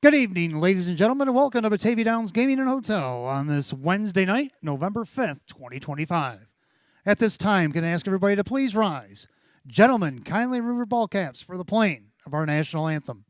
Good evening, ladies and gentlemen, and welcome to Batavia Downs Gaming and Hotel on this Wednesday night, November 5th, 2025. At this time, can I ask everybody to please rise? Gentlemen, kindly remove your ball caps for the playing of our national anthem.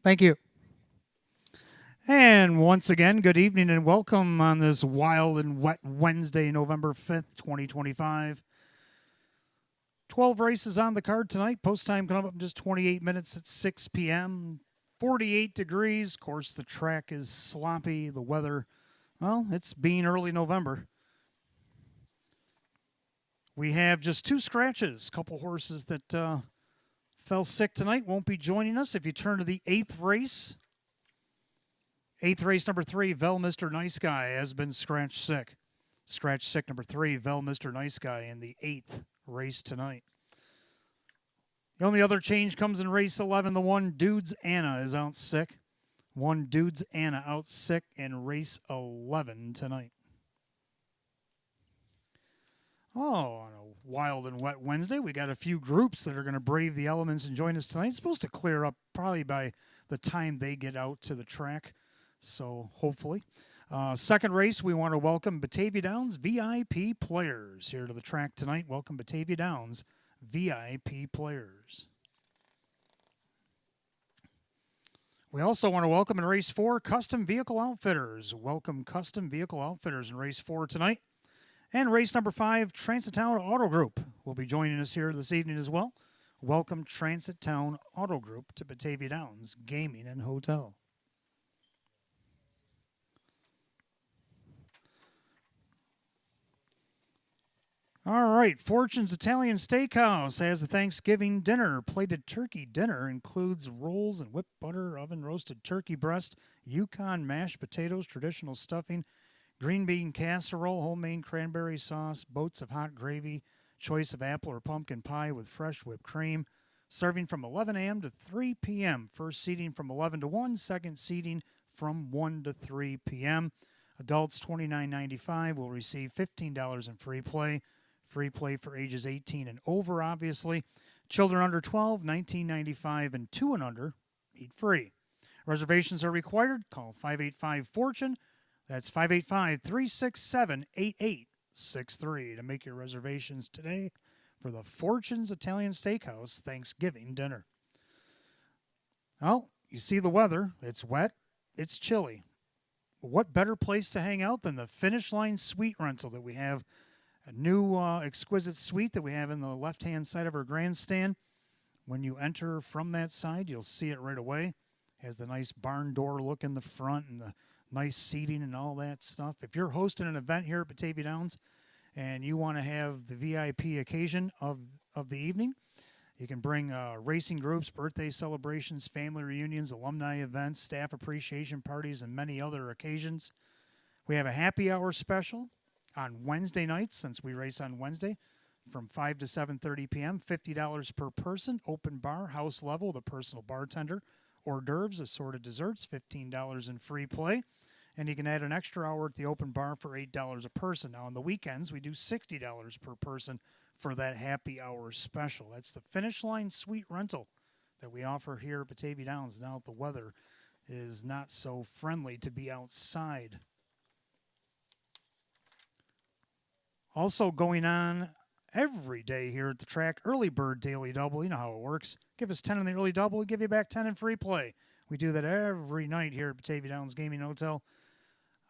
Thank you. And once again, good evening and welcome on this wild and wet Wednesday, November 5th, 2025. 12 races on the card tonight. Post time coming up in just 28 minutes at 6 p.m. 48 degrees. Of course, the track is sloppy. The weather, well, it's being early November. We have just two scratches. A couple horses that fell sick tonight won't be joining us. If you turn to the eighth race, number 3, Vel Mr. Nice Guy has been scratch sick. Scratch sick number 3, Vel Mr. Nice Guy in the 8th race tonight. The only other change comes in race 11. The 1 Dudes Anna is out sick. 1 Dudes Anna out sick in race 11 tonight. Oh, on a wild and wet Wednesday, we got a few groups that are going to brave the elements and join us tonight. It's supposed to clear up probably by the time they get out to the track, so hopefully. Second race, we want to welcome Batavia Downs VIP players here to the track tonight. Welcome Batavia Downs VIP players. We also want to welcome in race 4, Custom Vehicle Outfitters. Welcome Custom Vehicle Outfitters in race 4 tonight. And race number 5, Transit Town Auto Group will be joining us here this evening as well. Welcome Transit Town Auto Group to Batavia Downs Gaming and Hotel. All right, Fortune's Italian Steakhouse has a Thanksgiving dinner. Plated turkey dinner includes rolls and whipped butter, oven-roasted turkey breast, Yukon mashed potatoes, traditional stuffing, green bean casserole, homemade cranberry sauce, boats of hot gravy, choice of apple or pumpkin pie with fresh whipped cream. Serving from 11 a.m. to 3 p.m. First seating from 11 to 1, second seating from 1 to 3 p.m. Adults $29.95 will receive $15 in free play. Free play for ages 18 and over, obviously. Children under 12, $19.95, and 2 and under, eat free. Reservations are required. Call 585-FORTUNE. That's 585-367-8863 to make your reservations today for the Fortune's Italian Steakhouse Thanksgiving dinner. Well, you see the weather. It's wet. It's chilly. What better place to hang out than the Finish Line Suite rental that we have, a new exquisite suite that we have in the left-hand side of our grandstand. When you enter from that side, you'll see it right away. It has the nice barn door look in the front and the nice seating and all that stuff. If you're hosting an event here at Batavia Downs and you want to have the VIP occasion of the evening, you can bring racing groups, birthday celebrations, family reunions, alumni events, staff appreciation parties, and many other occasions. We have a happy hour special on Wednesday nights, since we race on Wednesday, from 5 to 7:30 p.m., $50 per person, open bar, house level, the personal bartender, hors d'oeuvres, assorted desserts, $15 in free play. And you can add an extra hour at the open bar for $8 a person. Now, on the weekends, we do $60 per person for that happy hour special. That's the Finish Line Suite Rental that we offer here at Batavia Downs now that the weather is not so friendly to be outside. Also going on every day here at the track, Early Bird Daily Double. You know how it works. Give us 10 in the early double, we give you back 10 in free play. We do that every night here at Batavia Downs Gaming Hotel.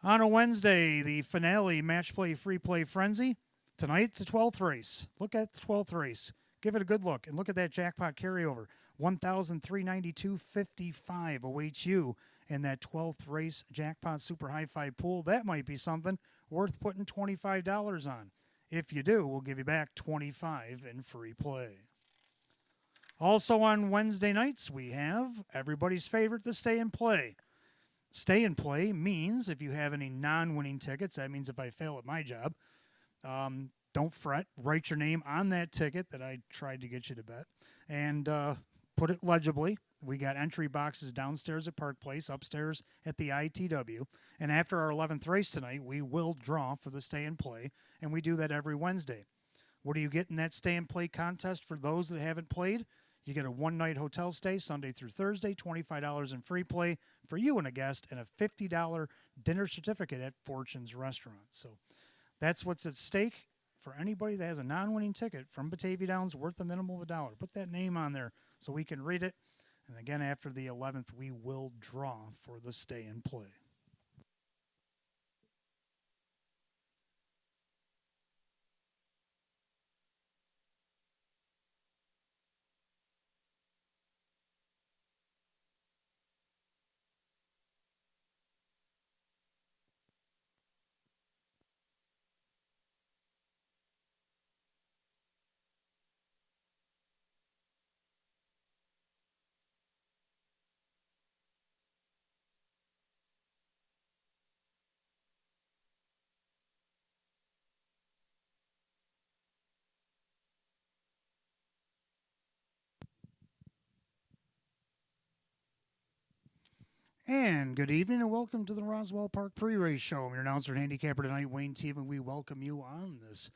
On a Wednesday, the finale match play free play frenzy. Tonight, it's the 12th race. Look at the 12th race. Give it a good look and look at that jackpot carryover. $1,392.55 awaits you in that 12th race jackpot super hi-fi pool. That might be something worth putting $25 on. If you do, we'll give you back $25 in free play. Also on Wednesday nights, we have everybody's favorite, the Stay and Play. Stay and Play means if you have any non-winning tickets, that means if I fail at my job, don't fret. Write your name on that ticket that I tried to get you to bet and put it legibly. We got entry boxes downstairs at Park Place, upstairs at the ITW. And after our 11th race tonight, we will draw for the Stay and Play, and we do that every Wednesday. What do you get in that Stay and Play contest for those that haven't played? You get a one-night hotel stay Sunday through Thursday, $25 in free play for you and a guest, and a $50 dinner certificate at Fortune's Restaurant. So that's what's at stake for anybody that has a non-winning ticket from Batavia Downs worth a minimum of $1. Put that name on there so we can read it. And again, after the 11th, we will draw for the Stay and Play. And good evening and welcome to the Roswell Park Pre-Race Show. I'm your announcer and handicapper tonight, Wayne Teeman. We welcome you on this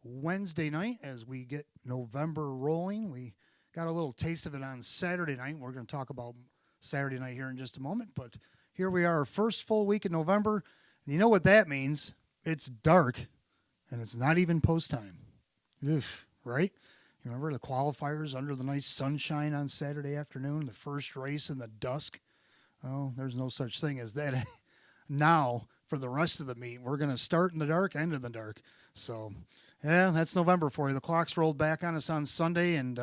Wednesday night as we get November rolling. We got a little taste of it on Saturday night. We're going to talk about Saturday night here in just a moment. But here we are, first full week in November. And you know what that means? It's dark and it's not even post time. Oof, right? You remember the qualifiers under the nice sunshine on Saturday afternoon, the first race in the dusk? Oh, there's no such thing as that. Now, for the rest of the meet, we're going to start in the dark, end in the dark. So, yeah, that's November for you. The clock's rolled back on us on Sunday, and,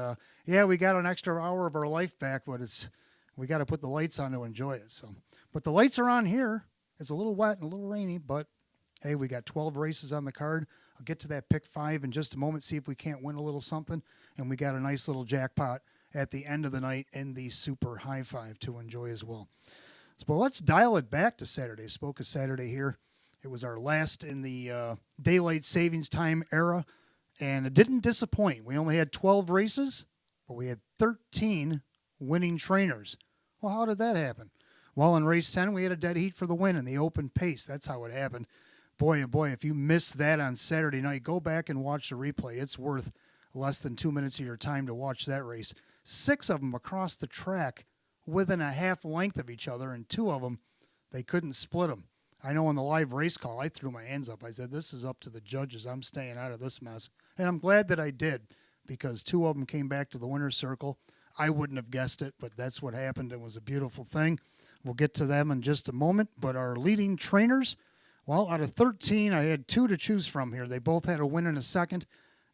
yeah, we got an extra hour of our life back, but we got to put the lights on to enjoy it. So, but the lights are on here. It's a little wet and a little rainy, but, hey, we got 12 races on the card. I'll get to that pick 5 in just a moment, see if we can't win a little something, and we got a nice little jackpot at the end of the night in the Super High Five to enjoy as well. So let's dial it back to Saturday. Spoke of Saturday here. It was our last in the daylight savings time era, and it didn't disappoint. We only had 12 races, but we had 13 winning trainers. Well, how did that happen? Well, in race 10, we had a dead heat for the win in the open pace. That's how it happened. Boy, oh boy, if you missed that on Saturday night, go back and watch the replay. It's worth less than 2 minutes of your time to watch that race. 6 of them across the track within a half length of each other, and 2 of them, they couldn't split them. I know on the live race call, I threw my hands up. I said, this is up to the judges. I'm staying out of this mess. And I'm glad that I did, because 2 of them came back to the winner's circle. I wouldn't have guessed it, but that's what happened. It was a beautiful thing. We'll get to them in just a moment. But our leading trainers, well, out of 13, I had 2 to choose from here. They both had a win and a second.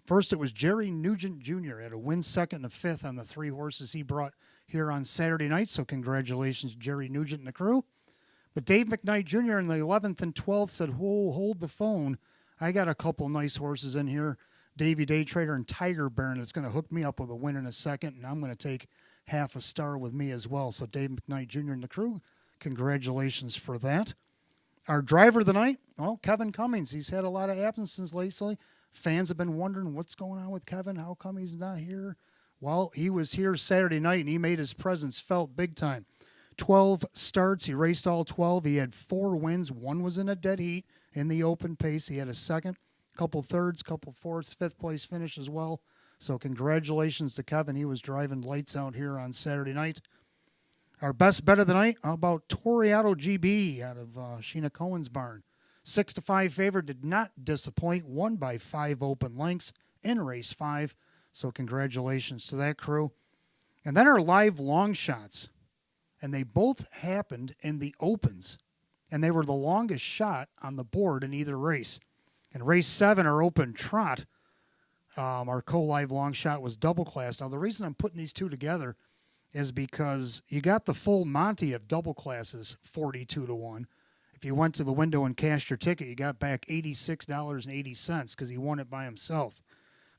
First, it was Jerry Nugent Jr. had a win second and a fifth on the 3 horses he brought here on Saturday night. So congratulations, Jerry Nugent and the crew. But Dave McKnight Jr. in the 11th and 12th said, whoa, hold the phone. I got a couple nice horses in here. Davy Day Trader and Tiger Baron that's going to hook me up with a win in a second, and I'm going to take half a star with me as well. So Dave McKnight Jr. and the crew, congratulations for that. Our driver of the night, well, Kevin Cummings. He's had a lot of absences lately. Fans have been wondering what's going on with Kevin. How come he's not here? Well, he was here Saturday night, and he made his presence felt big time. 12 starts. He raced all 12. He had 4 wins. 1 was in a dead heat in the open pace. He had a second Couple thirds, couple fourths, fifth place finish as well. So congratulations to Kevin. He was driving lights out here on Saturday night. Our best bet of the night, how about Toriado GB out of Sheena Cohen's barn. 6-5 favorite, did not disappoint. Won by 5 open lengths in race 5. So congratulations to that crew. And then our live long shots. And they both happened in the opens. And they were the longest shot on the board in either race. In race 7, our open trot, our co-live long shot was double class. Now, the reason I'm putting these two together is because you got the full Monty of double classes 42-1. If you went to the window and cashed your ticket, you got back $86.80 because he won it by himself.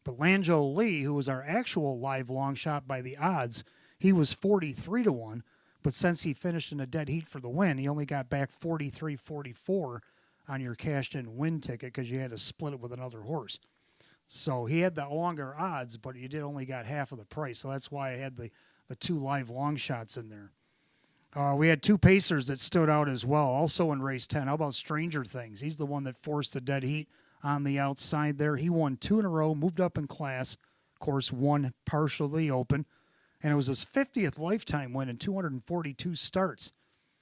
But Lanjo Lee, who was our actual live long shot by the odds, he was 43-1. But since he finished in a dead heat for the win, he only got back 43-44 on your cashed-in win ticket because you had to split it with another horse. So he had the longer odds, but you did only got half of the price. So that's why I had the two live long shots in there. We had 2 pacers that stood out as well, also in race 10. How about Stranger Things? He's the one that forced the dead heat on the outside there. He won 2 in a row, moved up in class. Of course, won partially open. And it was his 50th lifetime win in 242 starts.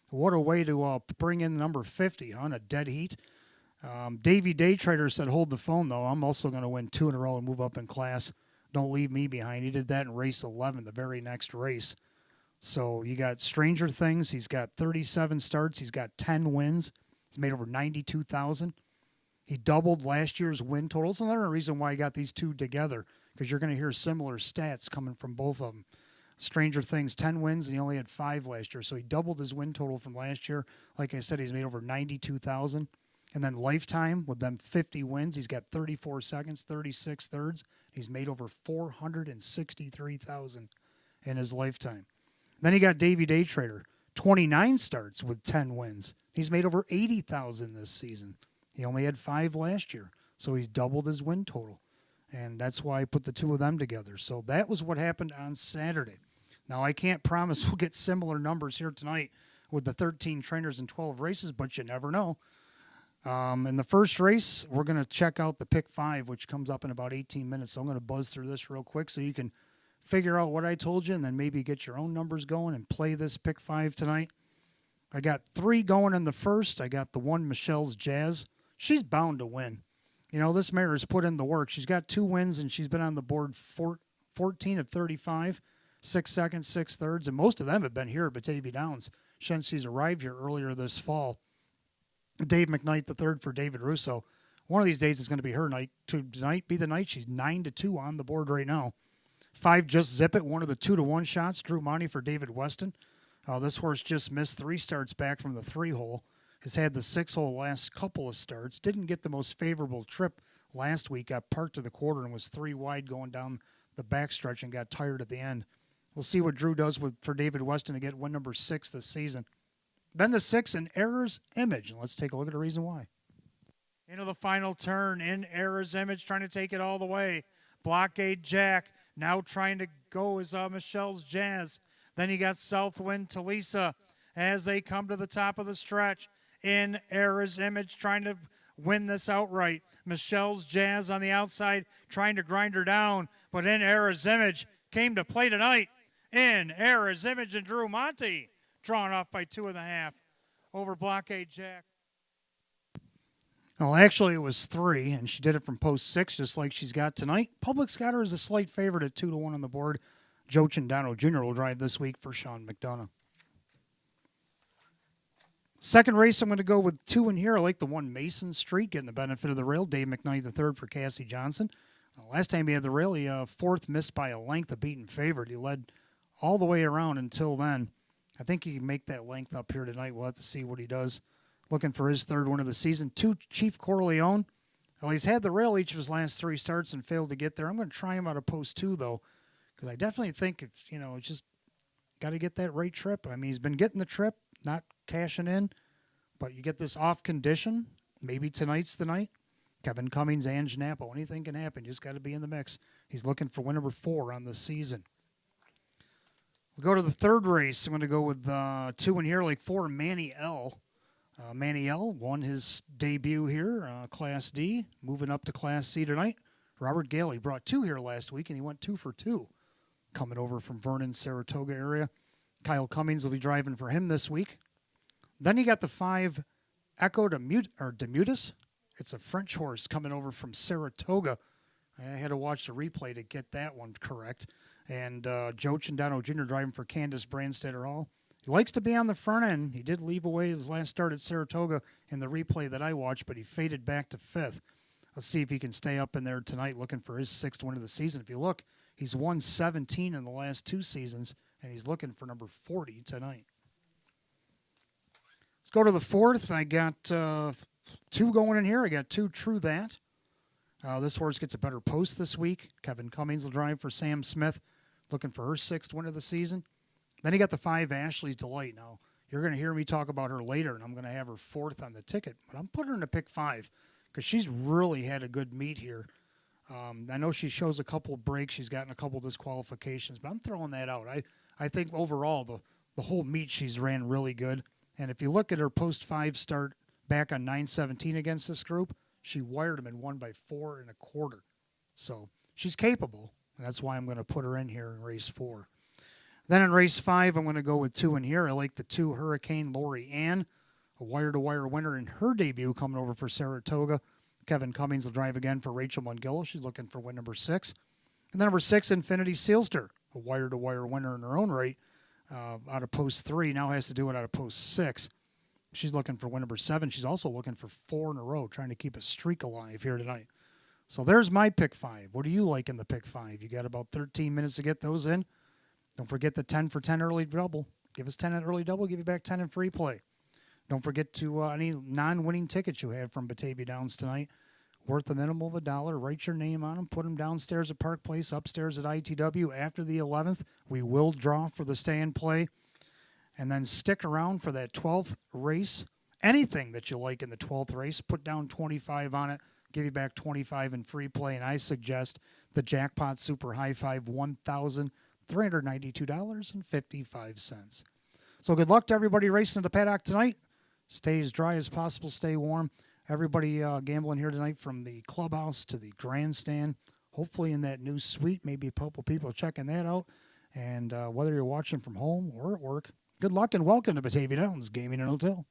What a way to bring in number 50 on a dead heat. Davey Daytrader said, hold the phone, though. I'm also going to win 2 in a row and move up in class. Don't leave me behind. He did that in race 11, the very next race. So you got Stranger Things. He's got 37 starts. He's got 10 wins. He's made over $92,000. He doubled last year's win totals. Another reason why I got these two together, because you're going to hear similar stats coming from both of them. Stranger Things, 10 wins, and he only had 5 last year. So he doubled his win total from last year. Like I said, he's made over $92,000. And then Lifetime, with them 50 wins, he's got 34 seconds, 36 thirds. He's made over $463,000 in his lifetime. Then he got Davey Daytrader, 29 starts with 10 wins. He's made over $80,000 this season. He only had 5 last year, so he's doubled his win total. And that's why I put the two of them together. So that was what happened on Saturday. Now, I can't promise we'll get similar numbers here tonight with the 13 trainers and 12 races, but you never know. In the first race, we're going to check out the pick 5, which comes up in about 18 minutes. So I'm going to buzz through this real quick so you can figure out what I told you and then maybe get your own numbers going and play this pick 5 tonight. I got 3 going in the first. I got the 1 Michelle's Jazz. She's bound to win. You know, this mare has put in the work. She's got 2 wins, and she's been on the board 14 of 35, 6 seconds, 6 thirds, and most of them have been here at Batavia Downs since she's arrived here earlier this fall. Dave McKnight, the third for David Russo. One of these days it's going to be her night. Tonight be the night. She's 9-2 on the board right now. 5 Just Zip It, one of the 2-1 shots. Drew Monty for David Weston. This horse just missed 3 starts back from the 3-hole. Has had the 6-hole last couple of starts. Didn't get the most favorable trip last week. Got parked to the quarter and was 3 wide going down the backstretch and got tired at the end. We'll see what Drew does for David Weston to get win number 6 this season. Then the 6 in Error's Image. And let's take a look at the reason why. Into the final turn in Error's Image, trying to take it all the way. Blockade Jack now trying to go is Michelle's Jazz. Then you got Southwind Talisa as they come to the top of the stretch. In Error's Image, trying to win this outright. Michelle's Jazz on the outside, trying to grind her down. But In Error's Image came to play tonight. In Error's Image and Drew Monty, drawn off by 2.5 over Blockade Jack. Well, actually, it was 3, and she did it from post 6, just like she's got tonight. Public's got her as a slight favorite at 2-1 on the board. Joe Cindano Jr. will drive this week for Sean McDonough. Second race, I'm going to go with 2 in here. I like the 1 Mason Street, getting the benefit of the rail. Dave McKnight, the third for Cassie Johnson. Last time he had the rail, he fourth missed by a length, a beaten favorite. He led all the way around until then. I think he can make that length up here tonight. We'll have to see what he does. Looking for his 3rd win of the season. 2 Chief Corleone. Well, he's had the rail each of his last 3 starts and failed to get there. I'm going to try him out of post 2, though, because I definitely think it's just got to get that right trip. I mean, he's been getting the trip, not cashing in, but you get this off condition. Maybe tonight's the night. Kevin Cummings, Ange Napo. Anything can happen. You just got to be in the mix. He's looking for win number 4 on the season. We'll go to the 3rd race. I'm going to go with 2 in here, like 4 Manny L. Maniel won his debut here, Class D, moving up to Class C tonight. Robert Gale, he brought two here last week, and he went 2 for 2, coming over from Vernon, Saratoga area. Kyle Cummings will be driving for him this week. Then you got the 5 Echo Demutus. It's a French horse coming over from Saratoga. I had to watch the replay to get that one correct. And Joe Chandano Jr. driving for Candace Brandstatter Hall. He likes to be on the front end. He did leave away his last start at Saratoga in the replay that I watched, but he faded back to 5th. Let's see if he can stay up in there tonight looking for his 6th win of the season. If you look, he's won 17 in the last 2 seasons, and he's looking for number 40 tonight. Let's go to the 4th. I got 2 going in here. I got 2 True That. This horse gets a better post this week. Kevin Cummings will drive for Sam Smith, looking for her 6th win of the season. Then you got the 5 Ashley's Delight. Now, you're going to hear me talk about her later, and I'm going to have her 4th on the ticket. But I'm putting her in the pick 5 because she's really had a good meet here. I know she shows a couple of breaks. She's gotten a couple of disqualifications, but I'm throwing that out. I think overall the whole meet she's ran really good. And if you look at her post-5 start back on 9/17 against this group, she wired him and won by 4 1/4. So she's capable, and that's why I'm going to put her in here in race 4. Then in race 5, I'm going to go with 2 in here. I like the 2 Hurricane Lori Ann, a wire-to-wire winner in her debut coming over for Saratoga. Kevin Cummings will drive again for Rachel Mungillo. She's looking for win number 6. And then number 6, Infinity Sealster, a wire-to-wire winner in her own right out of post 3. Now has to do it out of post 6. She's looking for win number 7. She's also looking for 4 in a row, trying to keep a streak alive here tonight. So there's my pick 5. What do you like in the pick 5? You got about 13 minutes to get those in. Don't forget the 10 for 10 early double. Give us 10 at early double, give you back 10 in free play. Don't forget to any non-winning tickets you have from Batavia Downs tonight, worth the minimum of $1. Write your name on them. Put them downstairs at Park Place, upstairs at ITW. After the 11th, we will draw for the stay and play. And then stick around for that 12th race. Anything that you like in the 12th race, put down 25 on it, give you back 25 in free play. And I suggest the Jackpot Super High Five, $1,392.55. So good luck to everybody racing in the paddock tonight. Stay as dry as possible. Stay warm. Everybody gambling here tonight from the clubhouse to the grandstand. Hopefully in that new suite. Maybe a couple people checking that out. And whether you're watching from home or at work, good luck and welcome to Batavia Downs Gaming and Hotel.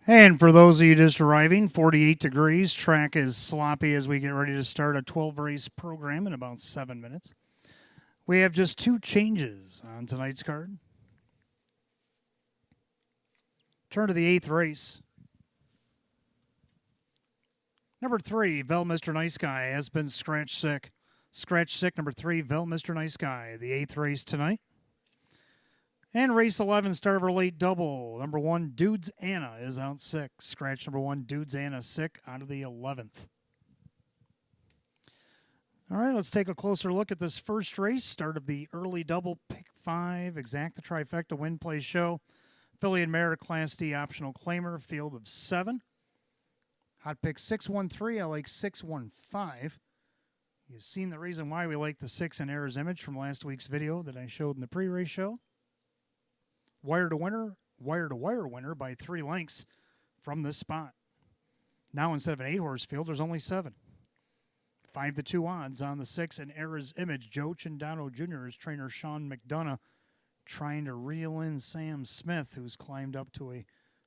And for those of you just arriving, 48 degrees. Track is sloppy as we get ready to start a 12 race program in about 7 minutes. We have just 2 changes on tonight's card. Turn to the 8th race. Number 3, Vel Mr. Nice Guy, has been scratch sick. Scratch sick, number 3, Vel Mr. Nice Guy, the 8th race tonight. And race 11, start of our late double. Number 1, Dudes Anna, is out sick. Scratch number 1, Dudes Anna, sick, out of the 11th. All right, let's take a closer look at this first race. Start of the early double, pick 5, exacta trifecta win play show. Filly and Mare, Class D optional claimer, field of 7. Hot pick 613, I like 615. You've seen the reason why we like the 6 in Error's Image from last week's video that I showed in the pre-race show. Wire to wire winner by 3 lengths from this spot. Now instead of an 8-horse field, there's only 7. 5-2 odds on the 6 in Error's Image. Joe Cindano Jr.'s trainer Sean McDonough trying to reel in Sam Smith, who's climbed up to I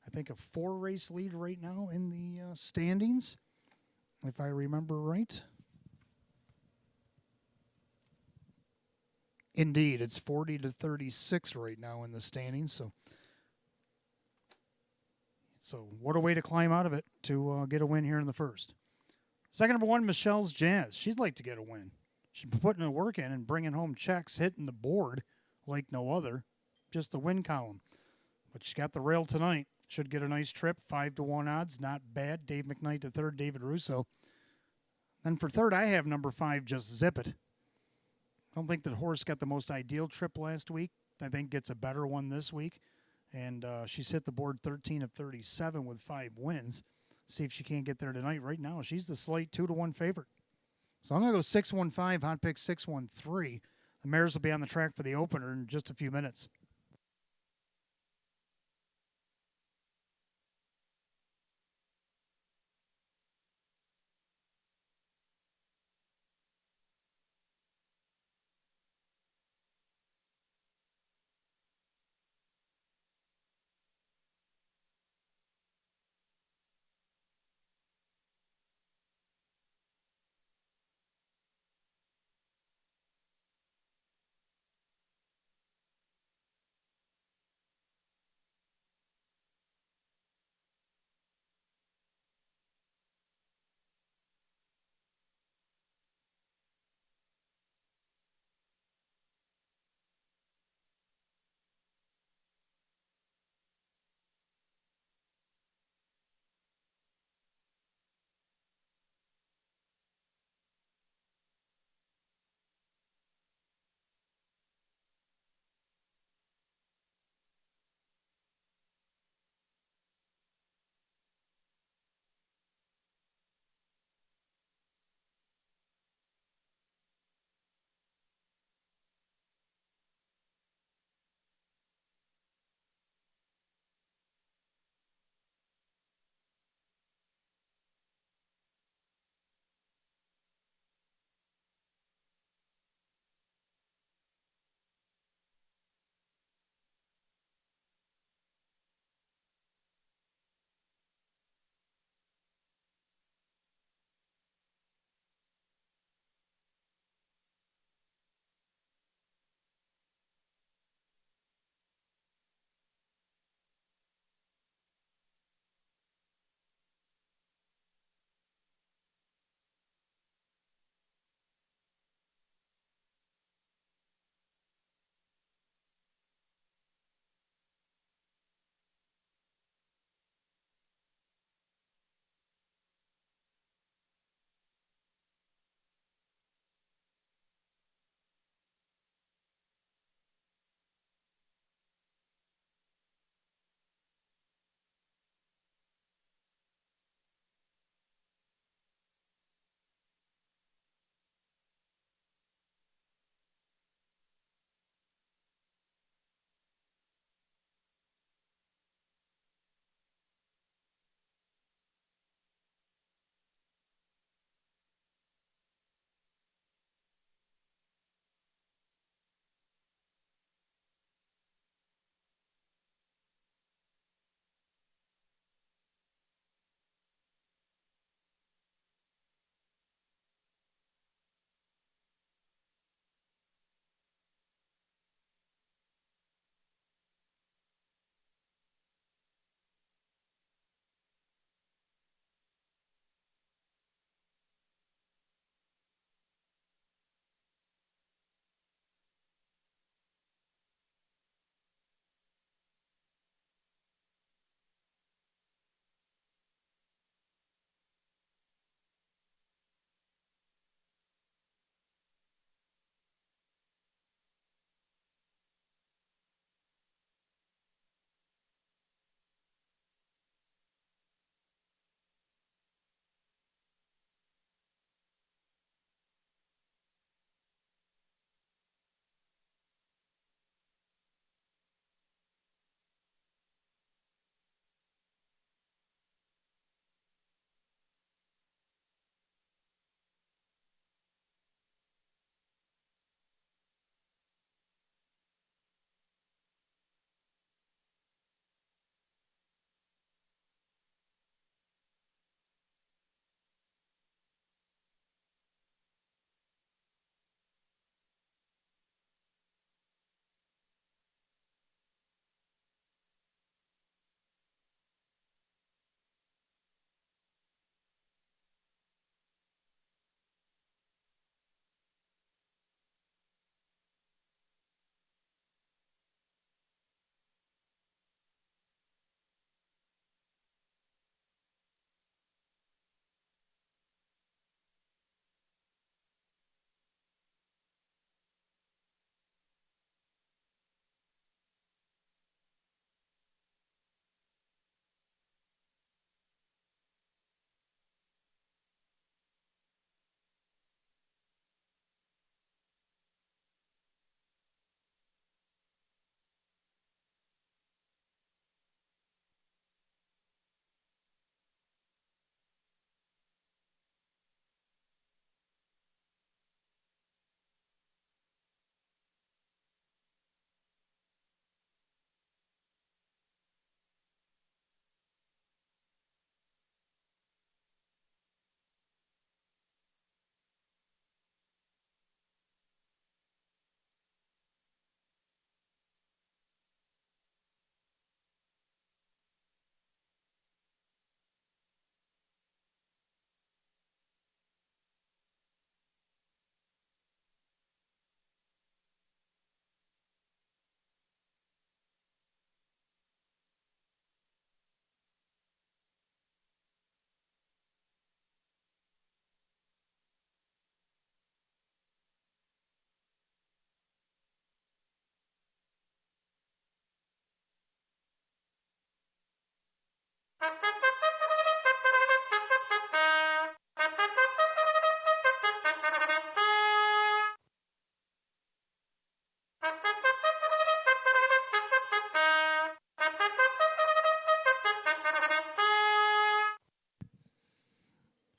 think a 4-race lead right now in the standings, if I remember right. Indeed, it's 40-36 right now in the standings. So what a way to climb out of it to get a win here in the first. Second, number 1, Michelle's Jazz. She'd like to get a win. She's been putting the work in and bringing home checks, hitting the board like no other. Just the win column. But she's got the rail tonight. Should get a nice trip. 5-1 odds. Not bad. Dave McKnight to third. David Russo. Then for third, I have number 5, Just Zip It. I don't think the horse got the most ideal trip last week. I think gets a better one this week. And she's hit the board 13 of 37 with 5 wins. See if she can't get there tonight. Right now, she's the slight 2-1 favorite. So I'm going to go 615, hot pick 613. The mares will be on the track for the opener in just a few minutes.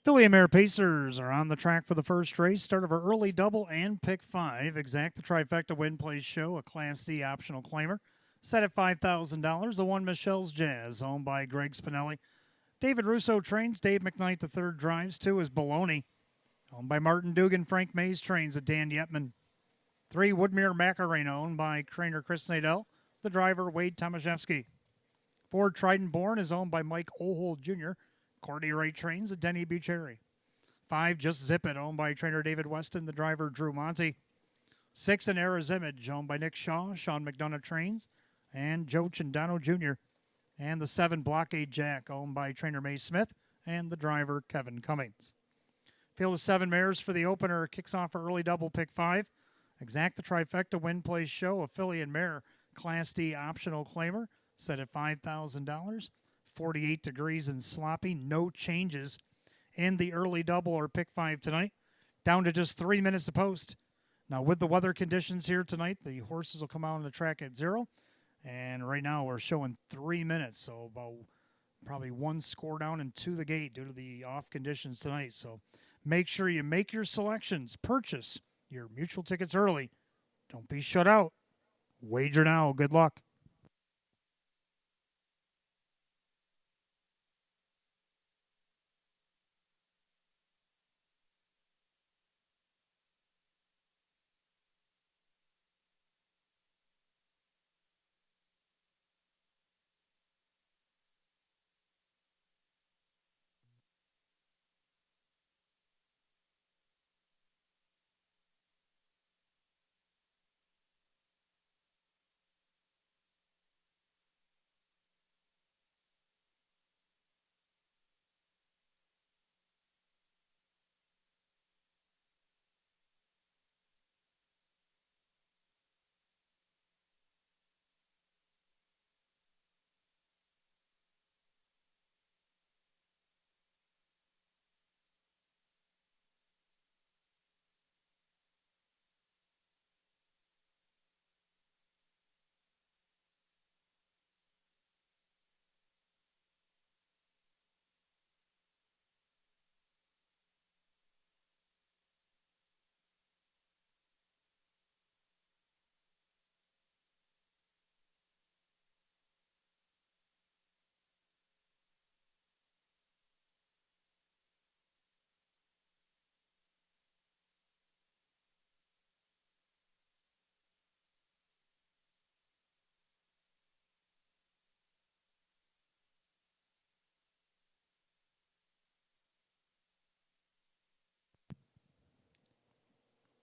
Philly and Mare Pacers are on the track for the first race. Start of our early double and pick 5. Exact the trifecta win place show, a Class D optional claimer. Set at $5,000. The one Michelle's Jazz, owned by Greg Spinelli. David Russo trains. Dave McKnight, the third, drives. 2 is Baloney, owned by Martin Dugan. Frank Mays trains at Dan Yetman. 3, Woodmere Macarena, owned by trainer Chris Nadell. The driver, Wade Tomaszewski. 4, Trident Born is owned by Mike Ohold Jr. Cordy Wright trains at Denny Bucherry. 5, Just Zip It, owned by trainer David Weston. The driver, Drew Monty. 6, An Era's Image, owned by Nick Shaw. Sean McDonough trains. And Joe Cindano Jr. And the 7, Blockade Jack, owned by trainer May Smith. And the driver, Kevin Cummings. Field of 7 mares for the opener. Kicks off early double pick 5. Exact the trifecta win place show. A filly and mare Class D optional claimer. Set at $5,000. 48 degrees and sloppy. No changes in the early double or pick 5 tonight. Down to just 3 minutes to post. Now, with the weather conditions here tonight, the horses will come out on the track at 0. And right now we're showing 3 minutes. So about probably 1 score down and 2 the gate due to the off conditions tonight. So make sure you make your selections. Purchase your mutual tickets early. Don't be shut out. Wager now. Good luck.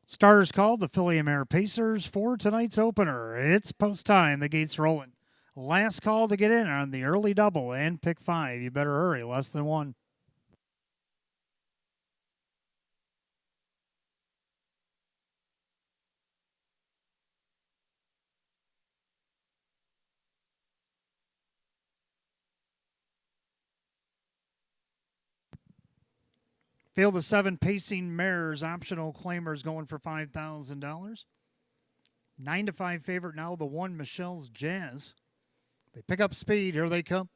Starters called, the Philly and Mare Pacers for tonight's opener. It's post time. The gate's rolling. Last call to get in on the early double and pick 5. You better hurry. Less than 1. Field of 7 pacing mares, optional claimers going for $5,000. 9-5 favorite now, the one Michelle's Jazz. They pick up speed. Here they come.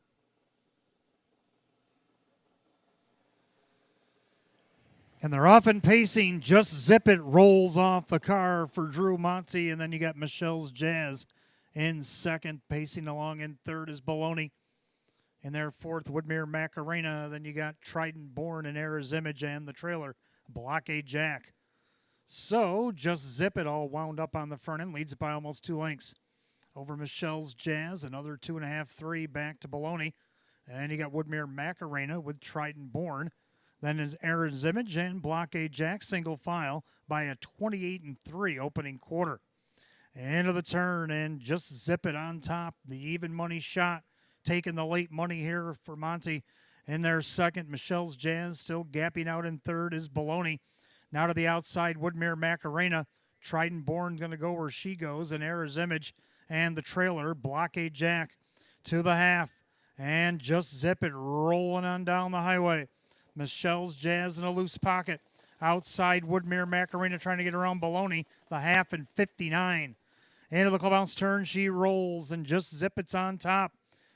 And they're off and pacing. Just Zip It rolls off the car for Drew Monty. And then you got Michelle's Jazz in second. Pacing along in third is Baloney. In their fourth, Woodmere Macarena. Then you got Trident Born and Era's Image and the trailer, Blockade Jack. So, Just Zip It all wound up on the front end. Leads it by almost 2 lengths. Over Michelle's Jazz, another 2.5, 3 back to Baloney. And you got Woodmere Macarena with Trident Born. Then is Era's Image and Blockade Jack single file by a 28-3 opening quarter. End of the turn and Just Zip It on top. The even money shot. Taking the late money here for Monty in their second. Michelle's Jazz still gapping out in third is Baloney. Now to the outside, Woodmere Macarena. Trident Born going to go where she goes. And Era's Image and the trailer, Blockade Jack to the half. And Just Zip It rolling on down the highway. Michelle's Jazz in a loose pocket. Outside Woodmere Macarena trying to get around Baloney. The half and 59. Into the clubhouse turn, she rolls, and Just Zip It's on top.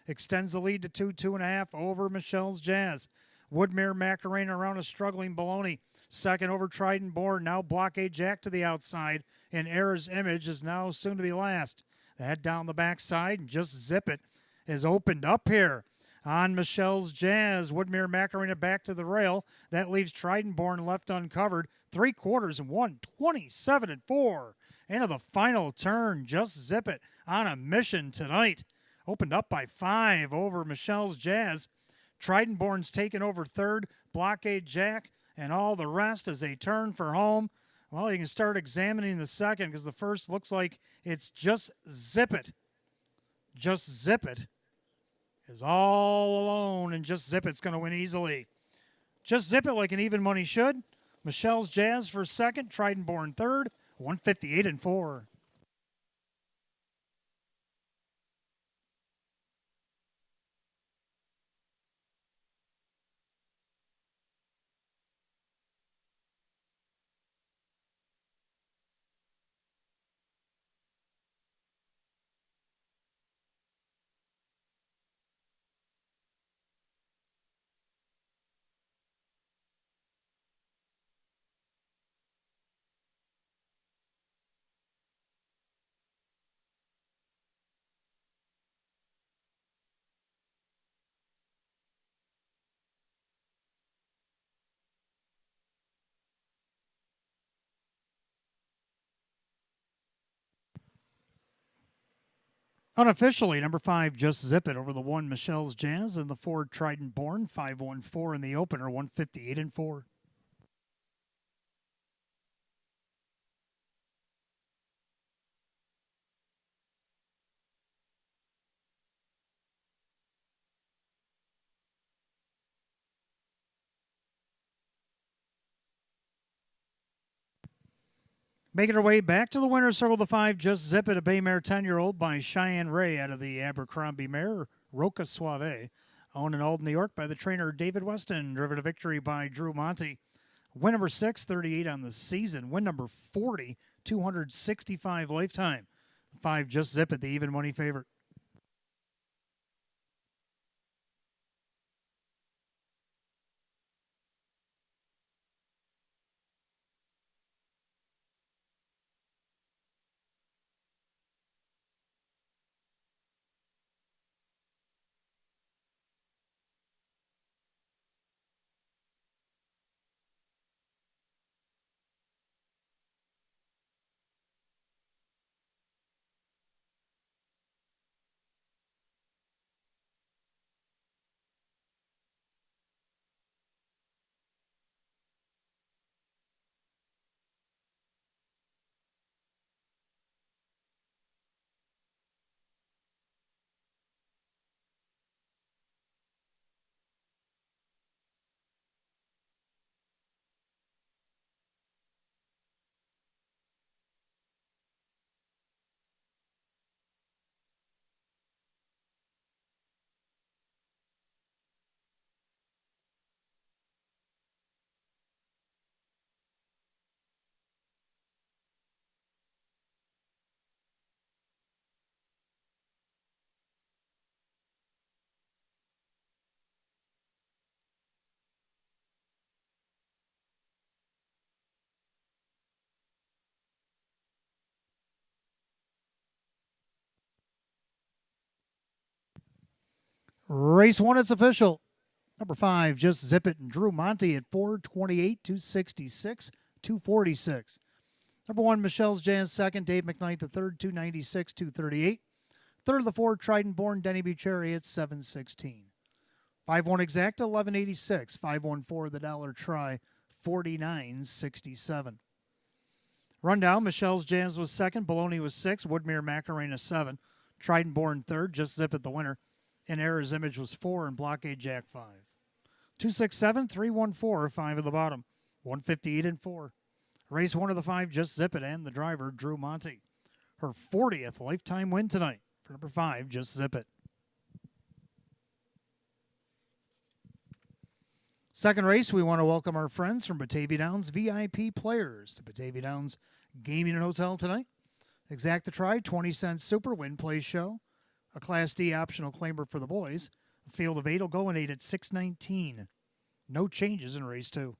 Extends the lead to 2.5 over Michelle's Jazz. Woodmere Macarena around a struggling Baloney. Second over Trident Born. Now Blockade Jack to the outside. And Error's Image is now soon to be last. The head down the backside, and Just Zip It is opened up here on Michelle's Jazz. Woodmere Macarena back to the rail. That leaves Trident Born left uncovered. 3/4 and 1:27 and 4. Into the final turn, Just Zip It on a mission tonight. Opened up by 5 over Michelle's Jazz. Trident Born's taken over third. Blockade Jack and all the rest as they turn for home. Well, you can start examining the second because the first looks like it's Just Zip It. Just Zip It is all alone, and Just Zip It's going to win easily. Just Zip It like an even money should. Michelle's Jazz for second. Trident Born third. 158 and 4. Unofficially, number 5, Just Zip It over the 1, Michelle's Jazz, and the 4, Trident Born, 514 in the opener, 158 and 4. Making her way back to the winner's circle, the 5, Just Zip It, a Bay Mare 10-year-old by Cheyenne Ray out of the Abercrombie mare, Roca Suave. Owned in Alden, New York by the trainer David Weston. Driven to victory by Drew Monty. Win number 6, 38 on the season. Win number 40, 265 lifetime. 5, Just Zip It, the even money favorite. Race 1, it's official. Number 5, Just Zip It, and Drew Monty at 428, 266, 246. Number 1, Michelle's Jazz second, Dave McKnight the third, 296, 238. Third of the 4, Trident Born, Denny Bucherri at 716. 5-1 exact, 1186. 514 the dollar try, 49.67. Rundown, Michelle's Jazz was second, Baloney was 6, Woodmere Macarena 7, Trident Born third, Just Zip It the winner, and Error's Image was 4, and Blockade Jack 5. 267, 314, 5 at the bottom, 158 and 4. Race 1 of the 5, Just Zip It, and the driver, Drew Monty. Her 40th lifetime win tonight for number 5, Just Zip It. Second race, we want to welcome our friends from Batavia Downs VIP Players to Batavia Downs Gaming and Hotel tonight. Exacta Tri, 20-cent super win play show. A Class D optional claimer for the boys. A field of 8 will go in 8 at 6:19. No changes in race 2.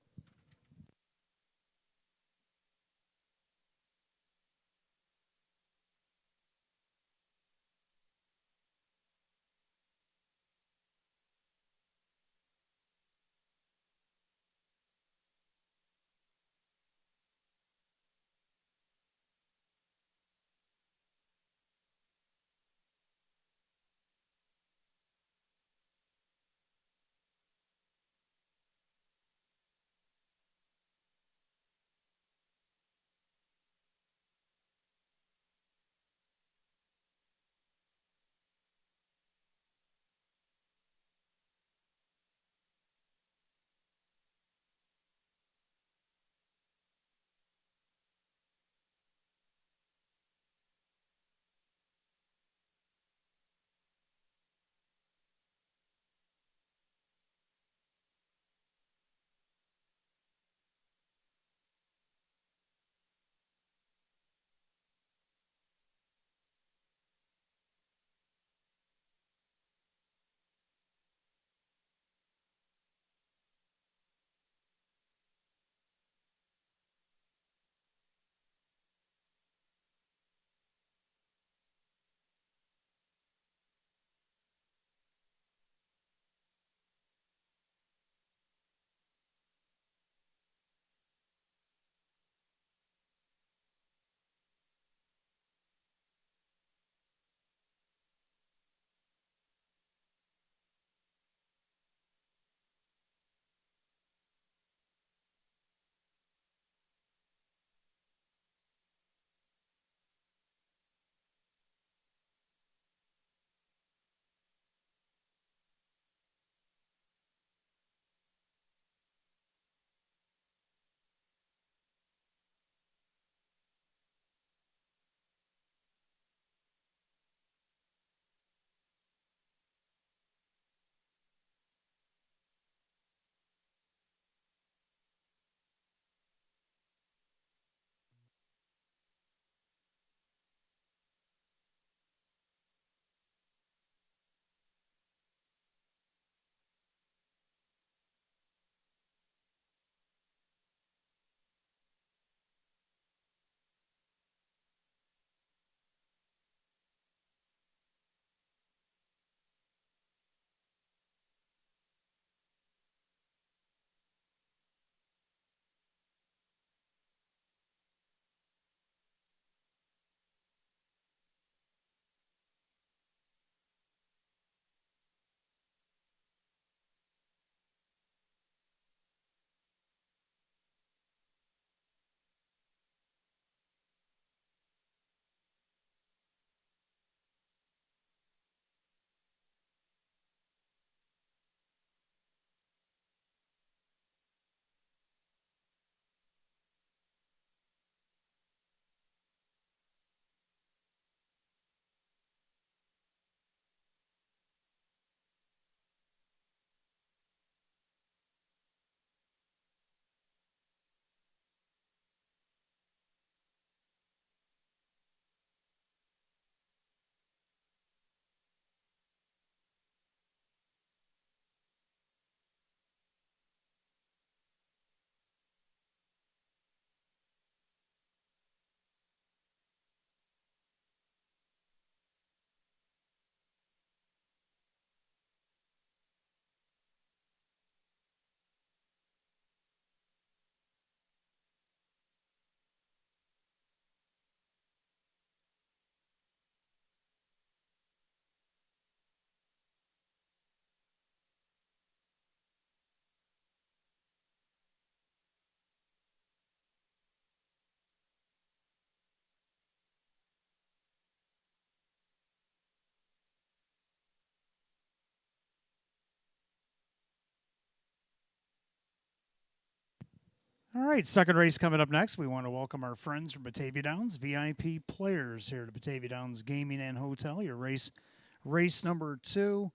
All right, second race coming up next. We want to welcome our friends from Batavia Downs VIP Players here to Batavia Downs Gaming and Hotel. Your race number 2.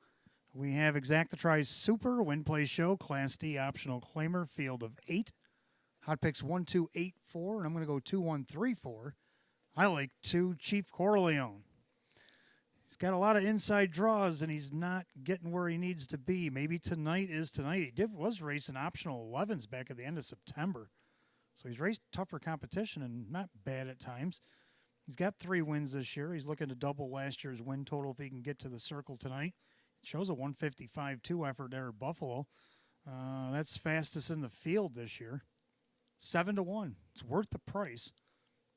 We have Exacta Try Super Win Play Show Class D optional claimer field of 8. Hot picks 1, 2, 8, 4, and I'm going to go 2, 1, 3, 4. I like 2 Chief Corleone. He's got a lot of inside draws, and he's not getting where he needs to be. Maybe tonight is tonight. He was racing optional 11s back at the end of September. So he's raced tougher competition and not bad at times. He's got 3 wins this year. He's looking to double last year's win total if he can get to the circle tonight. It shows a 155.2 effort there at Buffalo. That's fastest in the field this year. 7-1. It's worth the price.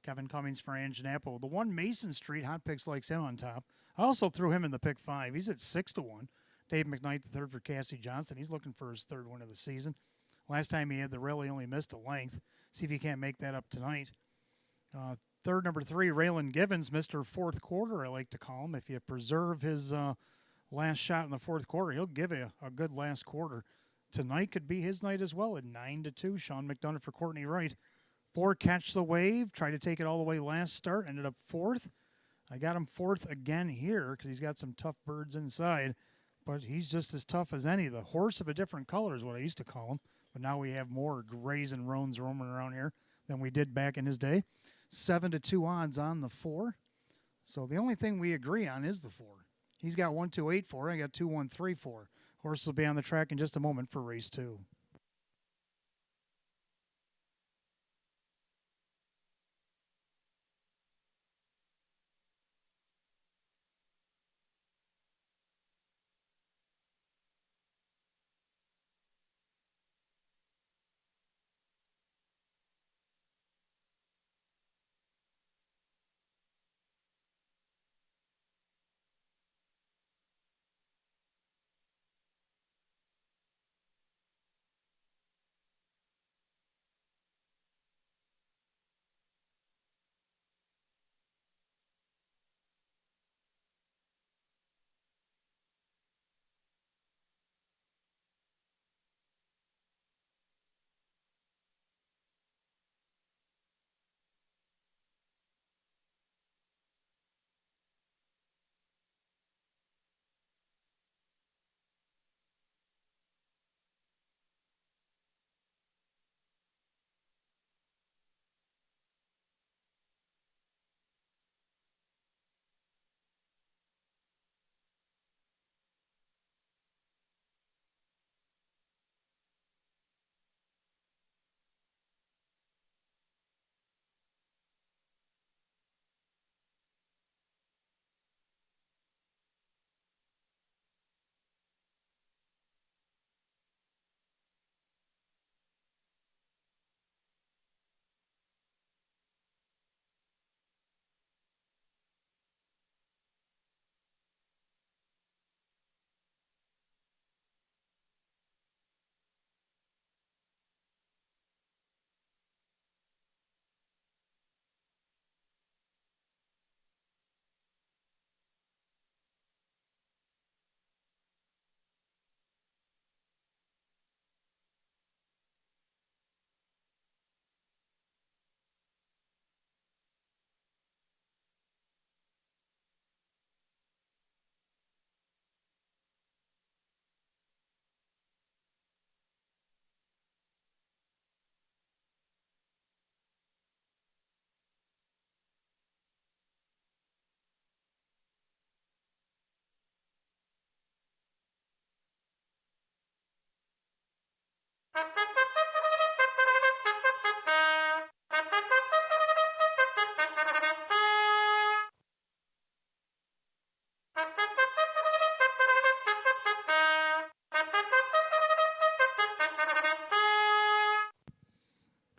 Kevin Cummings for Anjanapo. The one Mason Street, Hot Picks likes him on top. I also threw him in the pick 5. He's at 6-1. Dave McKnight, the third for Cassie Johnson. He's looking for his 3rd win of the season. Last time he had the rail, he only missed a length. See if he can't make that up tonight. Third, number 3, Raylan Givens, Mr. Fourth Quarter, I like to call him. If you preserve his last shot in the fourth quarter, he'll give you a good last quarter. Tonight could be his night as well at 9-2. Sean McDonough for Courtney Wright. 4, Catch the Wave. Tried to take it all the way last start. Ended up 4th. I got him 4th again here because he's got some tough birds inside. But he's just as tough as any. The horse of a different color is what I used to call him. But now we have more grays and roans roaming around here than we did back in his day. 7-2 odds on the 4. So the only thing we agree on is the 4. He's got 1, 2, 8, 4. I got 2, 1, 3, 4. Horse will be on the track in just a moment for race 2.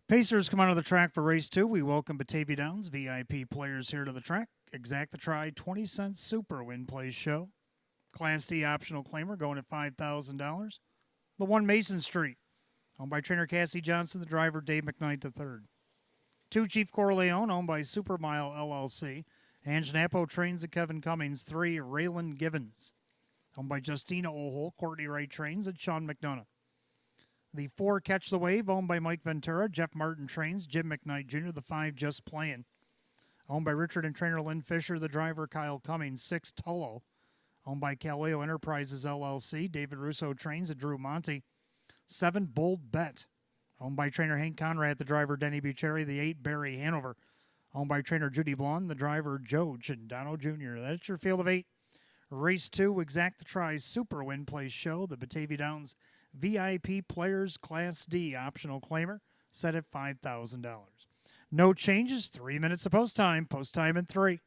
Pacers come out of the track for race 2. We welcome Batavia Downs VIP players here to the track. Exacta Try 20-cent Super Win Play Show. Class D optional claimer going at $5,000. The one Mason Street, owned by trainer Cassie Johnson, the driver Dave McKnight III. 2 Chief Corleone, owned by Supermile LLC. Anjanapo trains at Kevin Cummings. 3 Raylan Givens, owned by Justina O'Hole. Courtney Wright trains at Sean McDonough. The 4 Catch the Wave, owned by Mike Ventura. Jeff Martin trains. Jim McKnight Jr., the 5 Just Playing, owned by Richard and trainer Lynn Fisher. The driver Kyle Cummings. 6 Tullo, owned by Caleo Enterprises LLC. David Russo trains and Drew Monty. 7, Bold Bet, owned by trainer Hank Conrad, the driver Denny Bucheri. The 8, Barry Hanover, owned by trainer Judy Blonde, the driver Joe Chindano Jr. That's your field of 8. Race 2, Exact the Try Super Win Place Show, the Batavia Downs VIP Players Class D optional claimer, set at $5,000. No changes, 3 minutes of post time in 3.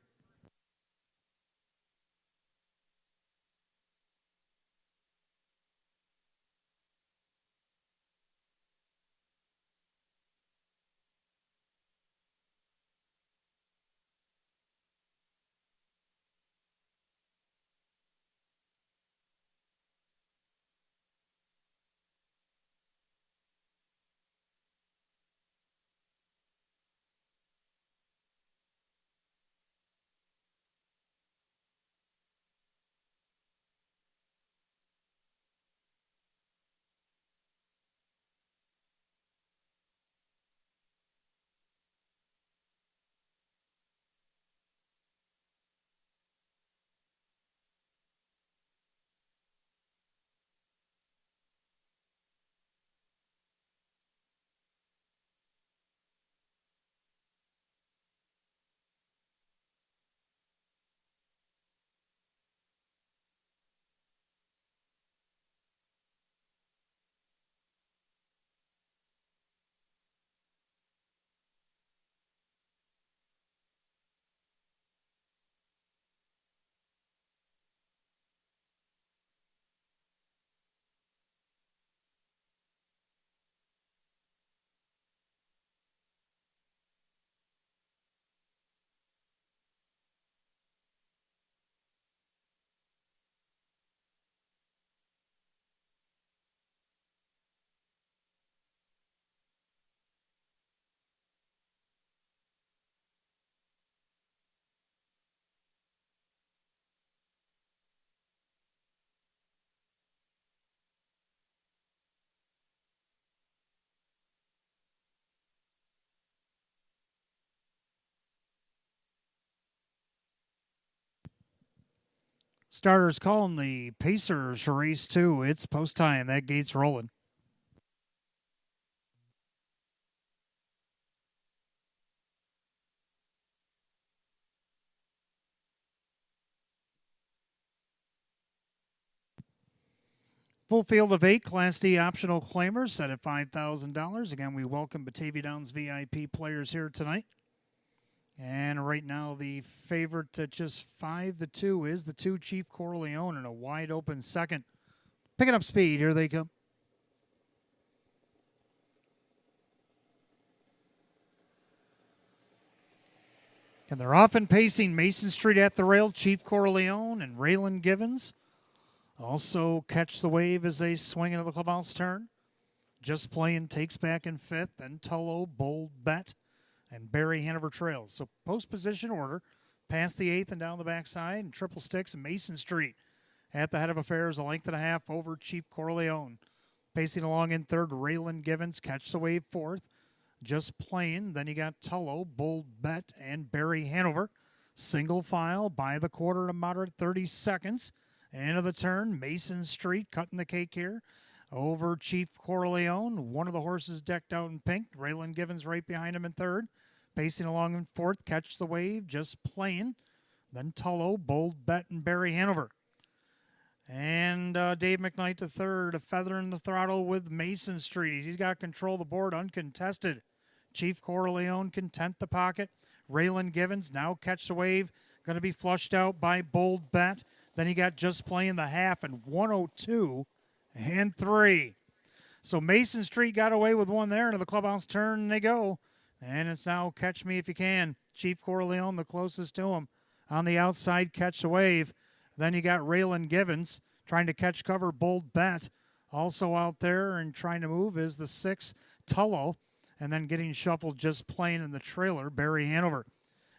Starters calling the Pacers race 2. It's post time. That gate's rolling. Full field of 8 Class D optional claimers set at $5,000. Again, we welcome Batavia Downs VIP players here tonight. And right now, the favorite at just 5-2 is the 2 Chief Corleone in a wide open second. Picking up speed. Here they come. And they're often pacing Mason Street at the rail. Chief Corleone and Raylan Givens also catch the wave as they swing into the clubhouse turn. Just Playing takes back in 5th. Then Tullo, Bold Bet, and Barry Hanover trails. So post position order, past the 8th and down the backside, and Triple Sticks and Mason Street at the head of affairs, a length and a half over Chief Corleone. Pacing along in 3rd, Raylan Givens, catch the wave 4th. Just Playing. Then you got Tullo, Bold Bet, and Barry Hanover. Single file by the quarter to moderate 30 seconds. End of the turn, Mason Street cutting the cake here over Chief Corleone. One of the horses decked out in pink. Raylan Givens right behind him in 3rd. Pacing along in 4th, Catch the Wave, Just Playing. Then Tullo, Bold Bet, and Barry Hanover. And Dave McKnight to 3rd, a feather in the throttle with Mason Street. He's got control of the board uncontested. Chief Corleone can tent the pocket. Raylan Givens now Catch the Wave, going to be flushed out by Bold Bet. Then he got Just Playing the half and 102 and 3. So Mason Street got away with one there. Into the clubhouse turn and they go. And it's now Catch Me If You Can. Chief Corleone the closest to him. On the outside, Catch the Wave. Then you got Raylan Givens trying to catch cover. Bold Bet also out there and trying to move is the 6, Tullo. And then getting shuffled Just Playing in the trailer, Barry Hanover.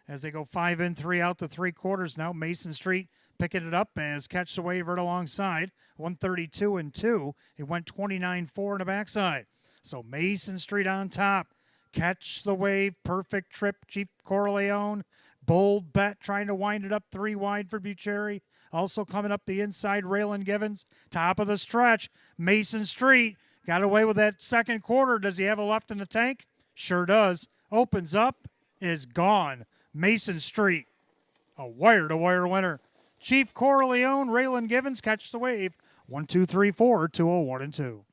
As they go 5 in, 3 out to 3/4 now, Mason Street picking it up as Catch the Wave right alongside. 132 and 2. It went 29-4 in the backside. So Mason Street on top. Catch the Wave, perfect trip. Chief Corleone, Bold Bet trying to wind it up 3 wide for Bucheri. Also coming up the inside, Raylan Givens. Top of the stretch, Mason Street. Got away with that second quarter. Does he have a left in the tank? Sure does. Opens up, is gone. Mason Street, a wire-to-wire winner. Chief Corleone, Raylan Givens, catch the wave. 1, 2, 3, 4, 201 and 2.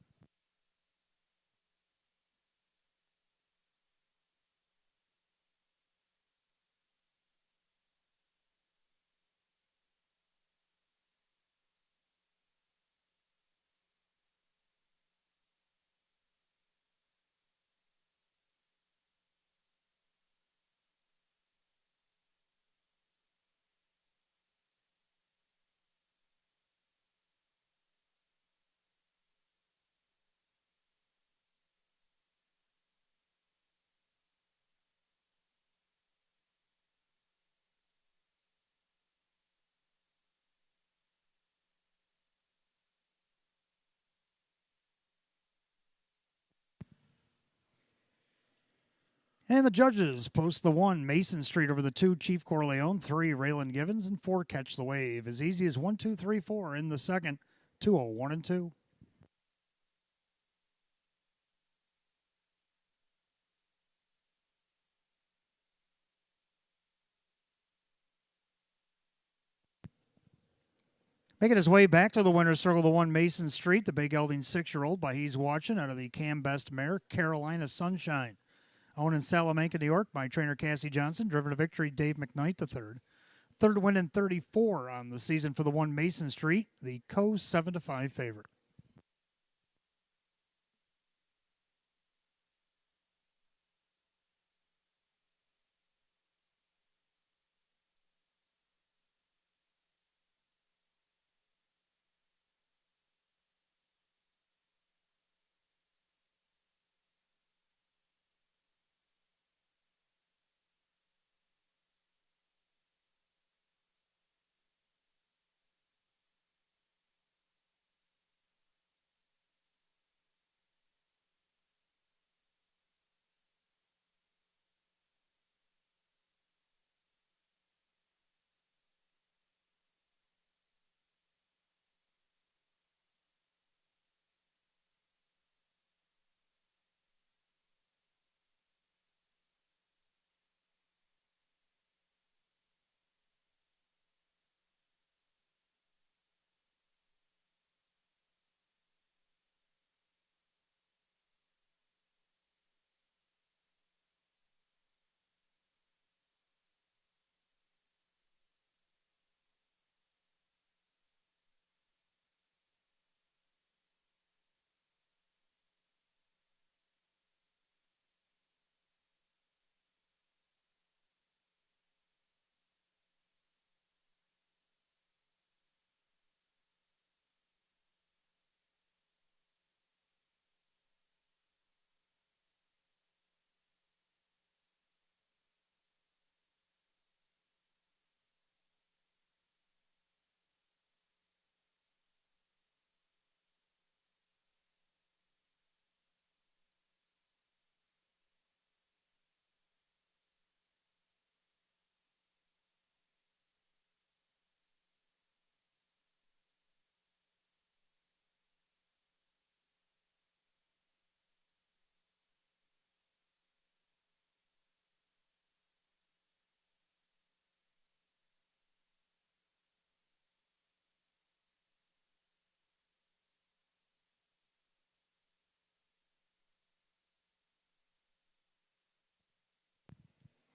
And the judges post the 1, Mason Street over the 2, Chief Corleone, 3, Raylan Givens, and 4, Catch the Wave. As easy as 1, 2, 3, 4 in the second, 201 and 2. Making his way back to the winner's circle, the 1, Mason Street, the big gelding 6-year-old by He's Watching out of the Cam Best mare, Carolina Sunshine. Owned in Salamanca, New York by trainer Cassie Johnson. Driven to victory, Dave McKnight III. Third win in 34 on the season for the 1, Mason Street, the co-7-5 favorite.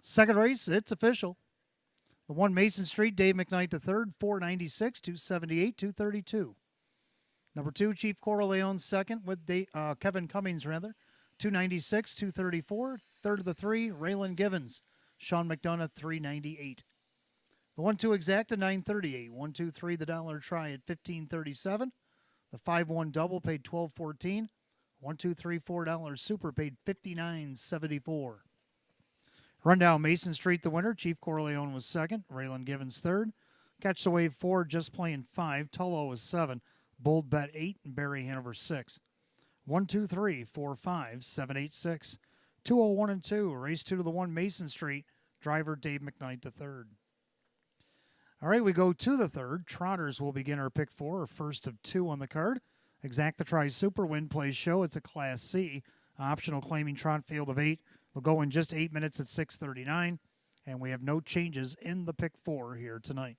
Second race, it's official. The 1, Mason Street, Dave McKnight III, 496, 278, 232. Number 2, Chief Corleone second with Kevin Cummings, 296, 234. Third of the 3, Raylan Givens. Sean McDonough, 398. The 1-2 exacta, 938. 1-2-3, the dollar try at 1537. The 5-1 double paid 1214. 1-2-3 $4 super paid 5974. Rundown, Mason Street the winner. Chief Corleone was second. Raylan Givens third. Catch the Wave 4, Just Playing 5. Tullo was 7. Bold Bet 8. And Barry Hanover 6. 1, 2, 3, 4, 5, 7, 8, 6. 201 and 2. Race 2 to the 1, Mason Street. Driver Dave McKnight III. All right, we go to the third. Trotters will begin our pick four, our first of two on the card. Exacta Tri Super Win Plays Show. It's a Class C. Optional claiming trot field of 8. We'll go in just 8 minutes at 6:39. And we have no changes in the pick four here tonight.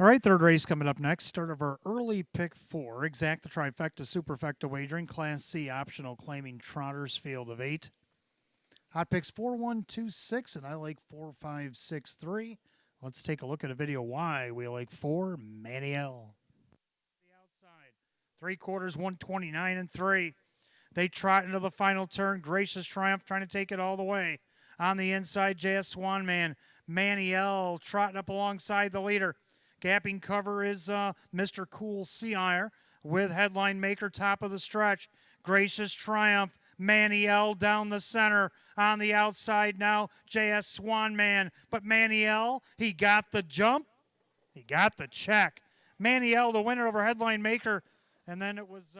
All right, third race coming up next. Start of our early pick four. Exacta Trifecta Superfecta Wagering. Class C optional claiming Trotters field of 8. Hot picks 4-1-2-6, and I like 4-5-6-3. Let's take a look at a video why we like 4 Maniel. The outside. 3/4, 129-3. They trot into the final turn. Gracious Triumph trying to take it all the way. On the inside, JS Swanman. Maniel trotting up alongside the leader. Gapping cover is Mr. Cool Seire with Headline Maker top of the stretch. Gracious Triumph. Maniel down the center. On the outside now, JS Swanman. But Maniel, he got the jump. He got the check. Maniel, the winner over Headline Maker. And then it was...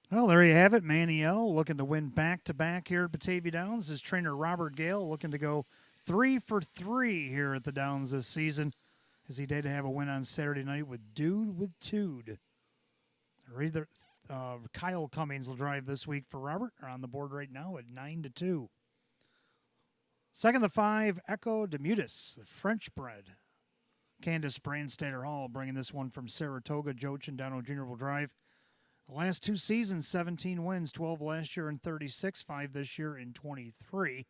Well, there you have it. Maniel looking to win back-to-back here at Batavia Downs. His trainer Robert Gale looking to go 3 for 3 here at the Downs this season, as he did have a win on Saturday night with Dude with Tude. Kyle Cummings will drive this week for Robert. Are on the board right now at 9-2. Second, the 5, Echo Demutis, the French bred. Candace Brandstater Hall bringing this one from Saratoga. Joe Chindano Jr. will drive. The last 2 seasons, 17 wins, 12 last year and 36, 5 this year and 23.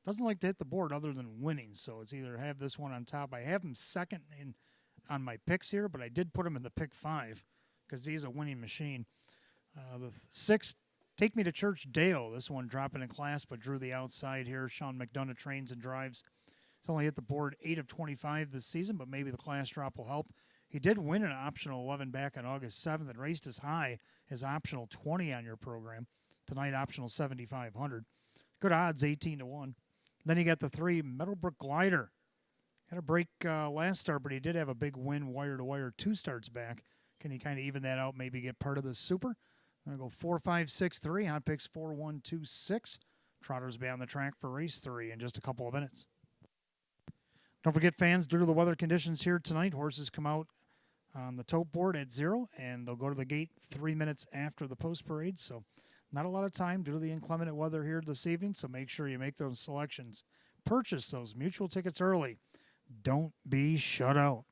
Doesn't like to hit the board other than winning, so it's either have this one on top. I have him second on my picks here, but I did put him in the pick 5 because he's a winning machine. The 6, Take Me to Church Dale. This one dropping in class, but drew the outside here. Sean McDonough trains and drives. He's only hit the board 8 of 25 this season, but maybe the class drop will help. He did win an optional 11 back on August 7th and raced as high as optional 20 on your program. Tonight, optional 7,500. Good odds, 18-1. Then you got the 3, Meadowbrook Glider. Had a break last start, but he did have a big win wire-to-wire 2 starts back. Can he kind of even that out, maybe get part of the super? I'm going to go 4, 5, 6, 3. Hot picks 4, 1, 2, 6. Trotters be on the track for race 3 in just a couple of minutes. Don't forget, fans, due to the weather conditions here tonight, horses come out on the tote board at 0, and they'll go to the gate 3 minutes after the post parade. So not a lot of time due to the inclement weather here this evening, so make sure you make those selections. Purchase those mutual tickets early. Don't be shut out.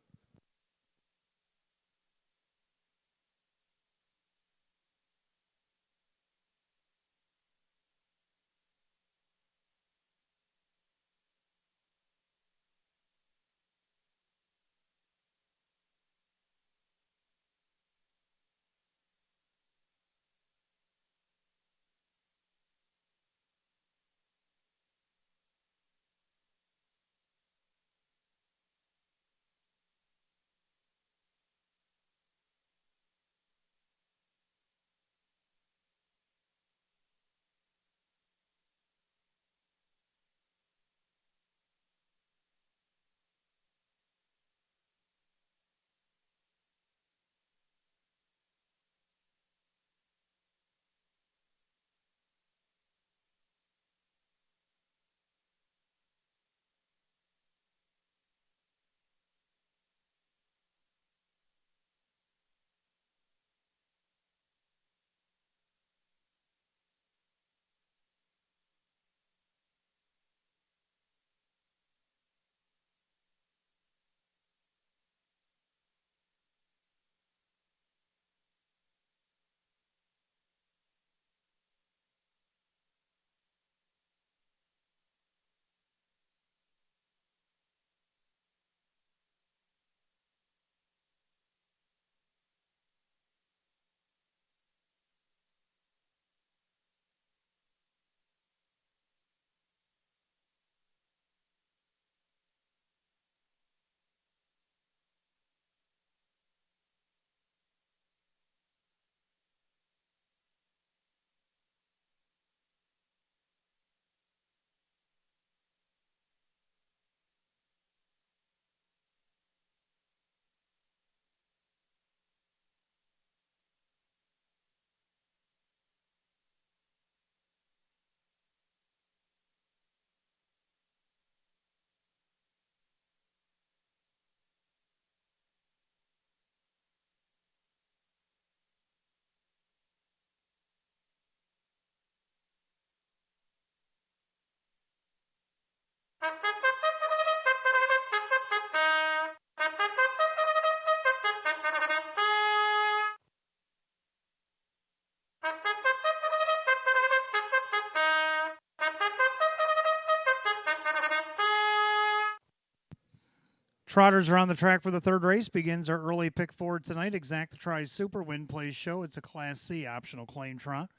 Trotters are on the track for the 3rd race. Begins our early pick 4 tonight. Exacta Tries Super Win Plays Show. It's a Class C optional claim trot.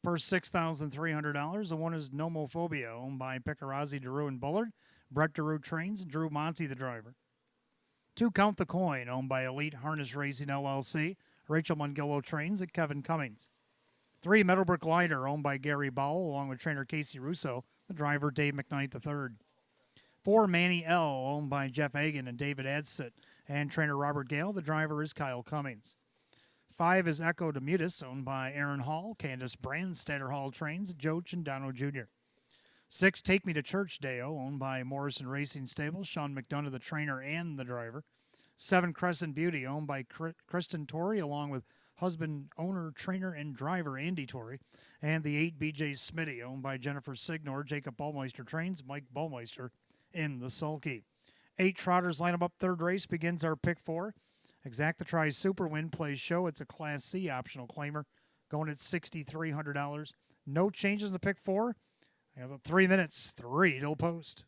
Purse $6,300. The one is Nomophobia, owned by Picarazzi, DeRue, and Bullard. Brett DeRue trains, and Drew Monty the driver. 2, Count the Coin, owned by Elite Harness Racing, LLC. Rachel Mungillo trains, and Kevin Cummings. 3, Meadowbrook Glider, owned by Gary Bowell, along with trainer Casey Russo. The driver, Dave McKnight III. 4, Manny L., owned by Jeff Hagan and David Adsit, and trainer Robert Gale. The driver is Kyle Cummings. 5 is Echo de Mutis, owned by Aaron Hall, Candace Brandstatter Hall trains, Joe Chindano Jr. 6, Take Me to Church Deo, owned by Morrison Racing Stables, Sean McDonough, the trainer and the driver. 7, Crescent Beauty, owned by Kristen Torrey, along with husband, owner, trainer, and driver Andy Torrey. And the 8, BJ Smitty, owned by Jennifer Signor, Jacob Baumeister trains, Mike Baumeister in the sulky. 8 Trotters line them up. 3rd race begins our pick 4. Exactatri Super Win plays show. It's a Class C optional claimer, going at $6,300. No changes in the pick four. I have 3 minutes, 3 till post.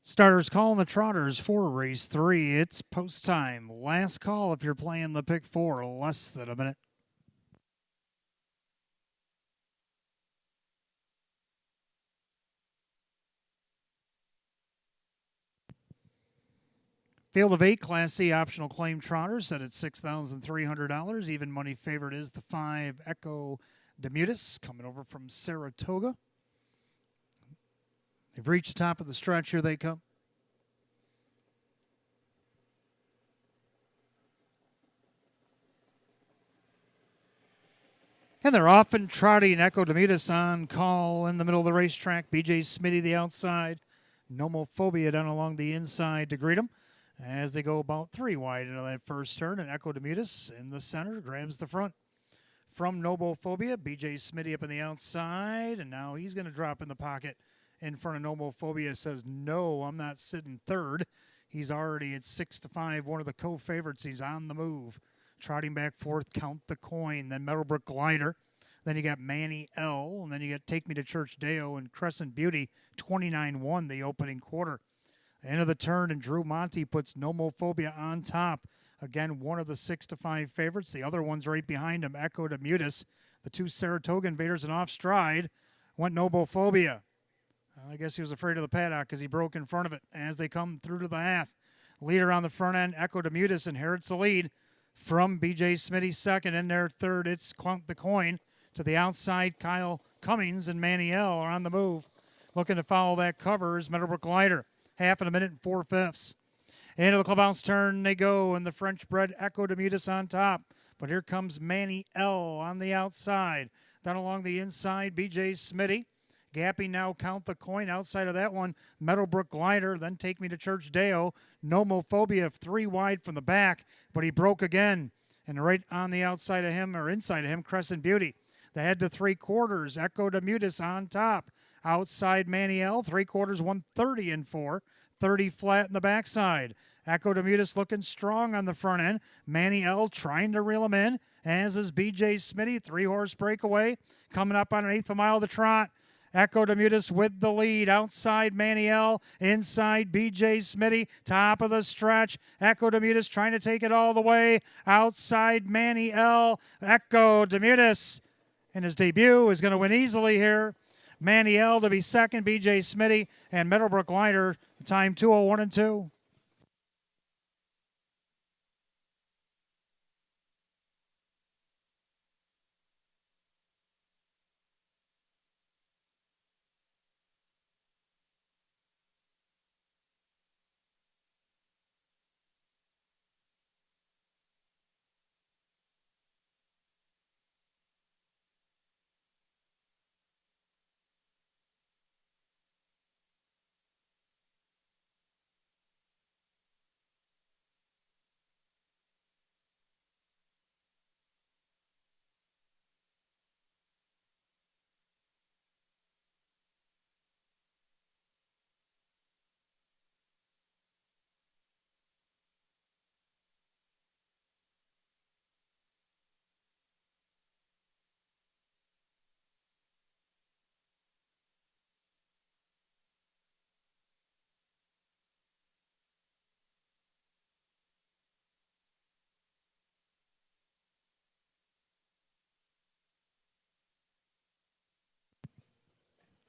Starters calling the Trotters for race 3. It's post time. Last call if you're playing the pick 4. Less than a minute. Field of 8 Class C optional claim Trotters set at $6,300. Even money favorite is the 5 Echo Demutis coming over from Saratoga. They've reached the top of the stretch. Here they come. And they're often trotting Echo Demutis on call in the middle of the racetrack. BJ Smitty the outside. Nomophobia down along the inside to greet them as they go about 3 wide into that first turn. And Echo Demutis in the center grabs the front. From Nomophobia, BJ Smitty up on the outside. And now he's going to drop in the pocket in front of Nomophobia. Says, no, I'm not sitting third. He's already at 6-5. One of the co-favorites. He's on the move. Trotting back fourth, Count the Coin, then Meadowbrook Glider. Then you got Manny L, and then you got Take Me to Church Deo and Crescent Beauty, 29-1 the opening quarter. End of the turn, and Drew Monty puts Nomophobia on top. Again, one of the 6-5 favorites. The other one's right behind him, Echo Demutis. The 2 Saratoga invaders and off stride went Nomophobia. I guess he was afraid of the paddock because he broke in front of it as they come through to the half. Leader on the front end, Echo Demutis inherits the lead. From BJ Smitty second, in there third, it's Count the Coin. To the outside, Kyle Cummings and Manny L are on the move. Looking to follow that cover is Meadowbrook Glider. Half in a minute and 4/5. Into the clubhouse turn they go, and the French-bred Echo Demutis on top. But here comes Manny L on the outside. Down along the inside, BJ Smitty. Gapping now, Count the Coin. Outside of that one, Meadowbrook Glider. Then Take Me to Church Deo. Nomophobia 3 wide from the back, but he broke again. And right on the outside of him, or inside of him, Crescent Beauty. The head to 3/4. Echo Demutis on top. Outside Manny L, 3/4, 130 and 4. 30 flat in the backside. Echo Demutis looking strong on the front end. Manny L trying to reel him in, as is BJ Smitty. 3-horse breakaway coming up on an eighth of a mile of the trot. Echo Demutis with the lead. Outside Manny L, inside BJ Smitty. Top of the stretch. Echo Demutis trying to take it all the way. Outside Manny L. Echo Demutis in his debut is going to win easily here. Manny L to be second. BJ Smitty and Meadowbrook Liner. Time 2:01 and 2.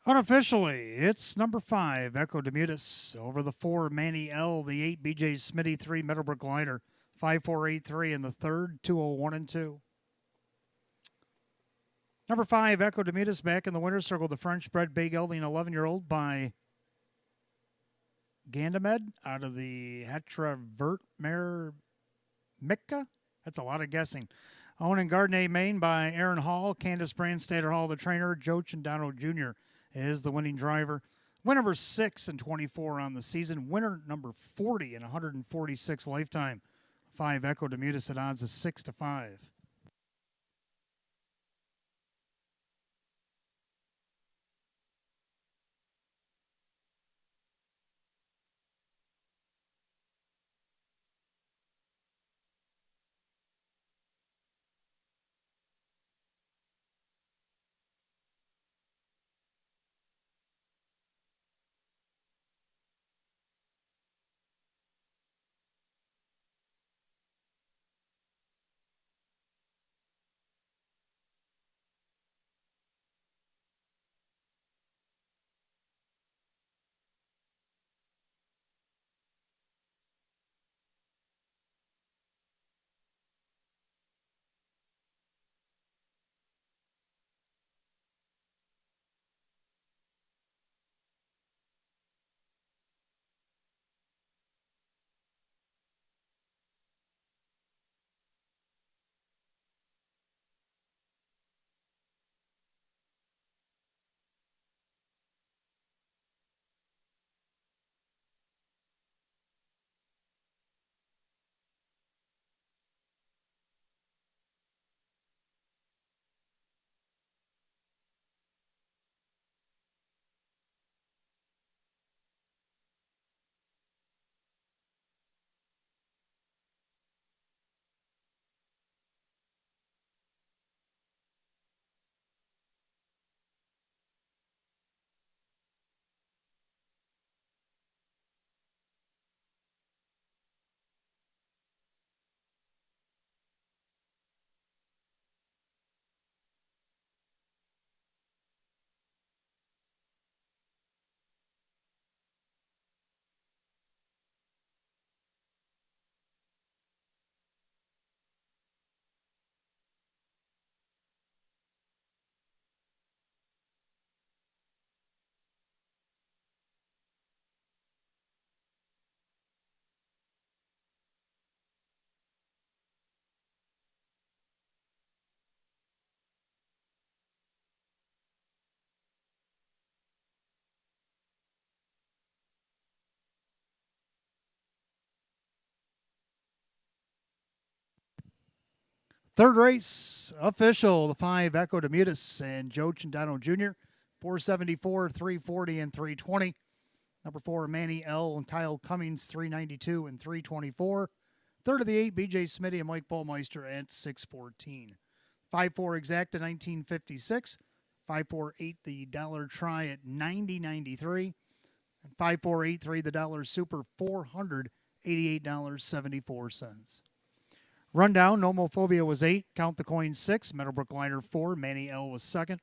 Unofficially, it's number 5, Echo Demutis, over the 4, Manny L, the 8, BJ Smitty, 3, Meadowbrook Liner, 5-4-8-3 in the third, 2:01 and 2. Number 5, Echo Demutis, back in the winner's circle, the French-bred bay gelding 11-year-old by Gandamed out of the Hetra Vert Mare Micca. That's a lot of guessing. Owned in Gardner, Maine by Aaron Hall, Candace Brandstater Hall, the trainer. Joe Chandano Jr. is the winning driver. Win number 6 and 24 on the season. Winner number 40 and 146 lifetime. 5 Echo Demutis at odds of 6-5. Third race, official, the 5 Echo Demutis and Joe Chandano Jr., 474, 340, and 320. Number 4, Manny L. and Kyle Cummings, 392 and 324. Third of the 8, B.J. Smitty and Mike Ballmeister at 614. 5-4 Exacta, 1956. 5-4-8 the Dollar Try at 90.93. And 5-4-8-3 the Dollar Super, $488.74. Rundown, Nomophobia was 8. Count the Coins 6. Meadowbrook Liner 4. Manny L. was second.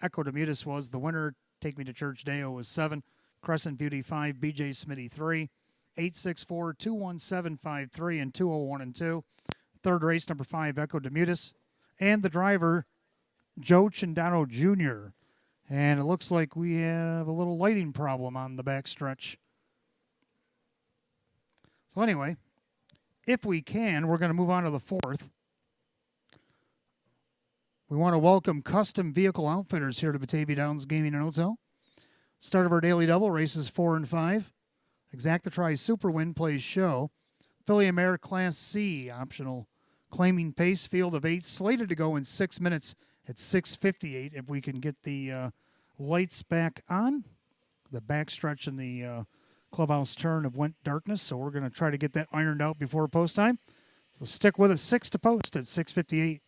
Echo Demutis was the winner. Take Me to Church Deo was 7. Crescent Beauty 5. B.J. Smitty 3. 864, 21753, and 201 and 2. Third race, number 5, Echo Demutis. And the driver, Joe Chindano Jr. And it looks like we have a little lighting problem on the backstretch. So anyway, if we can, we're going to move on to the 4th. We want to welcome Custom Vehicle Outfitters here to Batavia Downs Gaming and Hotel. Start of our Daily Double, races 4 and 5. Exacta Try Super Win plays show. Philly Mare Class C, optional claiming pace, field of 8, slated to go in 6 minutes at 6:58 if we can get the lights back on. The backstretch and the clubhouse turn have went darkness, so we're going to try to get that ironed out before post time. So stick with us, 6 to post at 6:58.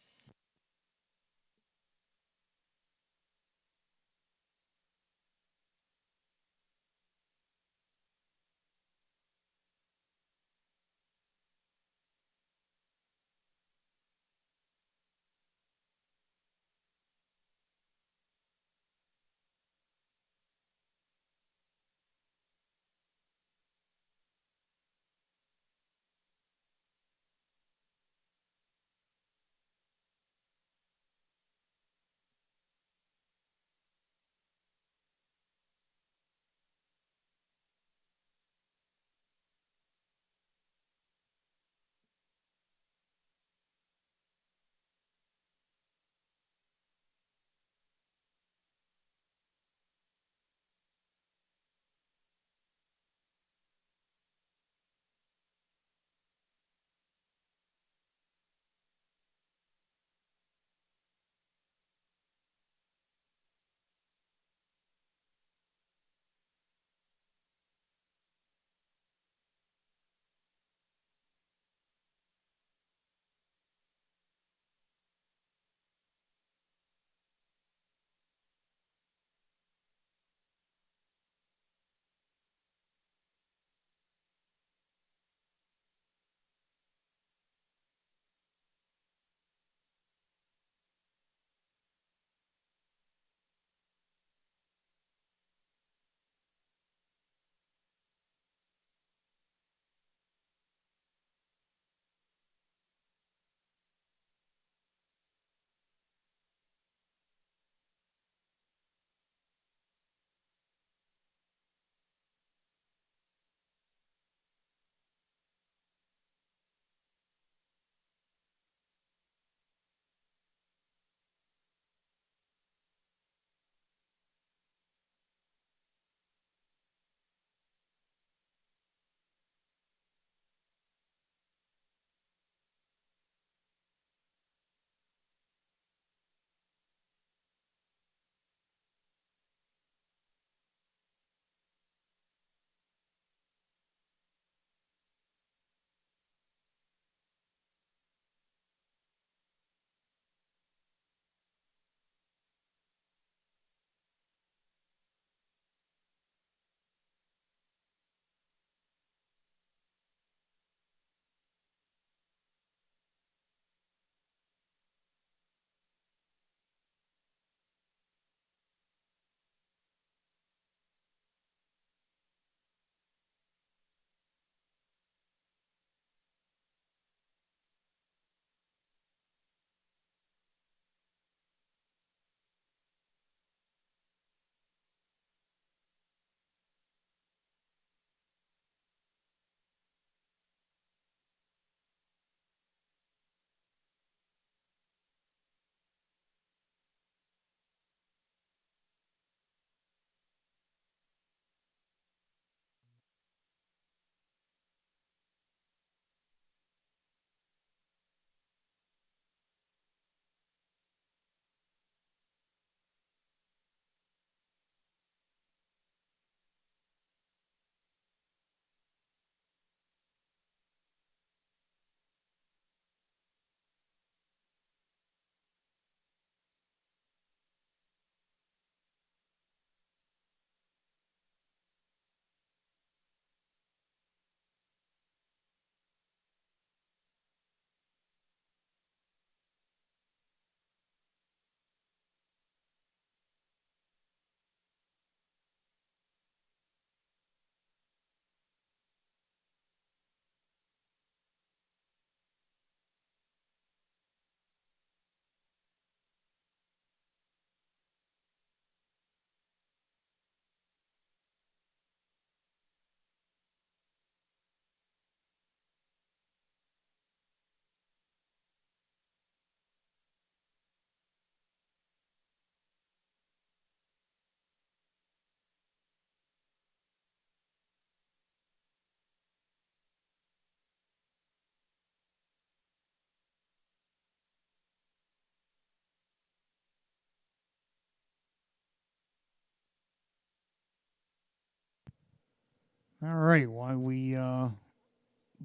All right, while we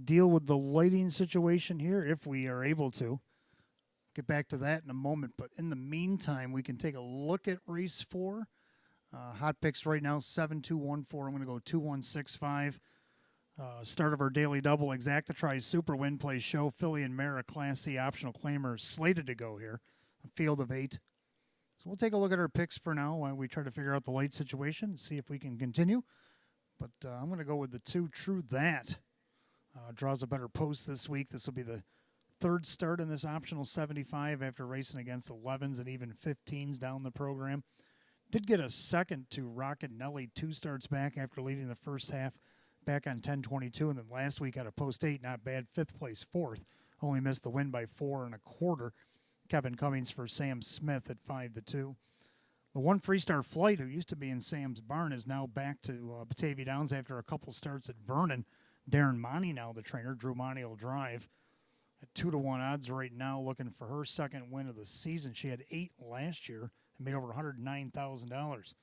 deal with the lighting situation here, if we are able to get back to that in a moment. But in the meantime, we can take a look at race 4. Hot picks right now 7214. I'm going to go 2165. Start of our daily double. Exactatri Super Win Play Show. Philly and Mara Class C optional claimers slated to go here. A field of 8. So we'll take a look at our picks for now while we try to figure out the light situation and see if we can continue. But I'm going to go with the 2 True That. Draws a better post this week. This will be the third start in this optional 75 after racing against 11s and even 15s down the program. Did get a second to Rocket Nelly 2 starts back after leading the first half back on 10:22, and then last week had a post 8, not bad, 5th place, 4th. Only missed the win by 4 1/4. Kevin Cummings for Sam Smith at 5-2. The 1 Freestar Flight, who used to be in Sam's barn, is now back to Batavia Downs after a couple starts at Vernon. Darren Monty now the trainer. Drew Monty will drive at 2-1 odds right now, looking for her second win of the season. She had 8 last year and made over $109,000.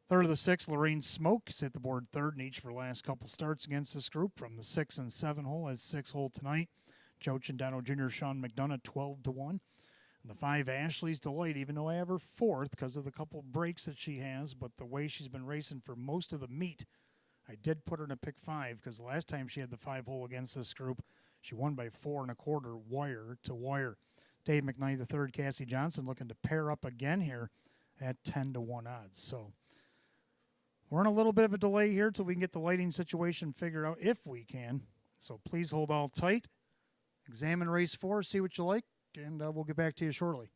Third of the 6, Lorraine Smoke hit the board third in each of her last couple starts against this group from the 6 and 7 hole. Has 6 hole tonight. Joe Chandano Jr., Sean McDonough, 12-1. And the 5, Ashley's Delight, even though I have her 4th because of the couple breaks that she has, but the way she's been racing for most of the meet, I did put her in a pick 5 because the last time she had the 5 hole against this group, she won by 4 1/4 wire to wire. Dave McKnight III, Cassie Johnson looking to pair up again here at 10-1 odds. So we're in a little bit of a delay here till we can get the lighting situation figured out if we can. So please hold all tight. Examine race 4, see what you like, and we'll get back to you shortly.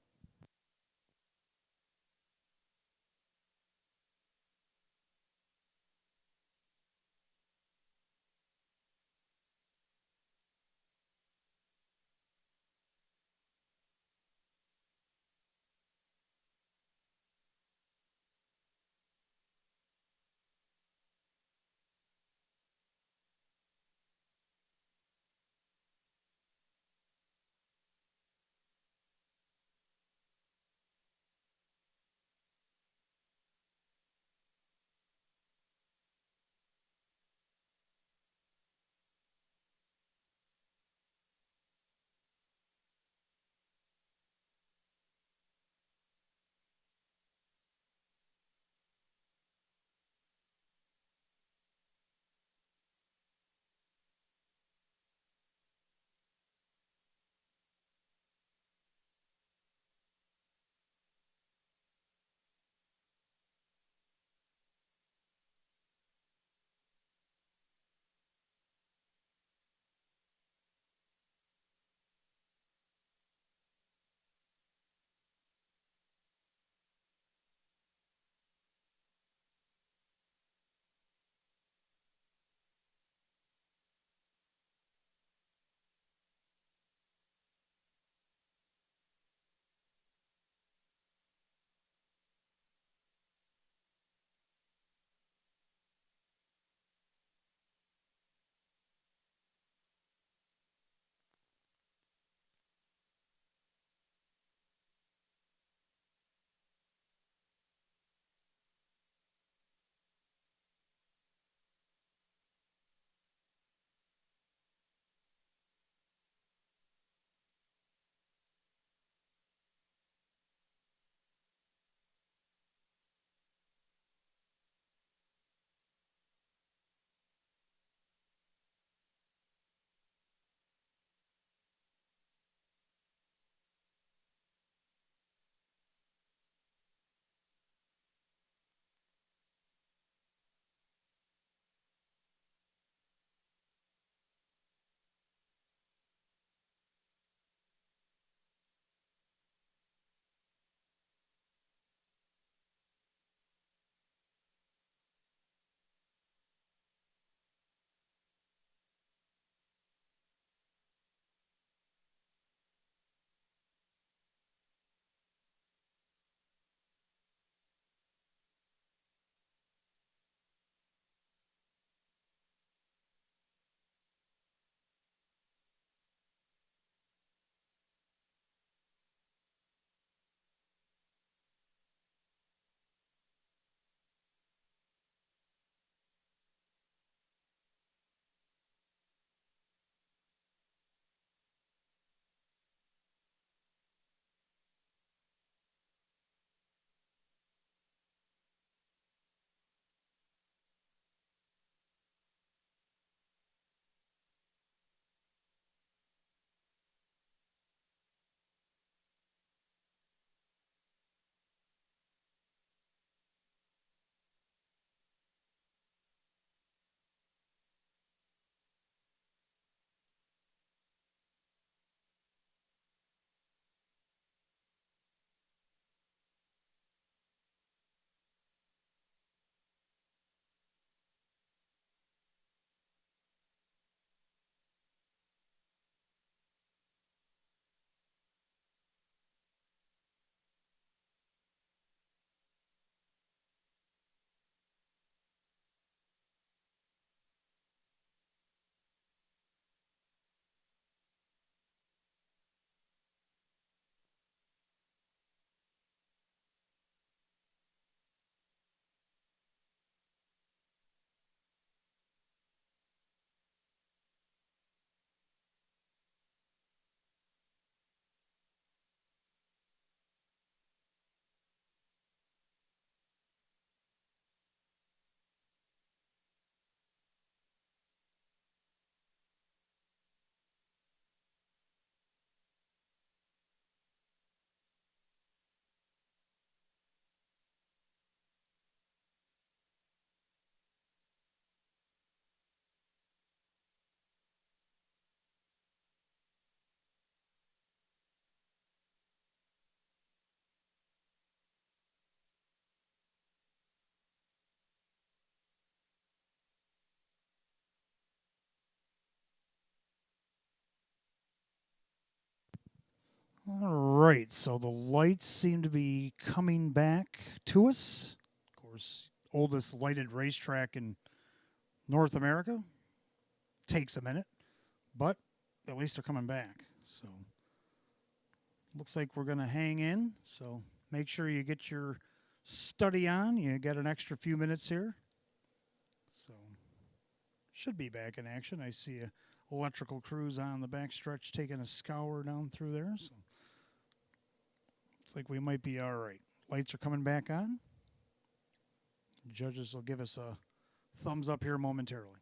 All right, so the lights seem to be coming back to us. Of course, oldest lighted racetrack in North America. Takes a minute, but at least they're coming back. So looks like we're going to hang in. So make sure you get your study on. You got an extra few minutes here. So should be back in action. I see a electrical crews on the back stretch taking a scour down through there. So looks like we might be all right. Lights are coming back on. Judges will give us a thumbs up here momentarily.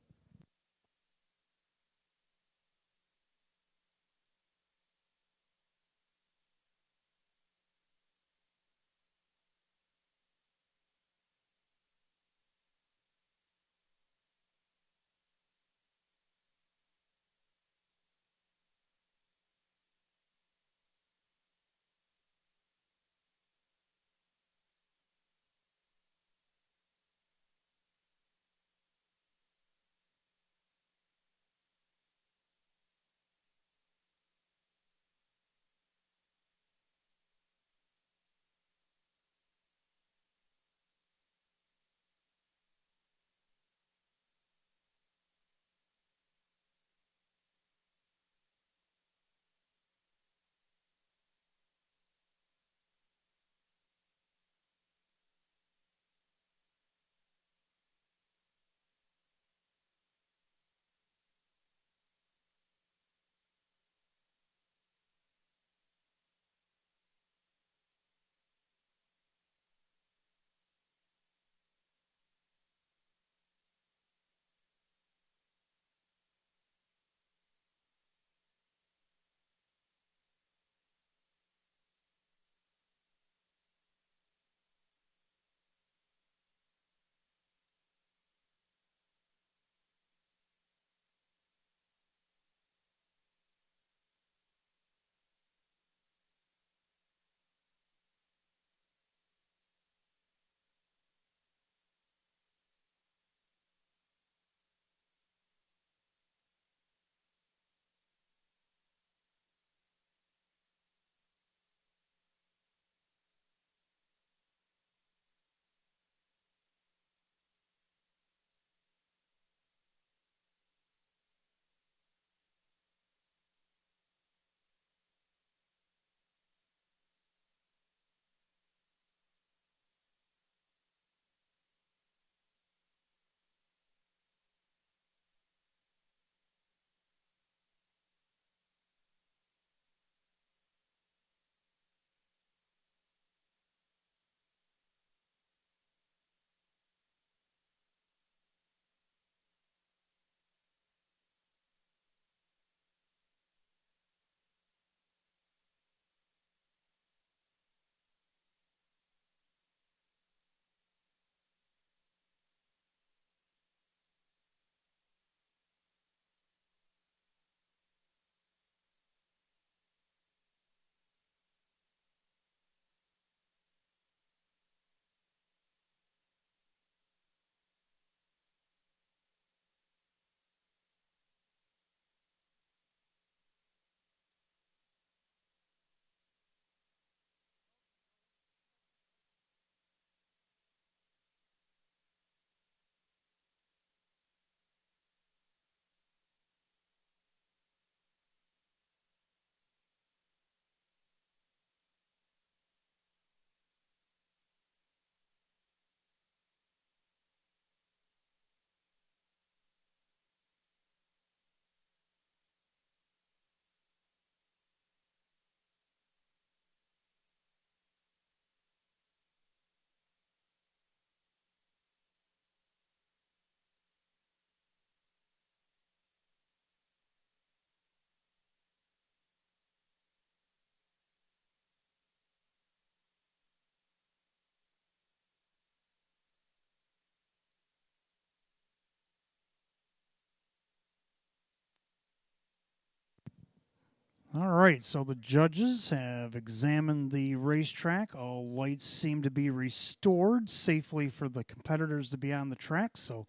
All right, so the judges have examined the racetrack. All lights seem to be restored safely for the competitors to be on the track. So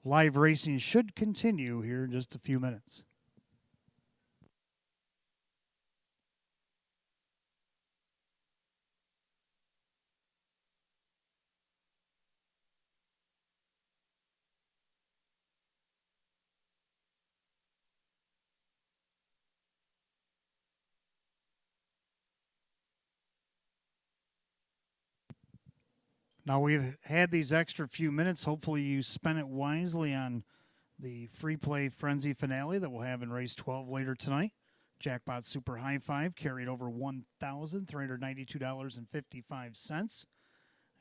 live racing should continue here in just a few minutes. Now we've had these extra few minutes. Hopefully you spent it wisely on the free play frenzy finale that we'll have in race 12 later tonight. Jackpot Super High Five carried over $1,392.55.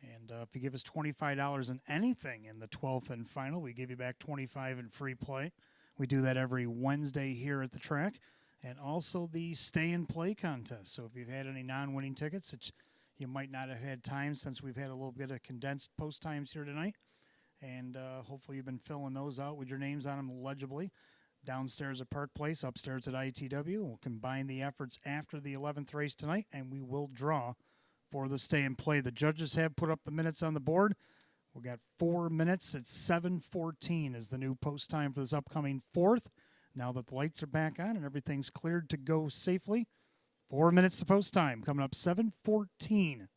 And if you give us $25 in anything in the 12th and final, we give you back $25 in free play. We do that every Wednesday here at the track. And also the stay and play contest. So if you've had any non-winning tickets that you might not have had time, since we've had a little bit of condensed post times here tonight, and hopefully you've been filling those out with your names on them legibly. Downstairs at Park Place, upstairs at ITW. We'll combine the efforts after the 11th race tonight, and we will draw for the stay and play. The judges have put up the minutes on the board. We've got 4 minutes at 7:14 is the new post time for this upcoming fourth. Now that the lights are back on and everything's cleared to go safely, 4 minutes to post time. Coming up 7:14.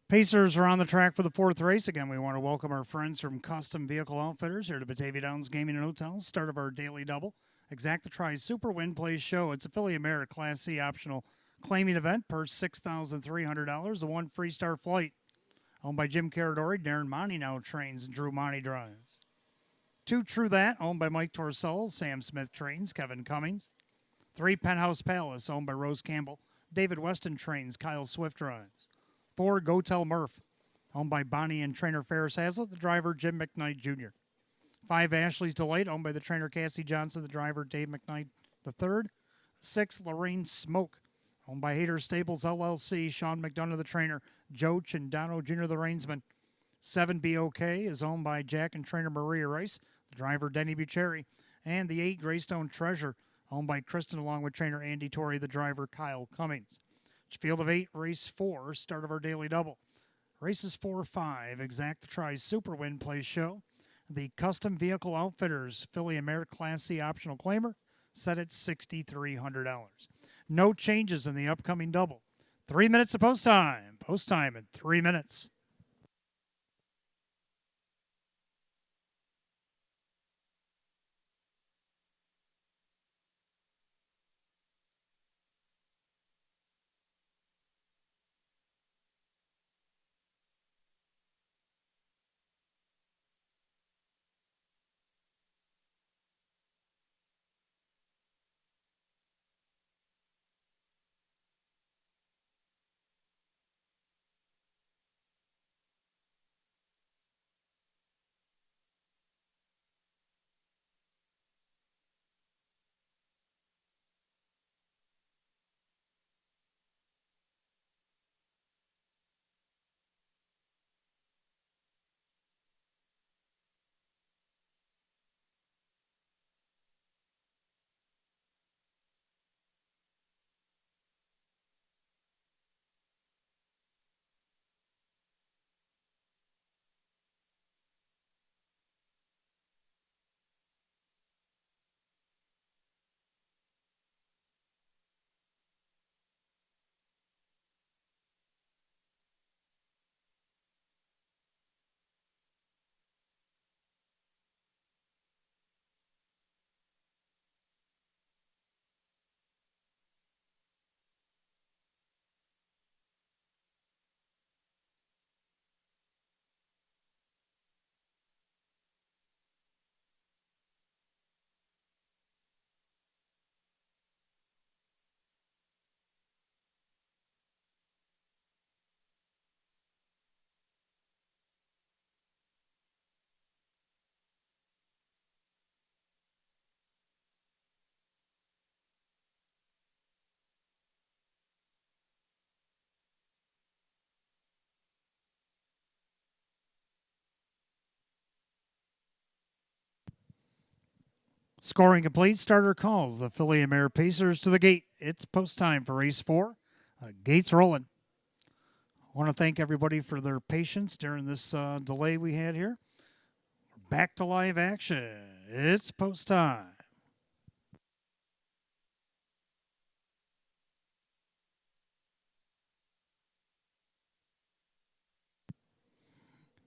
Pacers are on the track for the fourth race. Again, we want to welcome our friends from Custom Vehicle Outfitters here to Batavia Downs Gaming and Hotels. Start of our daily double. Exacta Tri Super Win Play Show. It's a Philly America Class C optional claiming event. Purse $6,300. The one Freestar flight. Owned by Jim Caradori. Darren Monty now trains and Drew Monty drives. 2 True That. Owned by Mike Torsello. Sam Smith trains. Kevin Cummings. 3 Penthouse Palace. Owned by Rose Campbell. David Weston trains. Kyle Swift drives. 4 Go Tell Murph, owned by Bonnie and trainer Ferris Hazlitt, the driver Jim McKnight Jr. 5 Ashley's Delight, owned by the trainer Cassie Johnson, the driver Dave McKnight III. 6 Lorraine Smoke, owned by Hader Stables LLC, Sean McDonough, the trainer, Joe Chindano Jr., the reinsman. 7 BOK is owned by Jack and trainer Maria Rice, the driver Denny Bucheri. And the 8 Greystone Treasure, owned by Kristen, along with trainer Andy Torrey, the driver Kyle Cummings. Field of 8, race 4, start of our daily double. Races 4, 5, Exacta Tri Super Win Play Show. The Custom Vehicle Outfitters Philly America Class C optional claimer set at $6,300. No changes in the upcoming double. 3 minutes of post time. Post time in 3 minutes. Scoring complete. Starter calls the Philly America Pacers to the gate. It's post time for race 4. Gates rolling. I want to thank everybody for their patience during this delay we had here. We're back to live action. It's post time.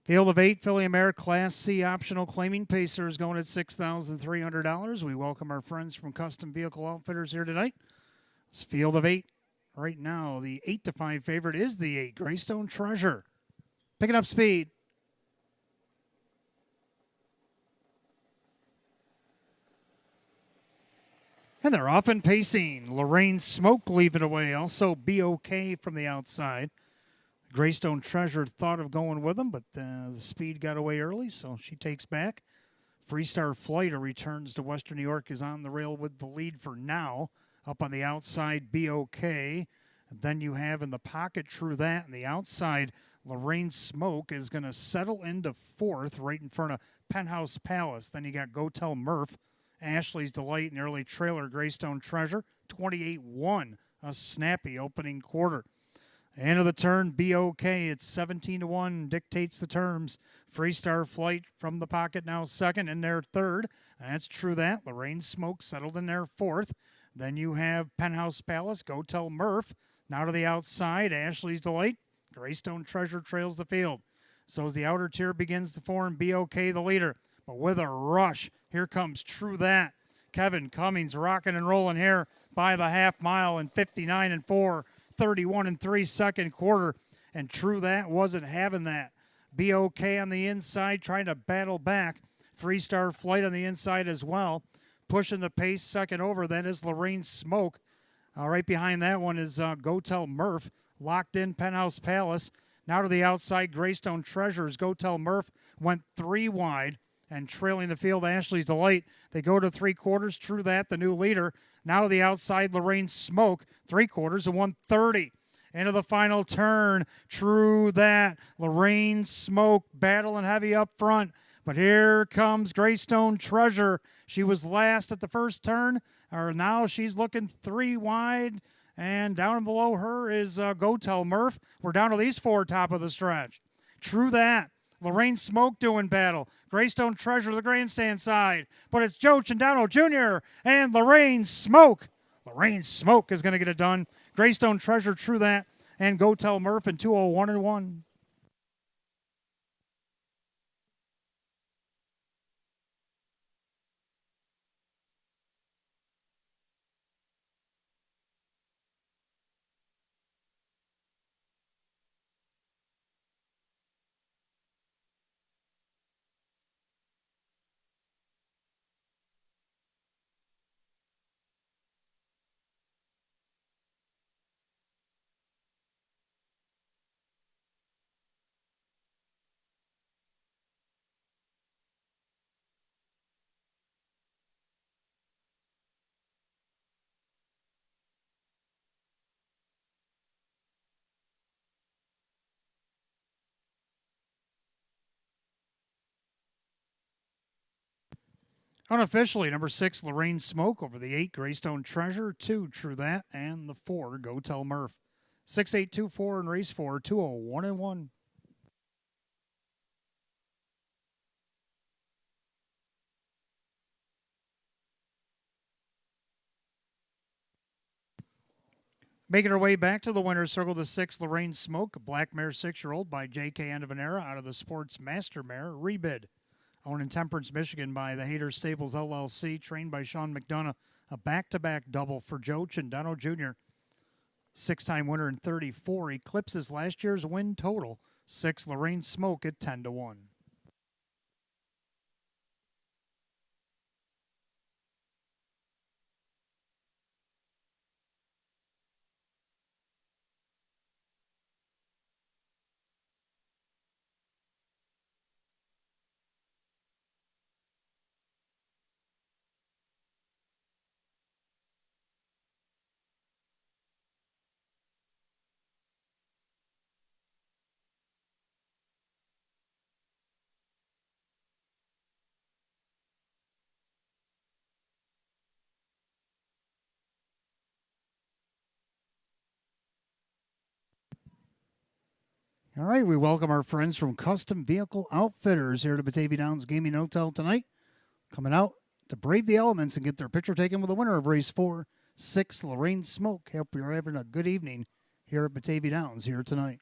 Field of 8, Philly America Class C optional claiming Pacers going at $6,300. We welcome our friends from Custom Vehicle Outfitters here tonight. It's field of 8. Right now, the 8-5 favorite is the 8, Greystone Treasure. Picking up speed. And they're off and pacing. Lorraine Smoke leaving away. Also BOK from the outside. Greystone Treasure thought of going with them, but the speed got away early, so she takes back. Freestar Flighter returns to Western New York, is on the rail with the lead for now. Up on the outside, BOK. And then you have in the pocket True That. And the outside, Lorraine Smoke is going to settle into 4th right in front of Penthouse Palace. Then you got Go Tell Murph, Ashley's Delight, and early trailer Greystone Treasure. 28-1, a snappy opening quarter. End of the turn, BOK. It's 17-1, dictates the terms. Freestar Flight from the pocket now second, in their third. That's true that. Lorraine Smoke settled in their fourth. Then you have Penthouse Palace, Go Tell Murph. Now to the outside, Ashley's Delight. Greystone Treasure trails the field. So as the outer tier begins to form, BOK the leader. But with a rush, here comes True That. Kevin Cummings rocking and rolling here by the half mile in 59 4, 31 3 second quarter. And True That wasn't having that. BOK on the inside trying to battle back. Freestar Flight on the inside as well. Pushing the pace second over then is Lorraine Smoke. Right behind that one is Go Tell Murph. Locked in Penthouse Palace. Now to the outside, Greystone Treasures. Go Tell Murph went 3 wide and trailing the field, Ashley's Delight. They go to 3/4. True That, the new leader. Now to the outside, Lorraine Smoke. 3/4 and 130. Into the final turn. True That. Lorraine Smoke battling heavy up front. But here comes Greystone Treasure. She was last at the first turn. Now she's looking 3 wide. And down below her is Go Tell Murph. We're down to these 4 top of the stretch. True That. Lorraine Smoke doing battle. Greystone Treasure, the grandstand side. But it's Joe Chandano Jr. and Lorraine Smoke. Lorraine Smoke is going to get it done. Greystone Treasure, True That, and Go Tell Murph in 2:01 and 1. Unofficially, number 6, Lorraine Smoke over the 8, Greystone Treasure, 2, True That, and the 4, Go Tell Murph. 6-8-2-4 in race 4, 2:01 and 1. Making her way back to the winner's circle, the 6, Lorraine Smoke, a black mare 6-year-old by J.K. Andavanera out of the Sports Master Mare, Rebid. Owned in Temperance, Michigan by the Hader Stables LLC, trained by Sean McDonough. A back-to-back double for Joe Chandano Jr. 6-time winner in 34, eclipses last year's win total. 6, Lorraine Smoke at 10-1. All right, we welcome our friends from Custom Vehicle Outfitters here to Batavia Downs Gaming Hotel tonight. Coming out to brave the elements and get their picture taken with the winner of race 4, 6, Lorraine Smoke. Hope you're having a good evening here at Batavia Downs here tonight.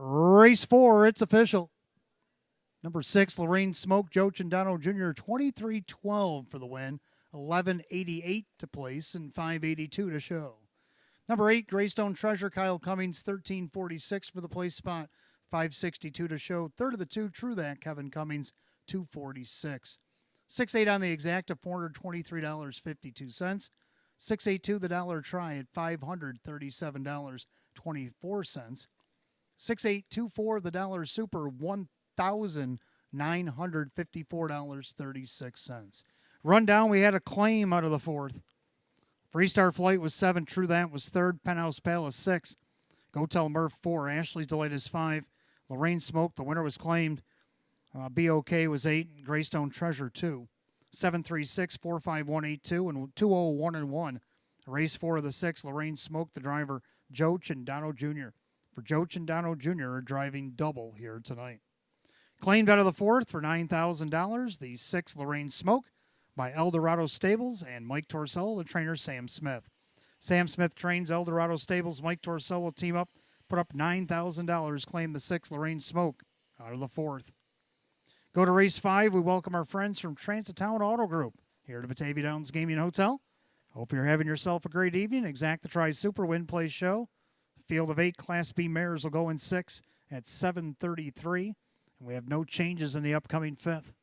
Race 4, it's official. Number 6, Lorraine Smoke, Joe Chandano Jr., 23-12 for the win, 11.88 to place, and 5.82 to show. Number 8, Greystone Treasure, Kyle Cummings, 13.46 for the place spot, 5.62 to show. Third of the two, True That, Kevin Cummings, 2.46. 6.8 on the exact at $423.52. 6.82 the dollar try at $537.24. 6.824 the dollar super, $1,954.36. Rundown, we had a claim out of the fourth. Freestar Flight was 7, True That was third, Penthouse Palace 6, Go Tell Murph 4, Ashley's Delight is 5, Lorraine Smoke, the winner was claimed. BOK was 8, Greystone Treasure 2. 736 45182 and 201 and 1. Race 4 of the 6, Lorraine Smoke, the driver, Joe Chandano Jr. For Joe Chandano Jr. driving double here tonight. Claimed out of the fourth for $9,000, the 6, Lorraine Smoke, by Eldorado Stables and Mike Torsello, the trainer Sam Smith. Sam Smith trains Eldorado Stables. Mike Torsello team up, put up $9,000, claim the 6, Lorraine Smoke, out of the fourth. Go to race 5. We welcome our friends from Transit Town Auto Group here to Batavia Downs Gaming Hotel. Hope you're having yourself a great evening. Exacta Tri Super Win Play Show. Field of 8 Class B mares will go in 6 at 7:33. And we have no changes in the upcoming 5th.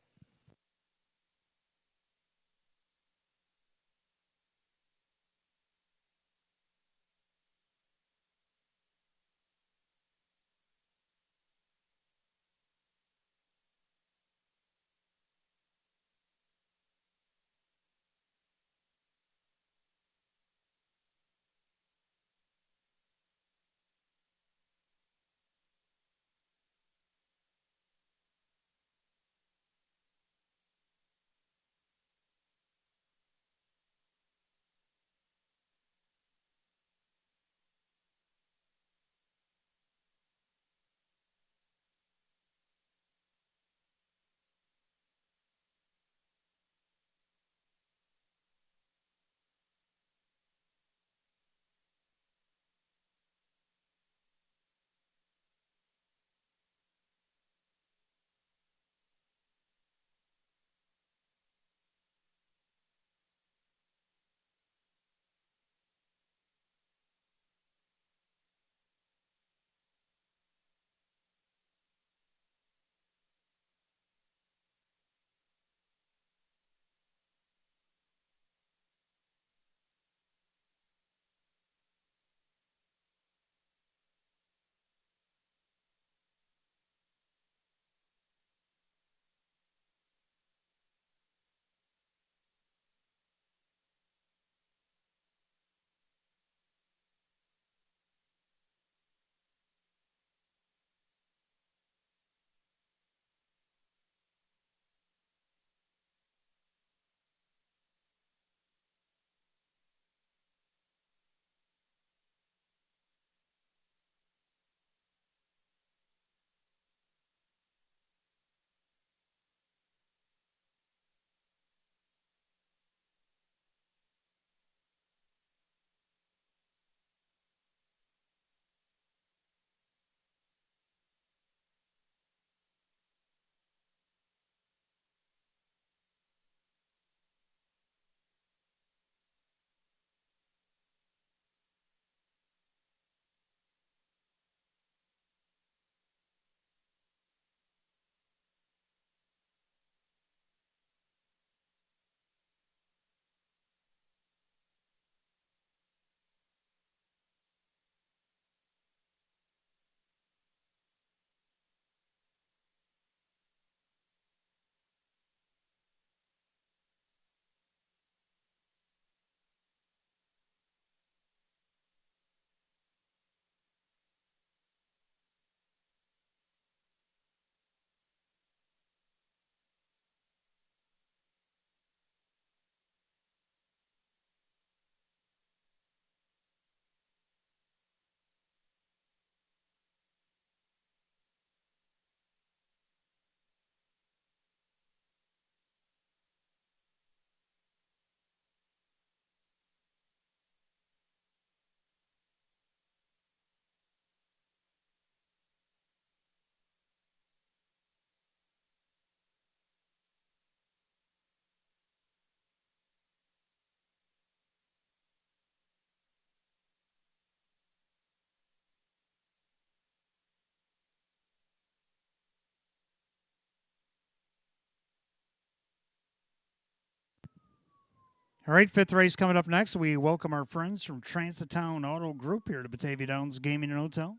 All right, fifth race coming up next. We welcome our friends from Transitown Auto Group here to Batavia Downs Gaming and Hotel.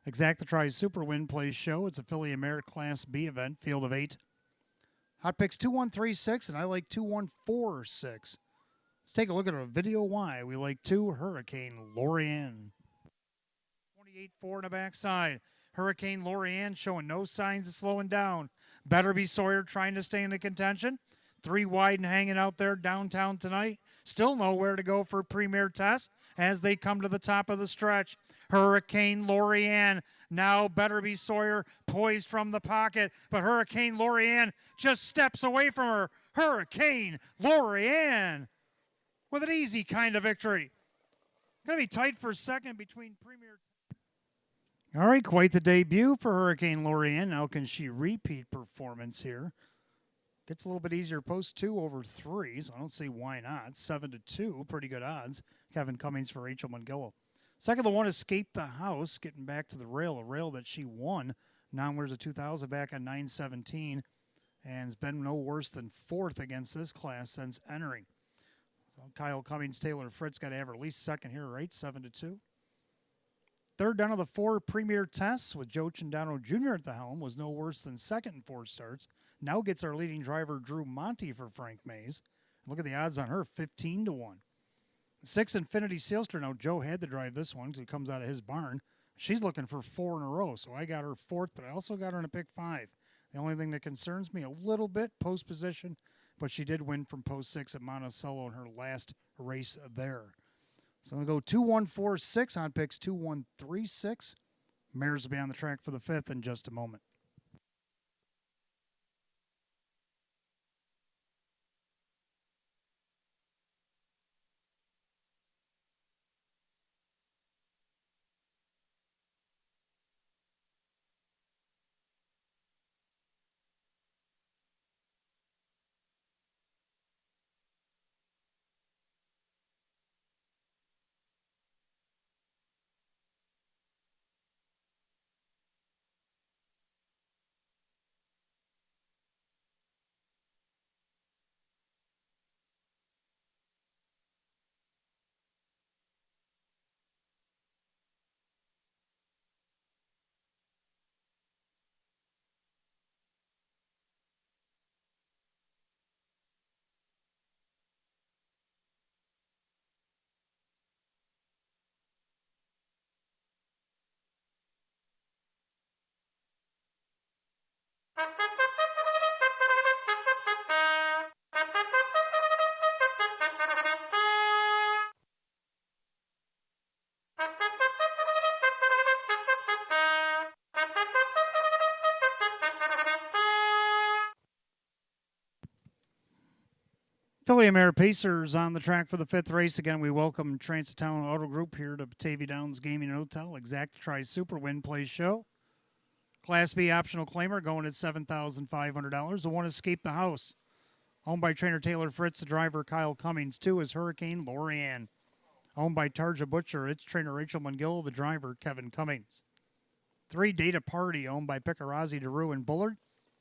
Exactatri Super Win Plays Show. It's a Philly America Class B event, field of 8. Hot picks 2136, and I like 2146. Let's take a look at a video why we like 2 Hurricane Lorianne. 28-4 in the backside. Hurricane Lorianne showing no signs of slowing down. Better Be Sawyer trying to stay in the contention. 3 wide and hanging out there downtown tonight. Still nowhere to go for premier test as they come to the top of the stretch. Hurricane Lorianne. Now Better Be Sawyer poised from the pocket, but Hurricane Lorianne just steps away from her. Hurricane Lorianne with an easy kind of victory. Going to be tight for second between premier. All right, quite the debut for Hurricane Lorianne. Now can she repeat performance here? Gets a little bit easier post 2 over 3, so I don't see why not. 7-2, pretty good odds. Kevin Cummings for Rachel Mungillo. Second, the one Escape the House, getting back to the rail, a rail that she won non-winners of 2000 back on 9/17, and has been no worse than 4th against this class since entering. So Kyle Cummings, Taylor Fritz got to have her at least second here, right? 7-2. Third down of the 4 premier tests with Joe Chandano Jr. at the helm was no worse than second in 4 starts. Now gets our leading driver Drew Monty for Frank Mays. Look at the odds on her, 15-1. 6 Infinity Sealster. Now Joe had to drive this one because it comes out of his barn. She's looking for 4 in a row, so I got her 4th, but I also got her in a pick 5. The only thing that concerns me a little bit, post position, but she did win from post 6 at Monticello in her last race there. So I'm going to go 2-1-4-6 on picks 2-1-3-6. Mares will be on the track for the 5th in just a moment. Philly America Pacers on the track for the 5th race. Again, we welcome Transitown Auto Group here to Batavia Downs Gaming and Hotel. Exactatri Super Win Plays Show. Class B optional claimer going at $7,500. The one Escape the House. Owned by trainer Taylor Fritz, the driver Kyle Cummings. 2 is Hurricane Lorianne. Owned by Tarja Butcher, it's trainer Rachel Mungill, the driver Kevin Cummings. 3 Data Party, owned by Picarazzi, DeRue, and Bullard.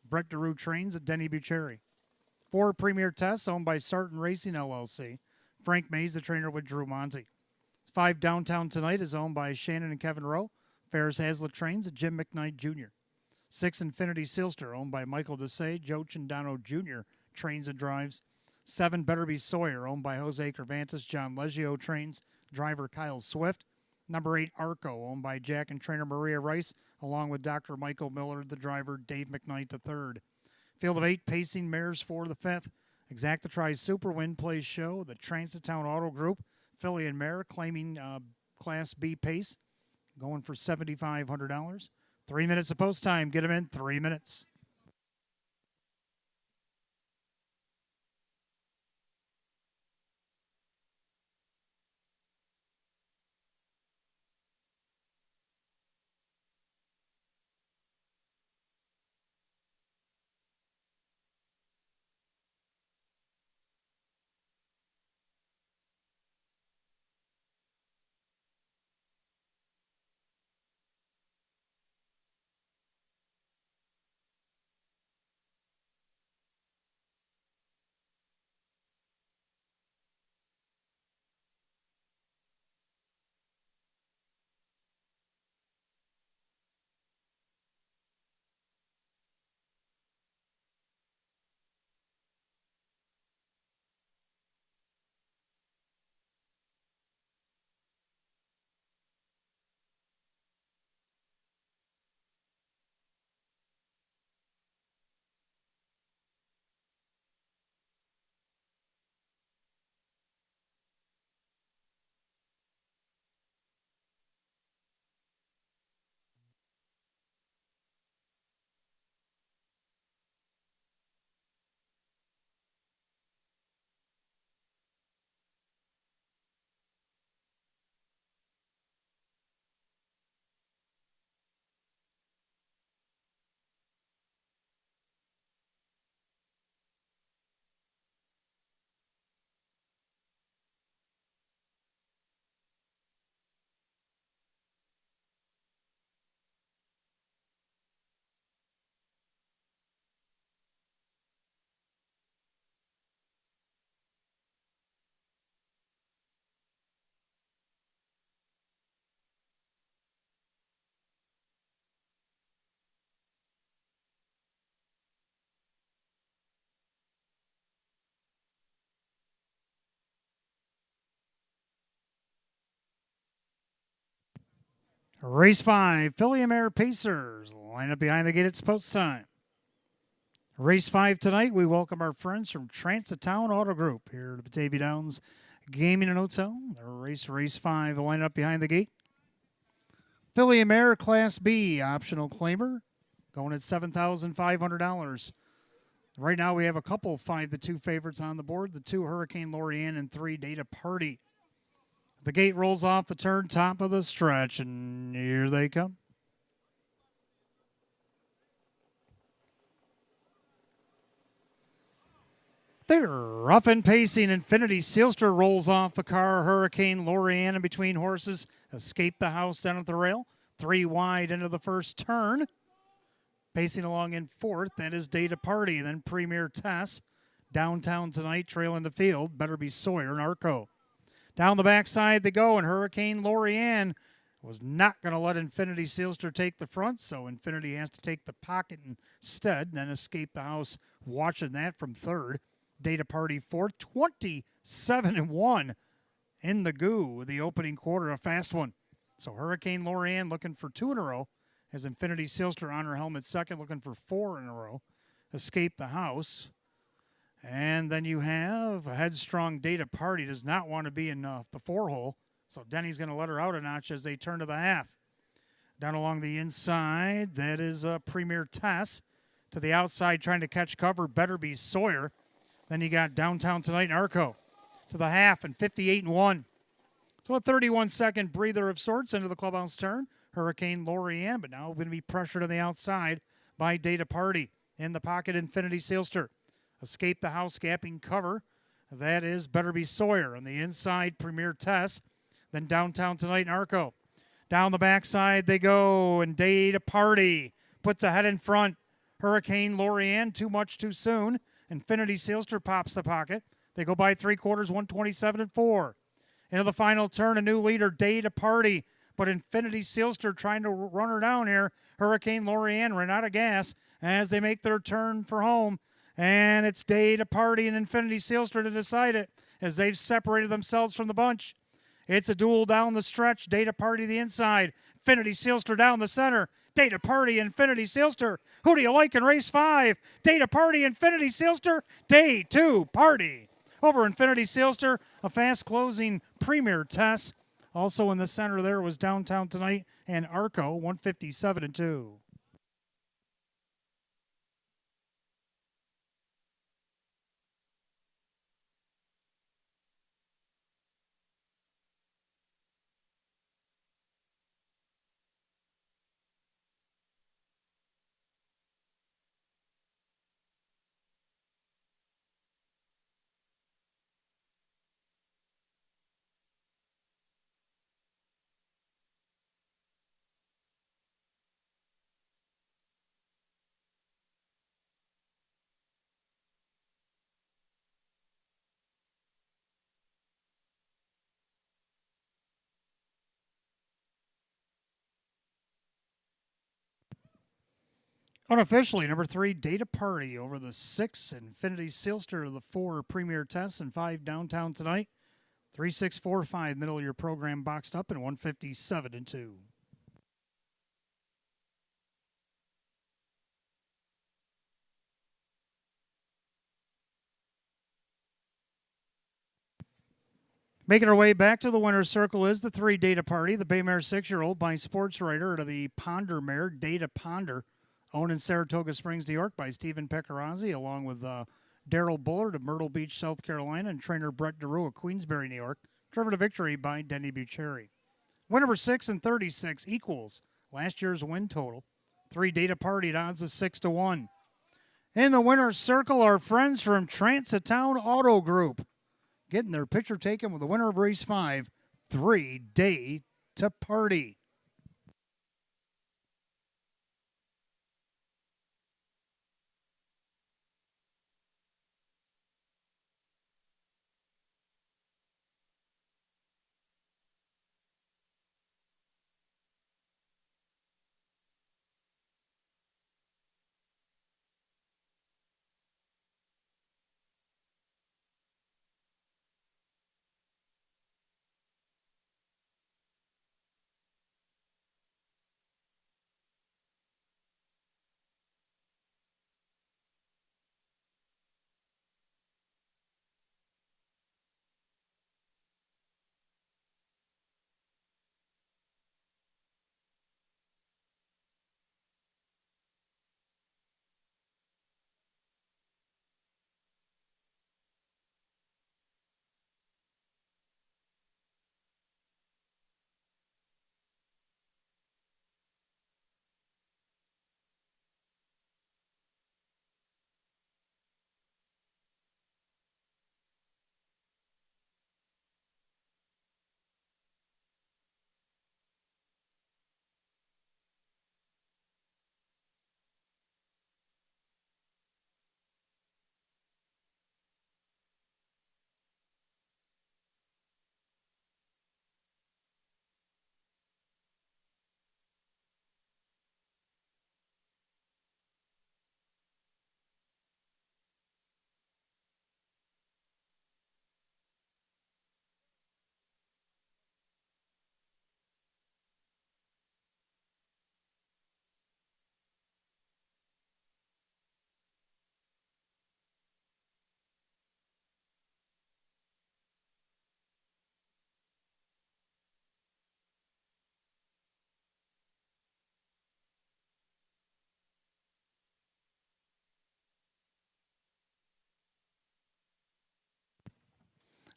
Brett DeRue trains at Denny Bucheri. 4 Premier Tests, owned by Sarton Racing LLC. Frank Mays, the trainer with Drew Monty. 5 Downtown Tonight is owned by Shannon and Kevin Rowe. Ferris Hazlitt trains at Jim McKnight Jr. 6 Infinity Sealster, owned by Michael Desai. Joe Chandano Jr. trains and drives. 7 Better Be Sawyer, owned by Jose Cervantes. John Leggio trains. Driver Kyle Swift. Number 8 Arco, owned by Jack and trainer Maria Rice, along with Dr. Michael Miller, the driver Dave McKnight III. Field of 8 pacing mares for the 5th. Exactatri Super Win Plays Show. The Transitown Auto Group. Philly and Mare claiming Class B pace. Going for $7,500. 3 minutes of post time. Get them in 3 minutes. Race 5, Philly Mare Pacers. Line up behind the gate at post time. Race 5 tonight, we welcome our friends from Transitown Auto Group here at Batavia Downs Gaming and Hotel. They're race 5, line up behind the gate. Philly Mare Class B, optional claimer, going at $7,500. Right now we have a couple 5-2 favorites on the board. The 2 Hurricane Lorianne and 3 Data Party. The gate rolls off the turn, top of the stretch, and here they come. They're rough and pacing. Infinity Sealster rolls off the car. Hurricane Lorianne in between horses. Escape the house down at the rail. 3 wide into the first turn. Pacing along in fourth, that is Data Party. Then Premier Tess. Downtown Tonight, trailing the field. Better Be Sawyer and Arco. Down the backside they go, and Hurricane Lorianne was not going to let Infinity Sealster take the front, so Infinity has to take the pocket instead, then Escape the House watching that from third. Data Party fourth, 27-1 in the goo, the opening quarter, a fast one. So Hurricane Lorianne looking for 2 in a row, as Infinity Sealster on her helmet second, looking for 4 in a row. Escape the House. And then you have a headstrong Data Party, does not want to be in the 4-hole. So Denny's going to let her out a notch as they turn to the half. Down along the inside, that is Premier Tess. To the outside, trying to catch cover, Better Be Sawyer. Then you got Downtown Tonight and Arco. To the half and 58-1. So a 31-second breather of sorts into the clubhouse turn. Hurricane Lorianne, but now going to be pressured on the outside by Data Party. In the pocket, Infinity Sealster. Escape the House, gapping cover. That is Better Be Sawyer. On the inside, Premier Tess. Then Downtown Tonight and Arco. Down the backside they go, and Data Party puts a head in front. Hurricane Lorianne, too much too soon. Infinity Sealster pops the pocket. They go by 3/4, 127-4. Into the final turn, a new leader, Data Party. But Infinity Sealster trying to run her down here. Hurricane Lorianne ran out of gas as they make their turn for home. And it's Data Party and Infinity Sealster to decide it as they've separated themselves from the bunch. It's a duel down the stretch. Data Party the inside. Infinity Sealster down the center. Data Party, Infinity Sealster. Who do you like in race 5? Data Party, Infinity Sealster. Day 2 Party. Over Infinity Sealster, a fast closing Premier Tess. Also in the center there was Downtown Tonight and Arco, 157-2. Unofficially, number 3, Data Party over the 6, Infinity Sealster, the 4, Premier Tess, and 5, Downtown Tonight. 3-6-4-5, middle of your program boxed up, and 157-2. Making our way back to the winner's circle is the 3, Data Party, the Baymare 6-year-old by sports writer to the Ponder mare, Data Ponder. Owned in Saratoga Springs, New York by Stephen Pecorazzi, along with Daryl Bullard of Myrtle Beach, South Carolina, and trainer Brett DeRue of Queensbury, New York. Driven to victory by Denny Bucheri. Win number 6 and 36 equals last year's win total. 3, Data Party at odds of 6-1. In the winner's circle, our friends from Transitown Auto Group getting their picture taken with the winner of race 5, 3, Data Party.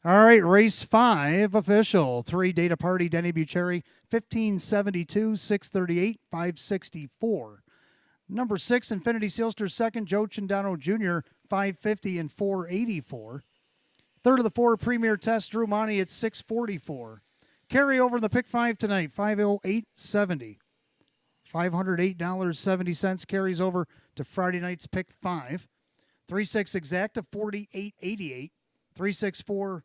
All right, race 5 official. 3 Data Party, Denny Bucherri, 1572, 638, 564. Number 6, Infinity Sealster, second, Joe Chindano Jr., 550 and 484. Third of the 4, Premier Test, Drew Monty at 644. Carry over in the pick 5 tonight, 508.70. $508.70 carries over to Friday night's pick 5. 3-6 exacta, 48.88. 3-6-4,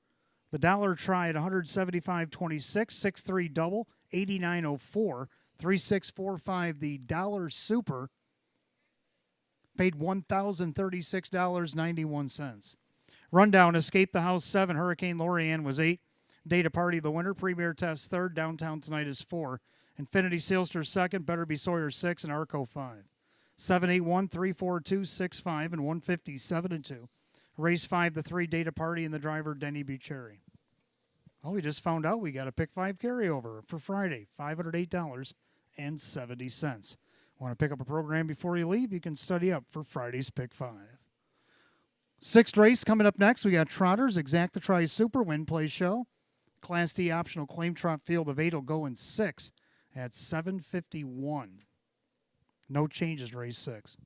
the dollar try at 175.26. 6-3 double, 89.04. 3-6-4-5, the dollar super, paid $1,036.91. Rundown, Escape the House 7, Hurricane Lorianne was 8. Data Party the winner, Premier Test 3rd, Downtown Tonight is 4. Infinity Sealster 2nd, Better Be Sawyer 6, and Arco 5. 781, 342, 65, and 157 and 2. Race 5, the 3 Data Party, and the driver Denny Bucherri. Oh, we just found out we got a pick 5 carryover for Friday, $508.70. Want to pick up a program before you leave? You can study up for Friday's pick 5. 6th race coming up next. We got Trotters, Exacta Tri Super Win Play Show. Class D optional claim trot field of 8 will go in 6 at 7:51. No changes, race 6.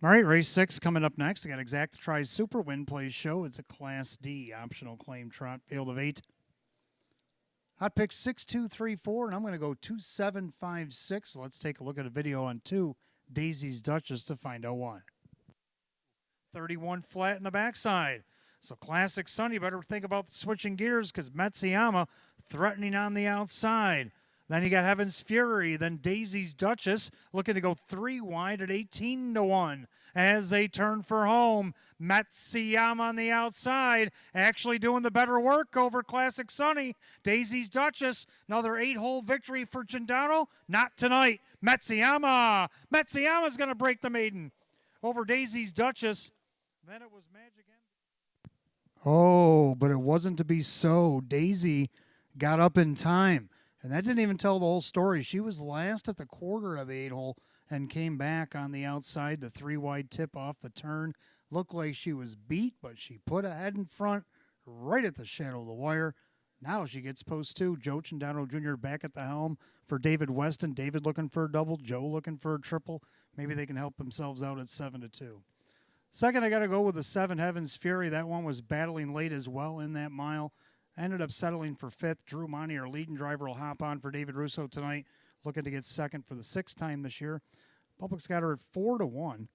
All right, race 6 coming up next. I got Exact Try Super Win Plays Show. It's a Class D optional claim trot, field of 8. Hot pick 6234, and I'm going to go 2756. Let's take a look at a video on 2 Daisy's Duchess to find out why. 31 flat in the backside. So Classic Sunny better think about switching gears because Matsuyama threatening on the outside. Then you got Heaven's Fury. Then Daisy's Duchess looking to go 3 wide at 18-1 as they turn for home. Matsuyama on the outside, actually doing the better work over Classic Sunny. Daisy's Duchess, another 8-hole victory for Gindano. Not tonight. Matsuyama. Matsuyama's going to break the maiden over Daisy's Duchess. Then it was Magic M. Oh, but it wasn't to be so. Daisy got up in time. And that didn't even tell the whole story. She was last at the quarter of the 8-hole and came back on the outside. The 3-wide tip off the turn. Looked like she was beat, but she put a head in front right at the shadow of the wire. Now she gets post 2. Joe Chandano Jr. back at the helm for David Weston. David looking for a double. Joe looking for a triple. Maybe they can help themselves out at 7-2. Second, I got to go with the 7 Heaven's Fury. That one was battling late as well in that mile. Ended up settling for 5th. Drew Monty, our leading driver, will hop on for David Russo tonight, looking to get 2nd for the 6th time this year. Public's got her at 4-1.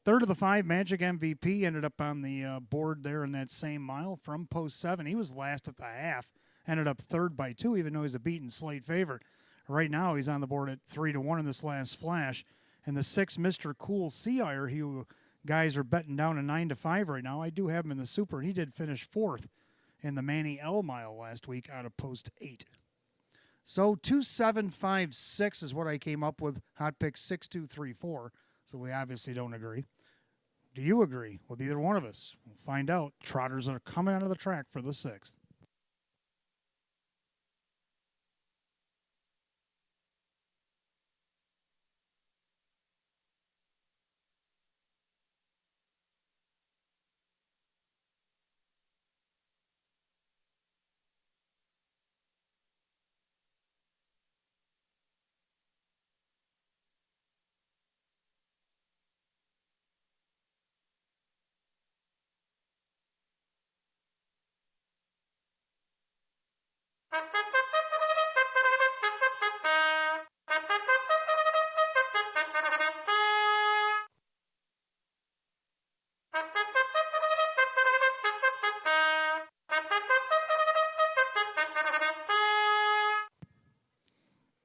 Third of the 5, Magic MVP, ended up on the board there in that same mile from post 7. He was last at the half, ended up 3rd by 2, even though he's a beaten slate favorite. Right now, he's on the board at 3-1 in this last flash. And the 6, Mr. Cool Seaire, who guys are betting down a 9-5 right now. I do have him in the Super, and he did finish 4th in the Manny L mile last week out of post 8. So 2756 is what I came up with. Hot pick 6234. So we obviously don't agree. Do you agree with either one of us? We'll find out. Trotters are coming out of the track for the 6th.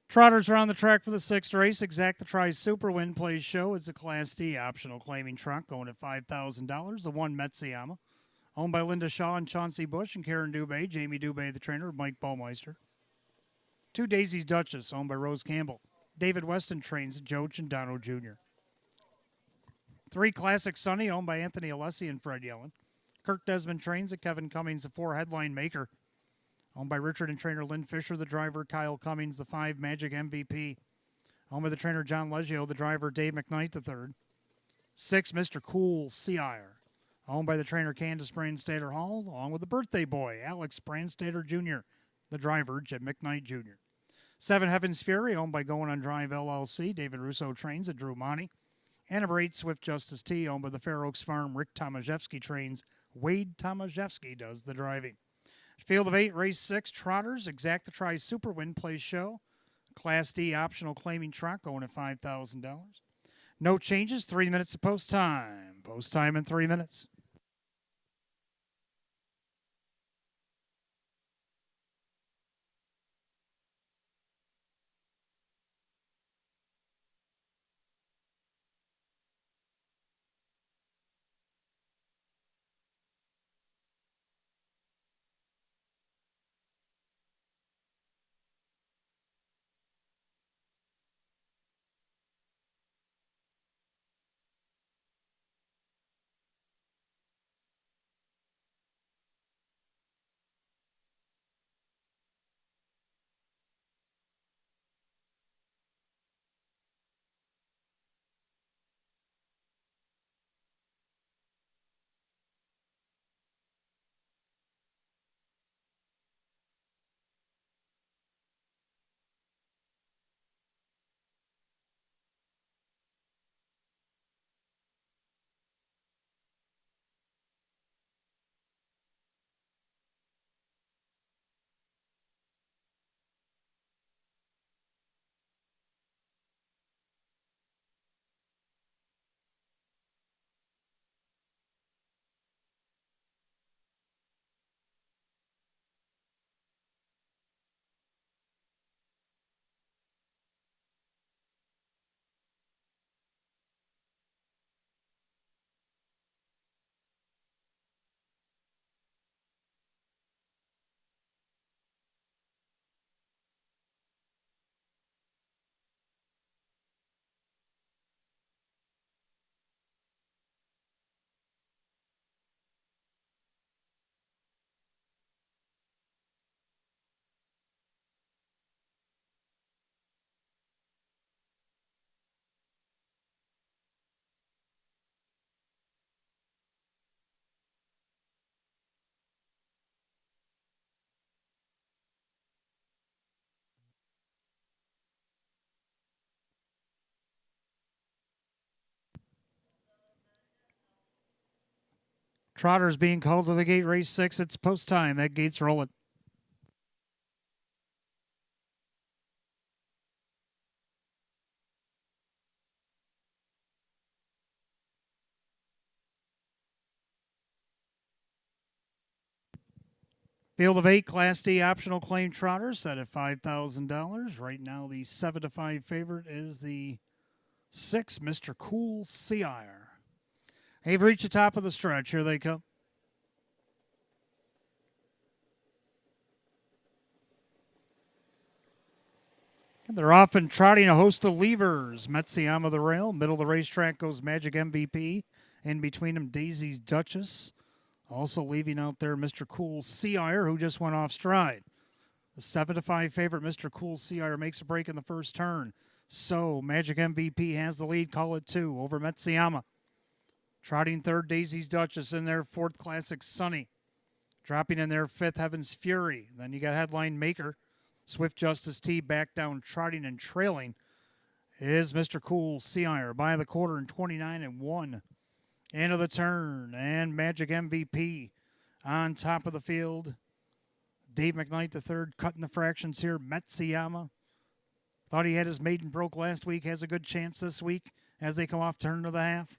Trotters are on the track for the 6th race. Exact Try Super Win Plays Show is a Class D optional claiming trunk going at $5,000. The 1 Matsuyama, owned by Linda Shaw and Chauncey Bush and Karen Dubé. Jamie Dubé, the trainer, Mike Baumeister. 2 Daisy's Duchess, owned by Rose Campbell. David Weston trains Joe Chandano Jr. 3 Classic Sunny, owned by Anthony Alessi and Fred Yellen. Kirk Desmond trains at Kevin Cummings, the 4 Headline Maker, owned by Richard and trainer Lynn Fisher, the driver Kyle Cummings, the 5 Magic MVP, owned by the trainer John Leggio, the driver Dave McKnight, the 3rd. 6 Mr. Cool Seaire, owned by the trainer Candace Brandstater Hall, along with the birthday boy Alex Brandstater Jr., the driver Jim McKnight Jr. 7 Heaven's Fury, owned by Going on Drive LLC, David Russo trains at Drew Monty. And number 8 Swift Justice T, owned by the Fair Oaks Farm, Rick Tomaszewski trains. Wade Tomaszewski does the driving. Field of 8, race 6, Trotters, Exact Try Super Win Plays Show. Class D optional claiming truck going at $5,000. No changes, 3 minutes of post time. Post time in 3 minutes. Trotters being called to the gate, race 6. It's post time. That gate's rolling. Field of 8 Class D optional claim trotters set at $5,000. Right now, the 7 to 5 favorite is the 6, Mr. Cool Seire. They've reached the top of the stretch. Here they come. And they're off and trotting a host of levers. Metsuyama the rail. Middle of the racetrack goes Magic MVP. In between them, Daisy's Duchess. Also leaving out there Mr. Cool Seire, who just went off stride. The 7 to 5 favorite, Mr. Cool Seire, makes a break in the first turn. So Magic MVP has the lead. Call it 2 over Metsuyama. Trotting third, Daisy's Duchess. In there, fourth, Classic Sunny. Dropping in there, fifth, Heaven's Fury. Then you got Headline Maker. Swift Justice T back down, trotting and trailing is Mr. Cool Seire by the quarter in 29 and 1. End of the turn, and Magic MVP on top of the field. Dave McKnight III cutting the fractions here. Metsuyama thought he had his maiden broke last week. Has a good chance this week as they come off turn to the half.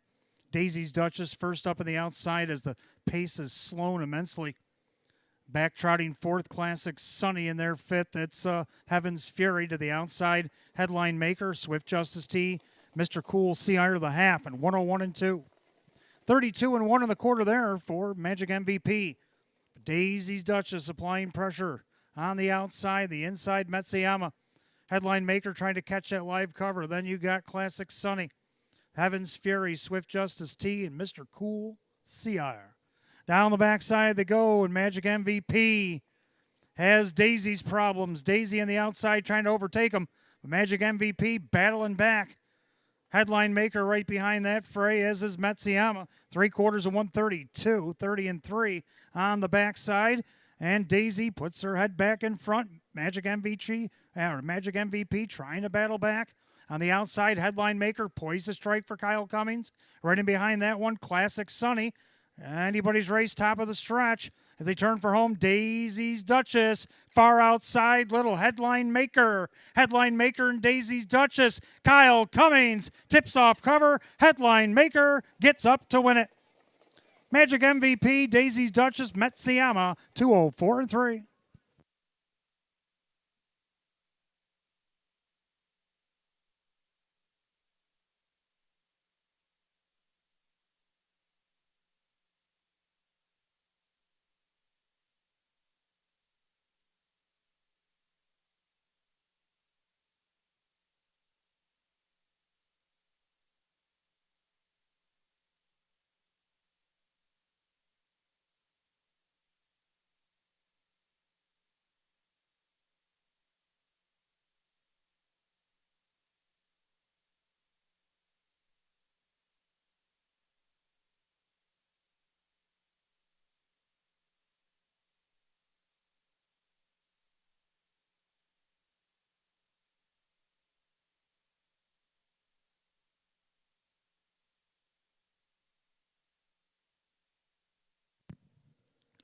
Daisy's Duchess first up on the outside as the pace is slowed immensely. Back trotting fourth, Classic Sunny in there fifth. It's Heaven's Fury to the outside. Headline Maker, Swift Justice T, Mr. Cool Seire the half, and 101 and 2. 32 and 1 in the quarter there for Magic MVP. Daisy's Duchess applying pressure on the outside. The inside, Metsuyama. Headline Maker trying to catch that live cover. Then you got Classic Sunny, Heaven's Fury, Swift Justice T, and Mr. Cool Seire. Down the backside they go, and Magic MVP has Daisy's problems. Daisy on the outside trying to overtake him. But Magic MVP battling back. Headline Maker right behind that fray, as is Metsuyama. 3/4 of 132, 30 and 3 on the backside. And Daisy puts her head back in front. Magic MVP trying to battle back. On the outside, Headline Maker poised to strike for Kyle Cummings. Right in behind that one, Classic Sunny. Anybody's race, top of the stretch. As they turn for home, Daisy's Duchess. Far outside, little Headline Maker. Headline Maker and Daisy's Duchess. Kyle Cummings tips off cover. Headline Maker gets up to win it. Magic MVP, Daisy's Duchess, Metsuyama, 204 and 3.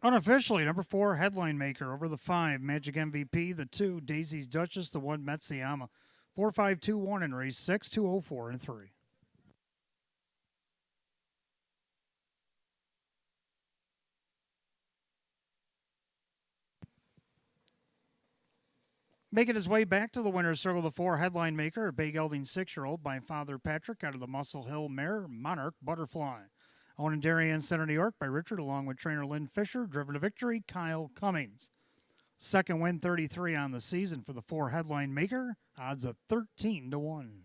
Unofficially, number 4, Headline Maker over the 5, Magic MVP, the 2, Daisy's Duchess, the 1, Metsuyama. 4-5-2-1 in race 6, 204 and 3. Making his way back to the winner's circle, the 4, Headline Maker, a big gelding 6-year-old by Father Patrick out of the Muscle Hill mare, Monarch Butterfly. Owned in Darien Center, New York by Richard, along with trainer Lynn Fisher. Driven to victory, Kyle Cummings. Second win, 33 on the season for the 4, Headline Maker. Odds of 13 to 1.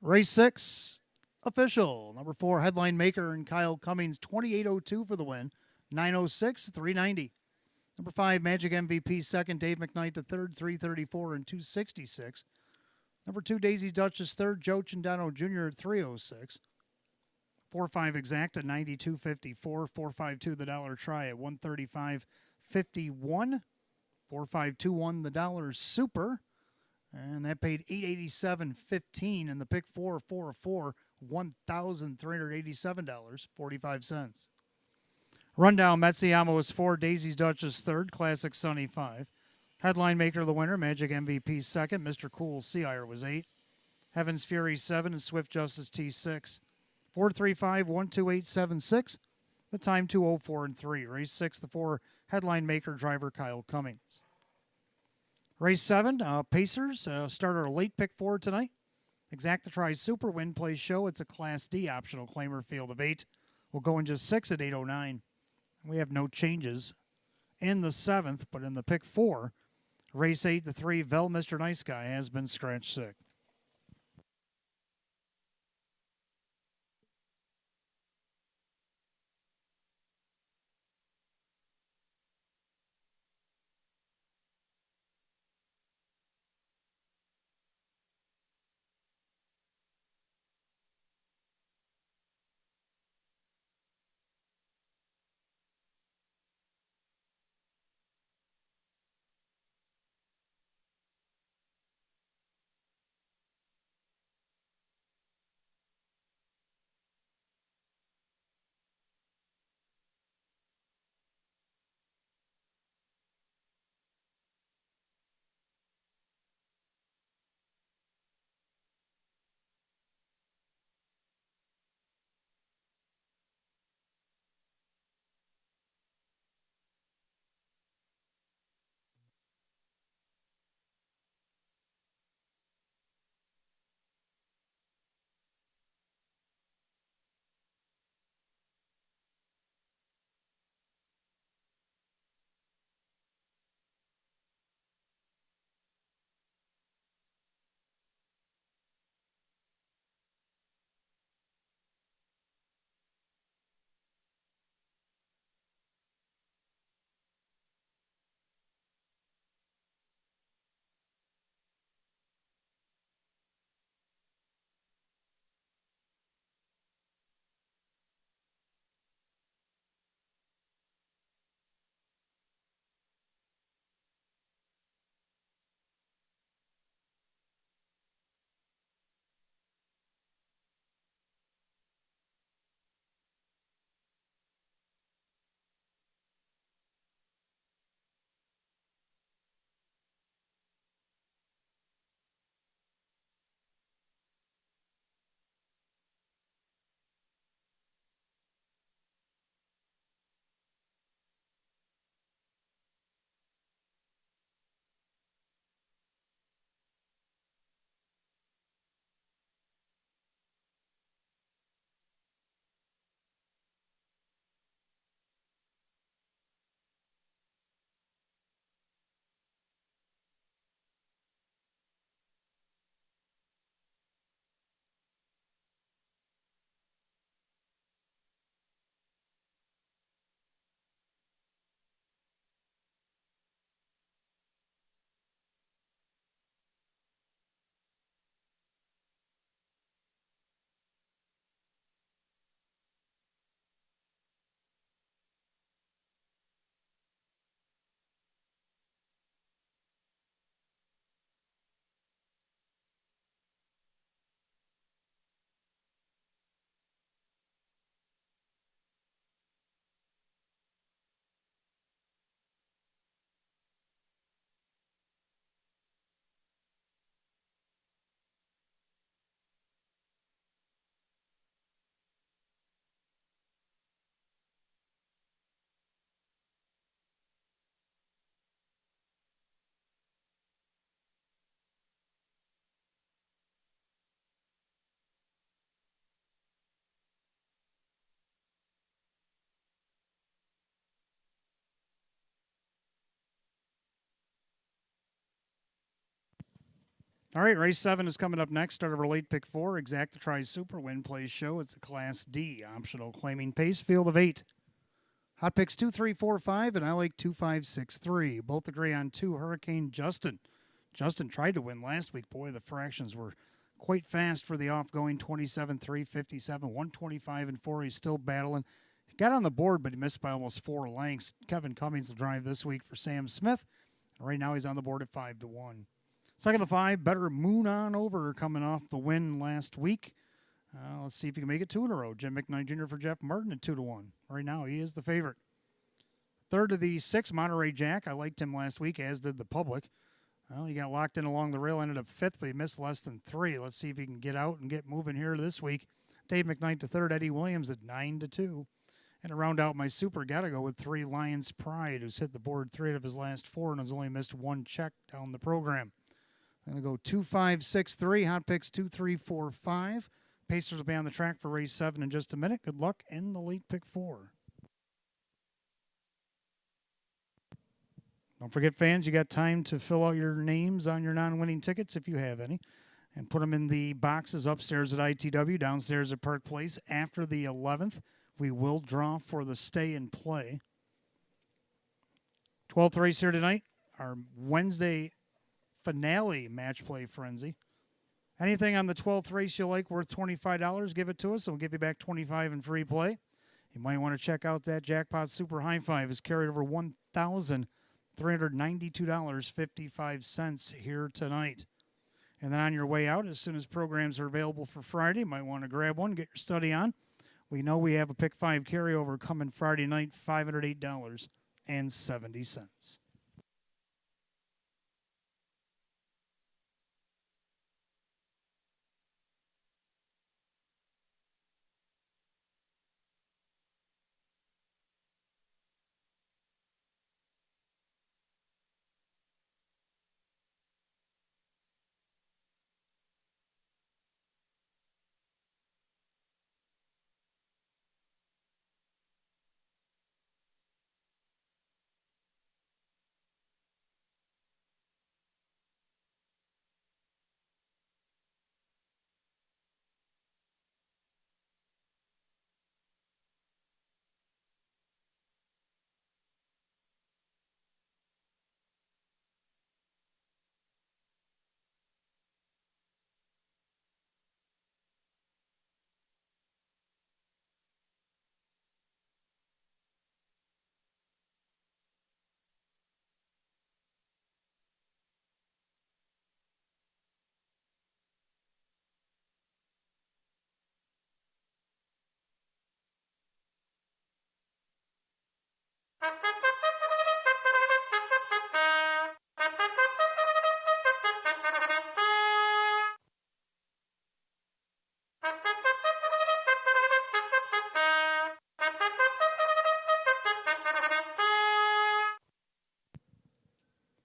Race 6, official. Number 4, Headline Maker and Kyle Cummings, 28:02 for the win. 9:06, 390. Number 5, Magic MVP, second. Dave McKnight to third, 3:34 and 2:66. Number 2, Daisy Duchess, third. Joe Cindano Jr. at 3:06. 4-5 exact at 92.54. 4-5-2 the dollar try at 135.51. 4-5-2-1 the dollar super. And that paid $887.15 in the pick 4-4-4, $1,387.45. Rundown, Metsuyama was 4, Daisy's Duchess third, Classic Sunny 5. Headline Maker the winner, Magic MVP second, Mr. Cool Seire was 8. Heaven's Fury 7 and Swift Justice T6. 435-12876. The time 2:04 and 3. Race 6, the 4 Headline Maker driver Kyle Cummings. Race 7, Pacers started a late pick 4 tonight. Exacta Tri Super Win Play Show. It's a Class D optional claimer field of 8. We'll go in just 6 at 8:09. We have no changes in the 7th, but in the pick 4, race 8, the 3 Vel Mr. Nice Guy has been scratch sick. All right, race 7 is coming up next. Start of our late pick 4. Exacta Tri Super Win Plays Show. It's a Class D optional claiming pace. Field of 8. Hot picks 2, 3, 4, 5, and I like 2, 5, 6, 3. Both agree on 2. Hurricane Justin. Justin tried to win last week. Boy, the fractions were quite fast for the off-going 27, 3, 57, 125, and 4. He's still battling. He got on the board, but he missed by almost 4 lengths. Kevin Cummings will drive this week for Sam Smith. Right now he's on the board at 5 to 1. Second to 5, Better Moon On Over coming off the win last week. Let's see if he can make it 2 in a row. Jim McKnight Jr. for Jeff Martin at 2 to 1. Right now he is the favorite. Third to the 6, Monterey Jack. I liked him last week, as did the public. Well, he got locked in along the rail, ended up 5th, but he missed less than 3. Let's see if he can get out and get moving here this week. Dave McKnight to 3rd, Eddie Williams at 9 to 2. And to round out my super, got to go with 3, Lions Pride, who's hit the board 3 out of his last 4 and has only missed 1 check down the program. I'm going to go 2, 5, 6, 3. Hot picks 2, 3, 4, 5. Pacers will be on the track for race 7 in just a minute. Good luck in the late pick 4. Don't forget, fans, you got time to fill out your names on your non-winning tickets if you have any, and put them in the boxes upstairs at ITW, downstairs at Park Place. After the 11th, we will draw for the stay and play. 12th race here tonight, our Wednesday finale match play frenzy. Anything on the 12th race you like worth $25, give it to us, and we'll give you back $25 in free play. You might want to check out that Jackpot Super High Five. It's carried over $1,392.55 here tonight. And then on your way out, as soon as programs are available for Friday, you might want to grab one, get your study on. We know we have a Pick 5 carryover coming Friday night, $508.70.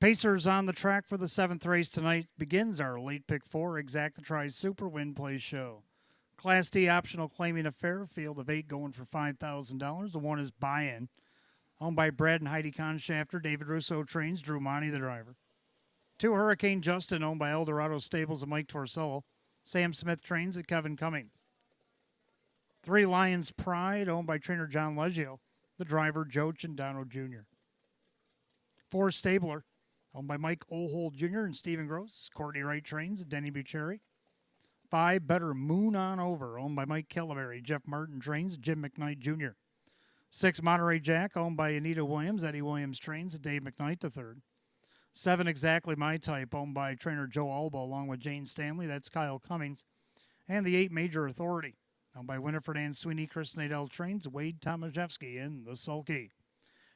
Pacers on the track for the 7th race tonight. Begins our late pick 4, Exacta Tri Super Win Play Show. Class D optional claiming affair, field of 8 going for $5,000. The 1 is Buy-In, owned by Brad and Heidi Conshafter. David Russo trains, Drew Monty the driver. 2, Hurricane Justin, owned by Eldorado Stables and Mike Torsello. Sam Smith trains at Kevin Cummings. 3, Lions Pride, owned by trainer John Leggio. The driver, Joe Cindano Jr. 4, Stabler, owned by Mike Ohold Jr. and Stephen Gross. Courtney Wright trains at Denny Bucheri. 5, Better Moon On Over, owned by Mike Calaberry. Jeff Martin trains at Jim McKnight Jr. 6, Monterey Jack, owned by Anita Williams. Eddie Williams trains at Dave McKnight III. 7, Exactly My Type, owned by trainer Joe Alba along with Jane Stanley. That's Kyle Cummings. And the 8, Major Authority, owned by Winifred Ann Sweeney. Chris Nadell trains Wade Tomaszewski in the Sulky.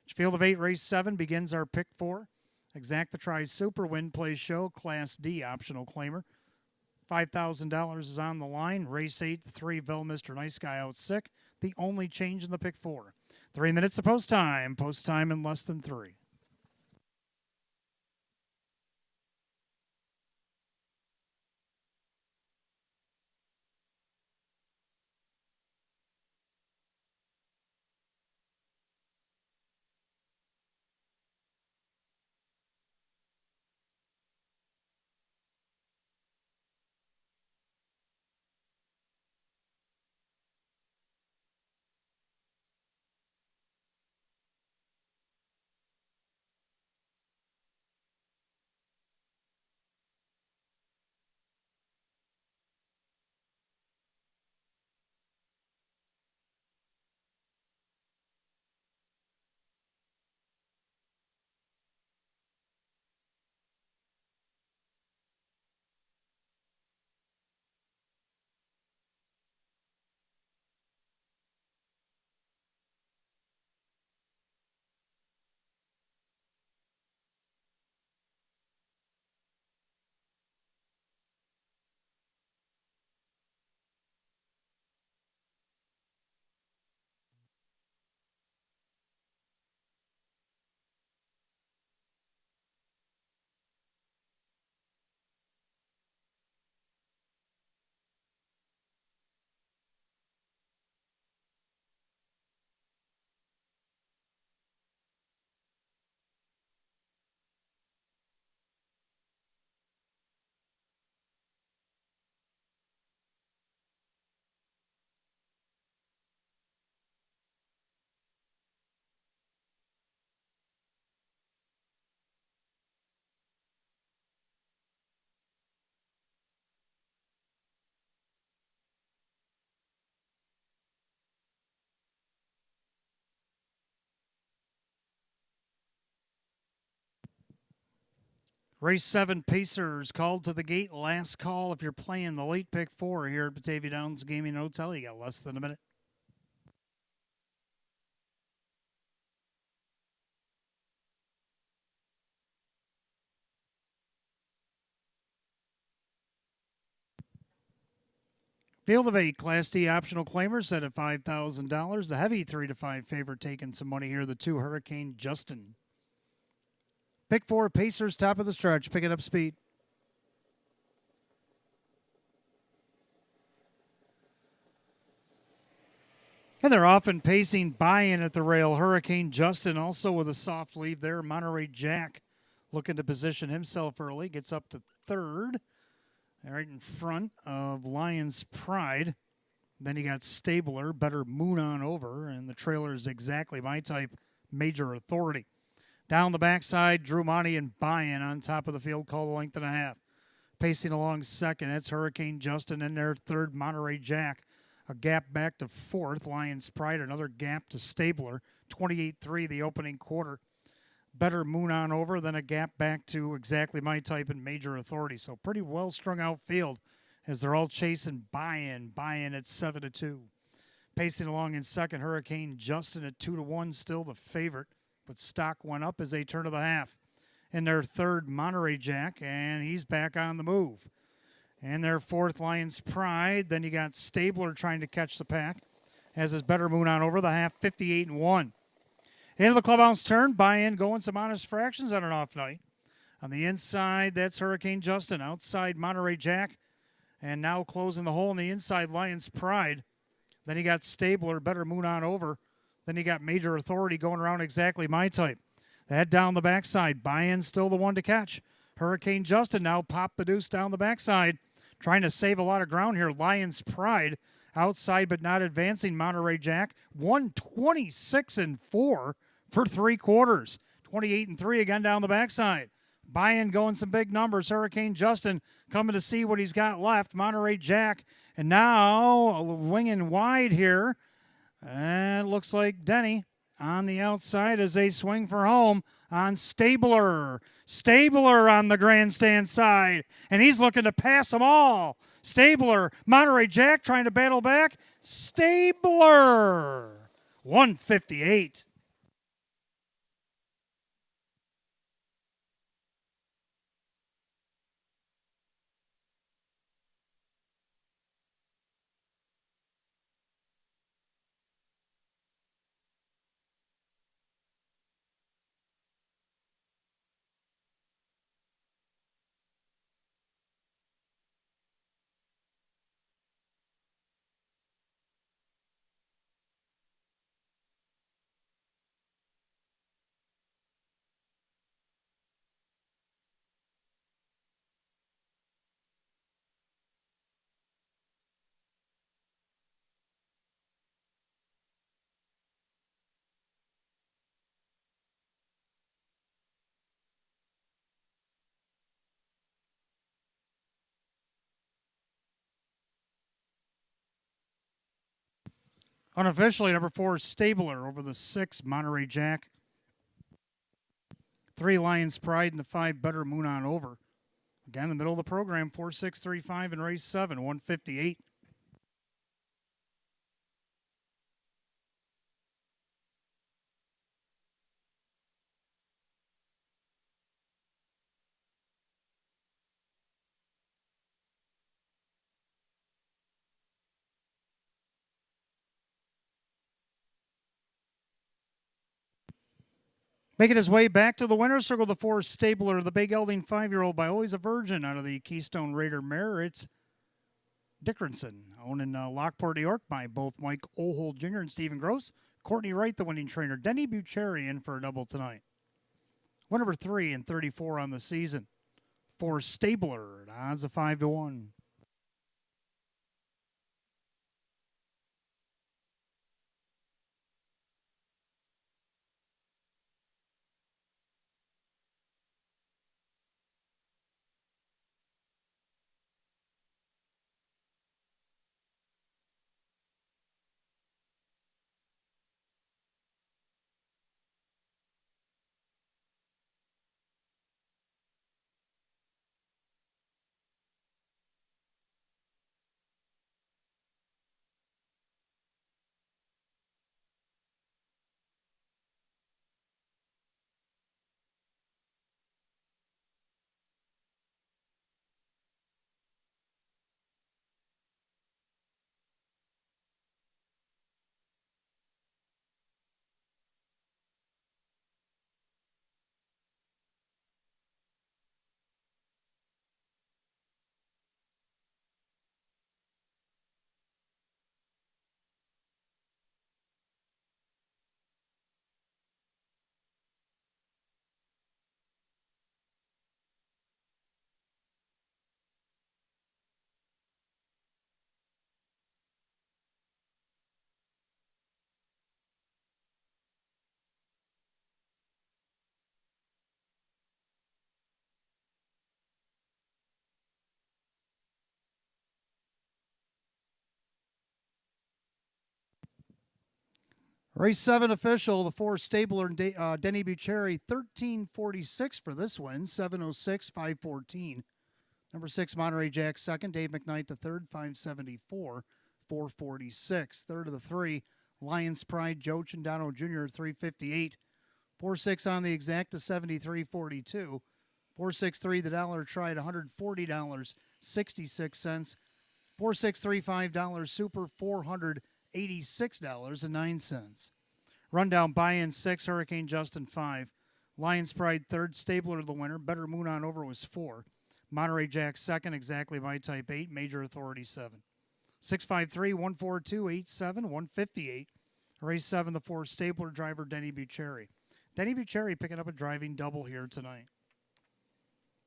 Field of 8, race 7 begins our pick 4. Exacta Tri Super Win Play Show, Class D optional claimer. $5,000 is on the line. Race 8, 3, Mr. Nice Guy out sick. The only change in the pick 4. 3 minutes of post time. Post time in less than 3. Race 7 Pacers called to the gate. Last call if you're playing the late pick 4 here at Batavia Downs Gaming Hotel. You got less than a minute. Field of 8 Class D optional claimers set at $5,000. The heavy 3 to 5 favorite taking some money here. The 2 Hurricane Justin. Pick 4 Pacers top of the stretch. Picking up speed. And they're often pacing buy-in at the rail. Hurricane Justin also with a soft leave there. Monterey Jack looking to position himself early. Gets up to third. Right in front of Lions Pride. Then you got Stabler, Better Moon on Over, and the trailer is Exactly My Type, Major Authority. Down the backside, Drew Monty and Buy-In on top of the field, called a length and a half. Pacing along second, that's Hurricane Justin in there. Third, Monterey Jack. A gap back to fourth, Lions Pride. Another gap to Stabler. 28-3 the opening quarter. Better Moon on Over, then a gap back to Exactly My Type and Major Authority. So pretty well strung out field as they're all chasing Buy-In at 7-2. Pacing along in second, Hurricane Justin at 2-1, still the favorite, but stock went up as they turn to the half. In their third, Monterey Jack, and he's back on the move. And their fourth, Lions Pride. Then you got Stabler trying to catch the pack, as his Better Moon on Over, the half 58-1. Into the clubhouse turn, Buy-In going some honest fractions on an off night. On the inside, that's Hurricane Justin. Outside, Monterey Jack. And now closing the hole on the inside, Lions Pride. Then you got Stabler, Better Moon on Over. Then you got Major Authority going around Exactly My Type. The head down the backside. Buy-In still the one to catch. Hurricane Justin now popped the deuce down the backside. Trying to save a lot of ground here. Lions Pride outside but not advancing. Monterey Jack 126-4 for 3 quarters. 28-3 again down the backside. Buy-In going some big numbers. Hurricane Justin coming to see what he's got left. Monterey Jack. And now winging wide here. And it looks like Denny on the outside as they swing for home on Stabler. Stabler on the grandstand side. And he's looking to pass them all. Stabler. Monterey Jack trying to battle back. Stabler. 158. Unofficially, number 4, Stabler over the 6, Monterey Jack. 3, Lions Pride, and the 5, Better Moon on Over. Again, in the middle of the program, 4-6-3-5 in race 7, 158. Making his way back to the winner's circle, the 4, Stabler, the big gelding 5-year-old by Always a Virgin out of the Keystone Raider mare. It's Dickinson, owned in Lockport, New York by both Mike Ohold Jr. and Stephen Gross. Courtney Wright, the winning trainer. Denny Bucheri in for a double tonight. One number 3 and 34 on the season. 4, Stabler, odds of 5-1. Race 7 official, the 4 Stabler and Denny Bucherri, 13:46 for this win, 7:06, 5:14. Number 6, Monterey Jack second, Dave McKnight the third, 5:74, 4:46. Third of the 3, Lions Pride, Joe Chandano Jr., 3:58. 4-6 on the exact to 73.42. 4-6-3, the dollar tried $140, 66 cents. 4-6-3, $5 super, $486.09. Rundown buy-in 6, Hurricane Justin 5. Lions Pride third, Stabler the winner. Better Moon on Over was 4. Monterey Jack second, Exactly My Type 8. Major Authority 7. 653, 142, 87, 158. Race 7, the 4 Stabler driver Denny Bucherri. Denny Bucherri picking up a driving double here tonight.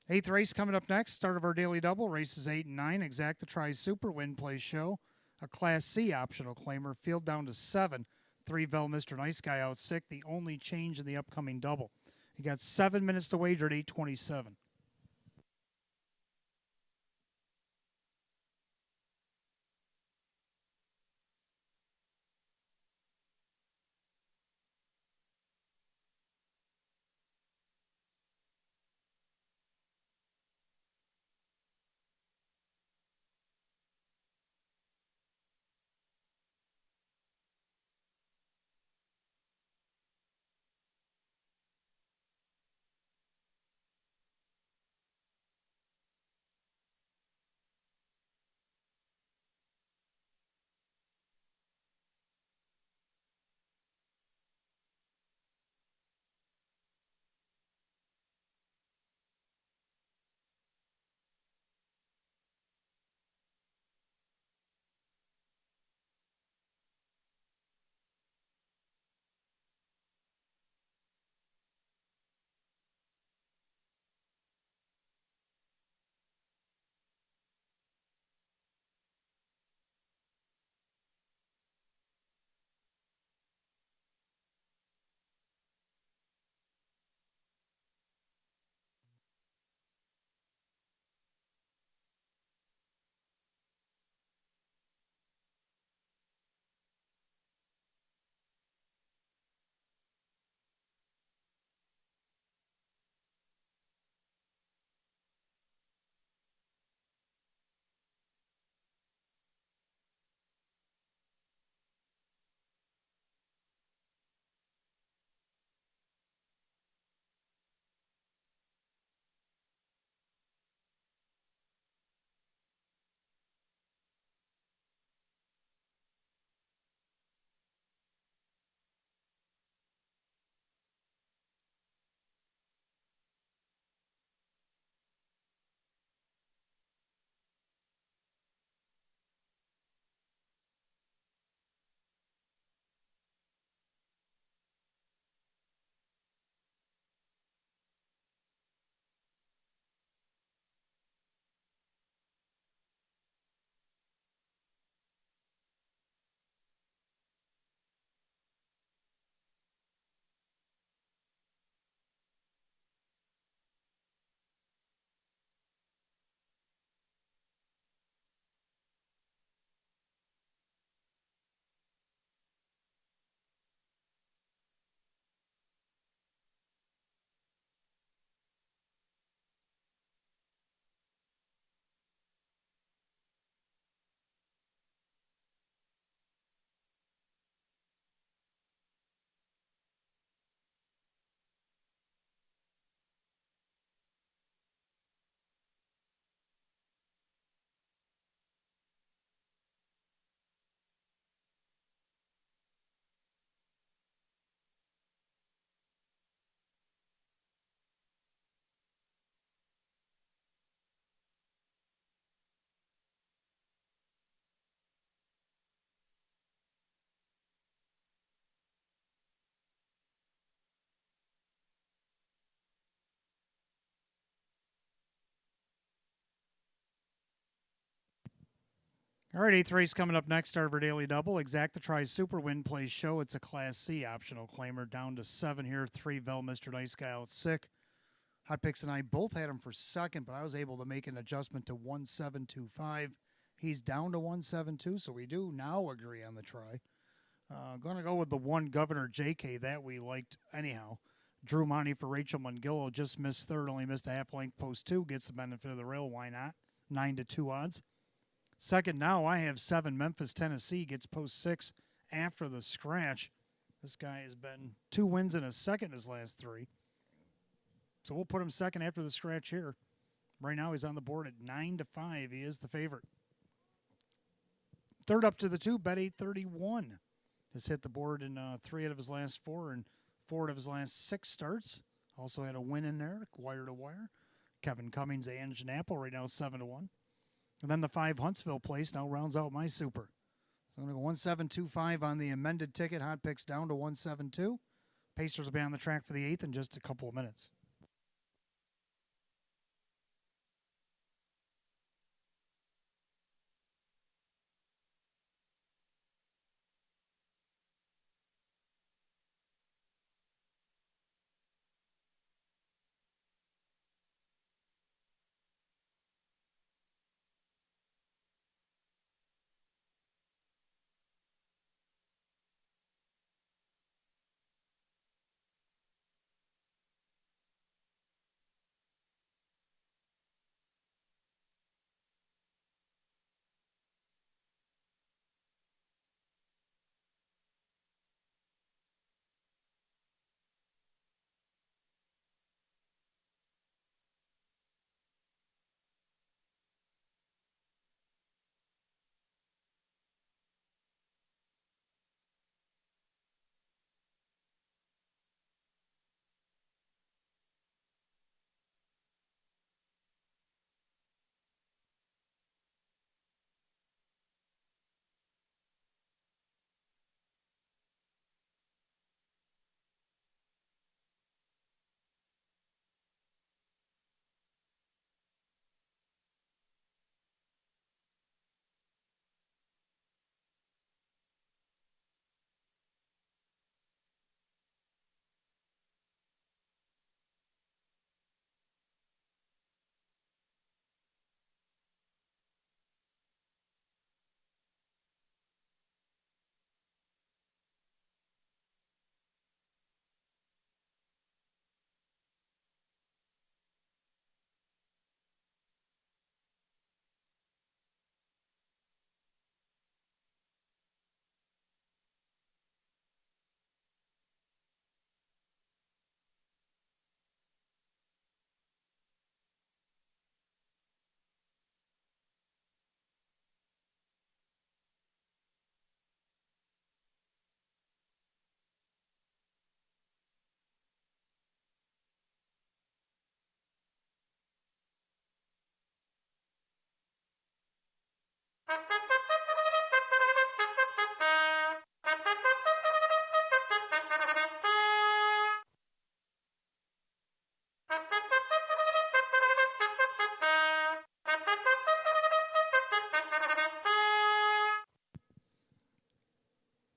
8th race coming up next. Start of our daily double. Races 8 and 9. Exacta Tri Super Win Play Show. A Class C optional claimer. Field down to 7. 3 Vel Mr. Nice Guy out sick. The only change in the upcoming double. You got 7 minutes to wager at 8:27. All right, 8th race coming up next. Start of our daily double. Exacta Tri Super Win Play Show. It's a Class C optional claimer. Down to 7 here. 3 Vel Mr. Nice Guy out sick. Hot Picks and I both had him for second, but I was able to make an adjustment to 1725. He's down to 172, so we do now agree on the try. Going to go with the one Governor JK that we liked anyhow. Drew Monty for Rachel Mungillo. Just missed third, only missed a half length. Post 2 gets the benefit of the rail. Why not? 9-2 odds. Second now, I have 7 Memphis, Tennessee. Gets post 6 after the scratch. This guy has been 2 wins and a second his last 3. So we'll put him second after the scratch here. Right now he's on the board at 9-5. He is the favorite. Third up to the 2, bet 831. Has hit the board in 3 out of his last 4 and 4 out of his last 6 starts. Also had a win in there, wire to wire. Kevin Cummings and Janapo right now 7-1. And then the 5 Huntsville place now rounds out my super. So I'm going to go 1725 on the amended ticket. Hot picks down to 172. Pacers will be on the track for the 8th in just a couple of minutes.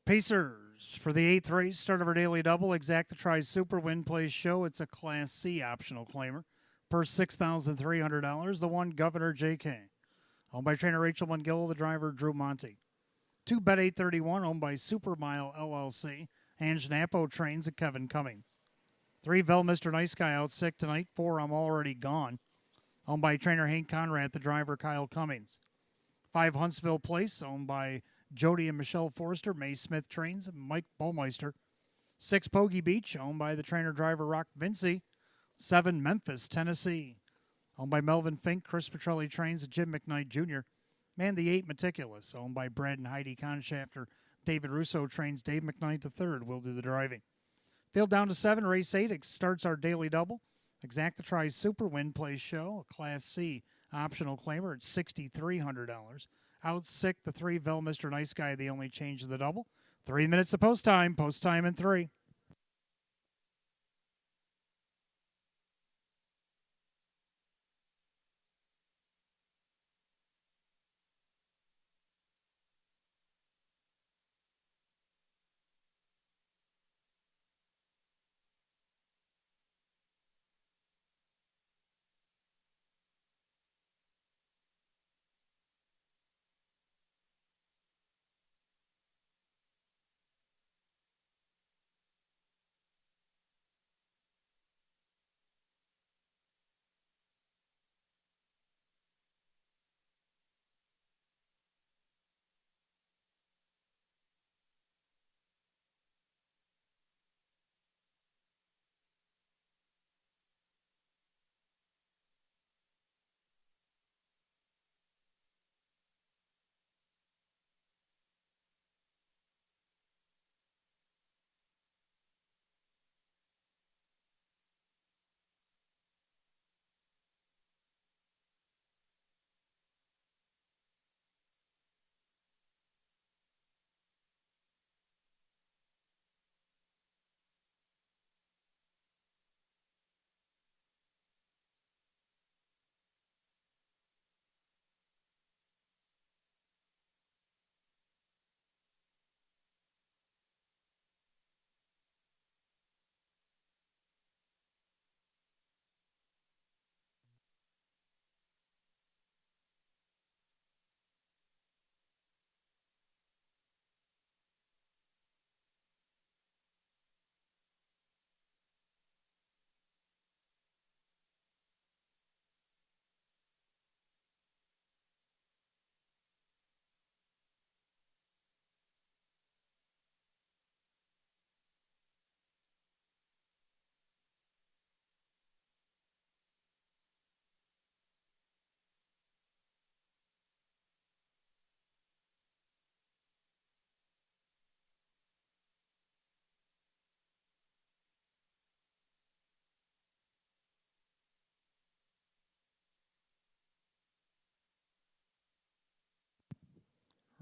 Pacers for the 8th race, start of our daily double. Exacta Tries Super Win Plays Show. It's a Class C optional claimer. Purse $6,300. The one Governor JK. Owned by trainer Rachel Mungillo, the driver Drew Monty. 2 bet 831, owned by Super Mile LLC. And Janapo trains at Kevin Cummings. 3 Vel Mr. Nice Guy out sick tonight. 4 I'm Already Gone. Owned by trainer Hank Conrad, the driver Kyle Cummings. 5 Huntsville Place, owned by Jody and Michelle Forrester. May Smith trains, Mike Baumeister. 6 Pogey Beach, owned by the trainer-driver Rock Vinci. 7 Memphis, Tennessee, owned by Melvin Fink. Chris Petrelli trains at Jim McKnight Jr. And the 8 Meticulous, owned by Brad and Heidi Conshafter. David Russo trains Dave McKnight III. Will do the driving. Field down to 7, race 8. It starts our daily double. Exacta Tries Super Win Plays Show, a Class C optional claimer at $6,300. Out sick, the 3 Vel Mr. Nice Guy, the only change of the double. 3 minutes of post time in 3.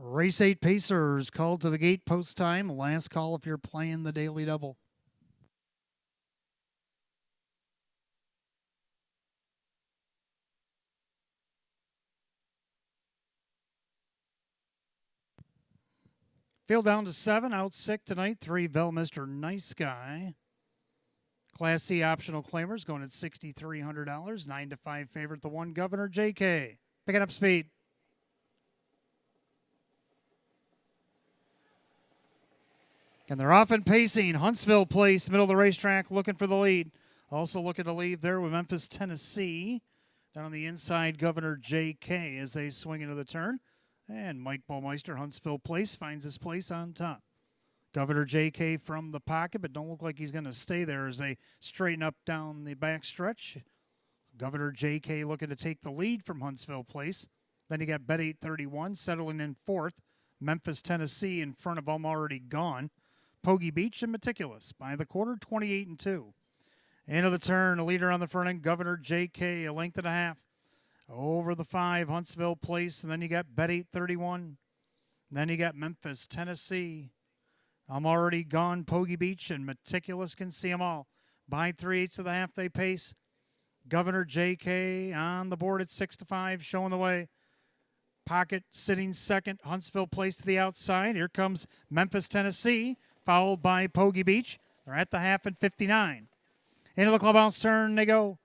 Race 8 Pacers called to the gate post time. Last call if you're playing the Daily Double. Field down to 7, out sick tonight. 3, Velmister Nice Guy. Class C optional claimers going at $6,300. 9 to 5 favorite, the 1, Governor JK. Picking up speed. And they're off and pacing. Huntsville Place, middle of the racetrack, looking for the lead. Also looking to leave there with Memphis, Tennessee. Down on the inside, Governor JK as they swing into the turn. And Mike Baumeister, Huntsville Place, finds his place on top. Governor JK from the pocket, but don't look like he's going to stay there as they straighten up down the back stretch. Governor JK looking to take the lead from Huntsville Place. Then you got Bet 831 settling in fourth. Memphis, Tennessee in front of them, already gone. Pogie Beach and Meticulous by the quarter, 28-2. Into the turn, a leader on the front end, Governor JK, a length and a half. Over the 5, Huntsville Place, and then you got Bet 831. Then you got Memphis, Tennessee. I'm already gone, Pogie Beach, and Meticulous can see them all. By 3/8 of the half, they pace. Governor JK on the board at 6 to 5, showing the way. Pocket sitting second, Huntsville Place to the outside. Here comes Memphis, Tennessee, followed by Pogie Beach. They're at the half at 59. Into the clubhouse turn they go.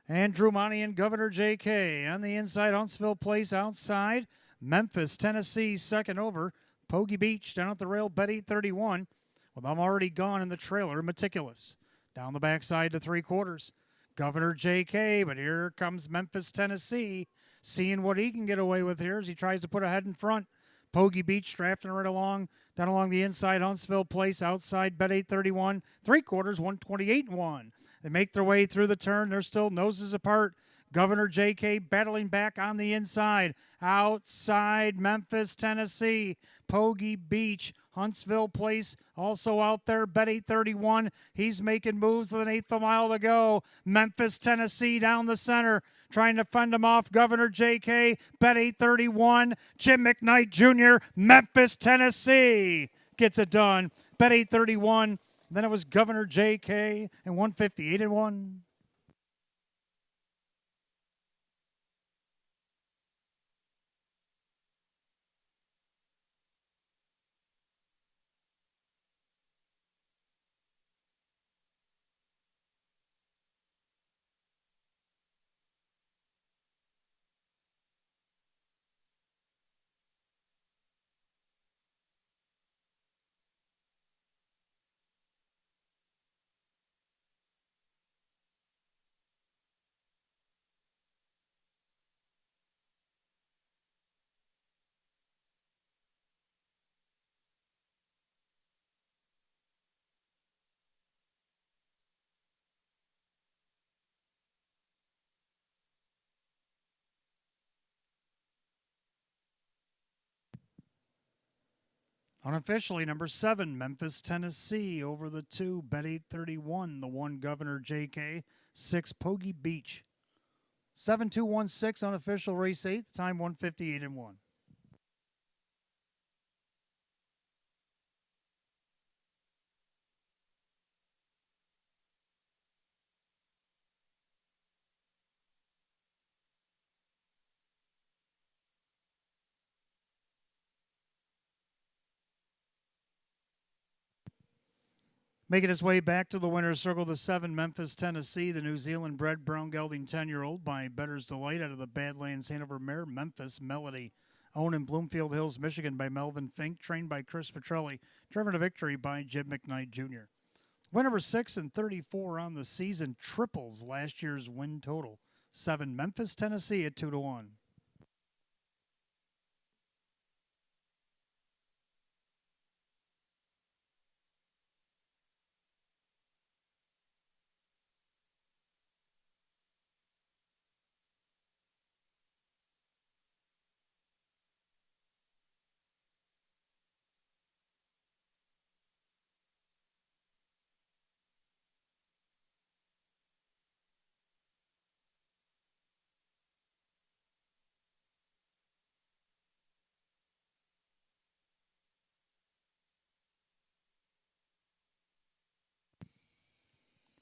Andrew Monty and Governor JK on the inside, Huntsville Place outside. Memphis, Tennessee second over. Pogie Beach down at the rail, Bet 831. With them already gone in the trailer, Meticulous. Down the backside to 3/4. Governor JK, but here comes Memphis, Tennessee, seeing what he can get away with here as he tries to put a head in front. Pogie Beach drafting right along, down along the inside, Huntsville Place, outside, Bet 831, 3/4, 128-1. They make their way through the turn. They're still noses apart. Governor JK battling back on the inside. Outside, Memphis, Tennessee. Pogie Beach, Huntsville Place, also out there. Bet 831. He's making moves with an eighth of a mile to go. Memphis, Tennessee down the center, trying to fend him off. Governor JK, Bet 831. Jim McKnight Jr., Memphis, Tennessee gets it done. Bet 831. Then it was Governor JK and 158-1. Unofficially, number 7, Memphis, Tennessee over the 2, Bet 831. The 1, Governor JK. 6, Pogie Beach. 7-2-1-6, unofficial race 8. Time 158-1. Making his way back to the winner's circle, the 7, Memphis, Tennessee, the New Zealand bred brown gelding 10-year-old by Better's Delight out of the Badlands Hanover mare, Memphis Melody. Owned in Bloomfield Hills, Michigan by Melvin Fink, trained by Chris Petrelli, driven to victory by Jim McKnight Jr. Win number 6 and 34 on the season, triples last year's win total. 7, Memphis, Tennessee at 2-1.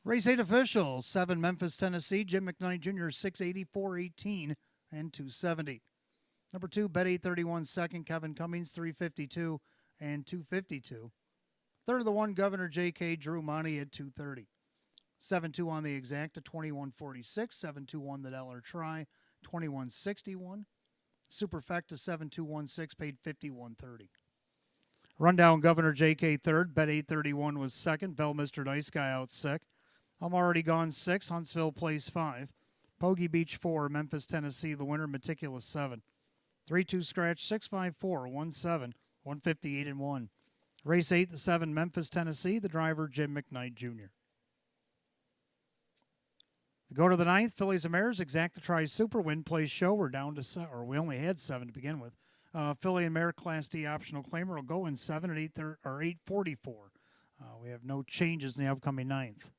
Race 8 official, 7 Memphis, Tennessee, Jim McKnight Jr., 680, 418, and 270. Number 2, Bet 831, second, Kevin Cummings, 352 and 252. Third of the 1, Governor J.K. Drew Monty at 230. 7-2 on the exact at 2146. 7-2 the dollar try, 2161. Superfecta 7216 paid 5130. Rundown Governor J.K. third, Bet 831 was second. Bell Mr. Nice Guy out sick. I'm Already Gone 6, Huntsville Place 5. Pogie Beach 4, Memphis, Tennessee, the winner, Meticulous 7. 3-2 scratch 654 17 158 and 1. Race 8, the 7, Memphis, Tennessee, the driver Jim McKnight Jr. We go to the 9th, Fillies and Mares, Exacta Tri Super Win Place Show. We're down to 7, or we only had 7 to begin with. Filly and Mare Class D optional claimer will go in 7 at 844. We have no changes in the upcoming 9th.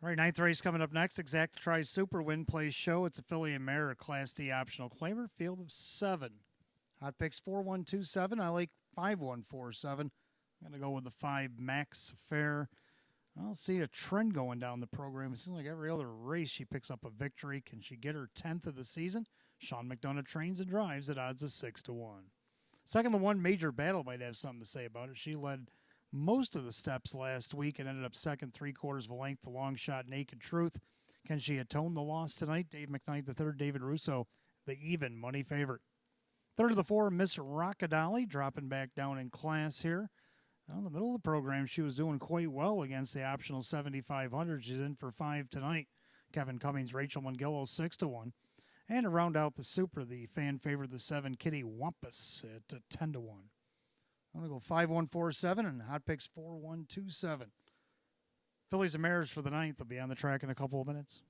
All right, ninth race coming up next. Exact Try Super Win Place Show. It's a filly and mare, Class D optional claimer. Field of 7. Hot picks 4127. I like 5147. I'm going to go with the 5 Max Fair. I'll see a trend going down the program. It seems like every other race she picks up a victory. Can she get her 10th of the season? Sean McDonough trains and drives at odds of 6-1. Second, the 1 Major Battle might have something to say about it. She led most of the steps last week and ended up second, 3/4 of a length to Long Shot Naked Truth. Can she atone the loss tonight? Dave McKnight III, David Russo, the even money favorite. Third of the 4, Miss Rockadolly, dropping back down in class here. In the middle of the program, she was doing quite well against the optional 7,500. She's in for 5 tonight. Kevin Cummings, Rachel Mungillo, 6-1. And to round out the Super, the fan favorite, the 7 Kitty Wampus at 10-1. I'm going to go 5-1-4-7 and hot picks 4-1-2-7. Fillies and Mares for the ninth will be on the track in a couple of minutes.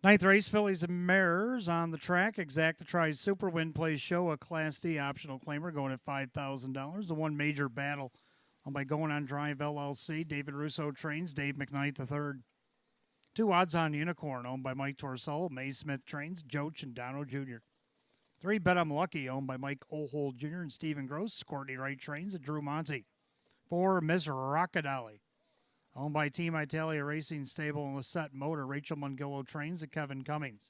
Ninth race, Fillies and Mares on the track. Exact Try Super Win Place Show, a Class D optional claimer going at $5,000. The 1 Major Battle by Going on Drive LLC. David Russo trains, Dave McKnight III. 2 Odds on Unicorn owned by Mike Torsello. May Smith trains, Joe Chindano Jr. 3 Bet I'm Lucky owned by Mike Ohold Jr. and Stephen Gross. Courtney Wright trains, and Drew Monty. 4 Miss Rockadolly owned by Team Italia Racing Stable and Lisette Motor. Rachel Mungillo trains, and Kevin Cummings.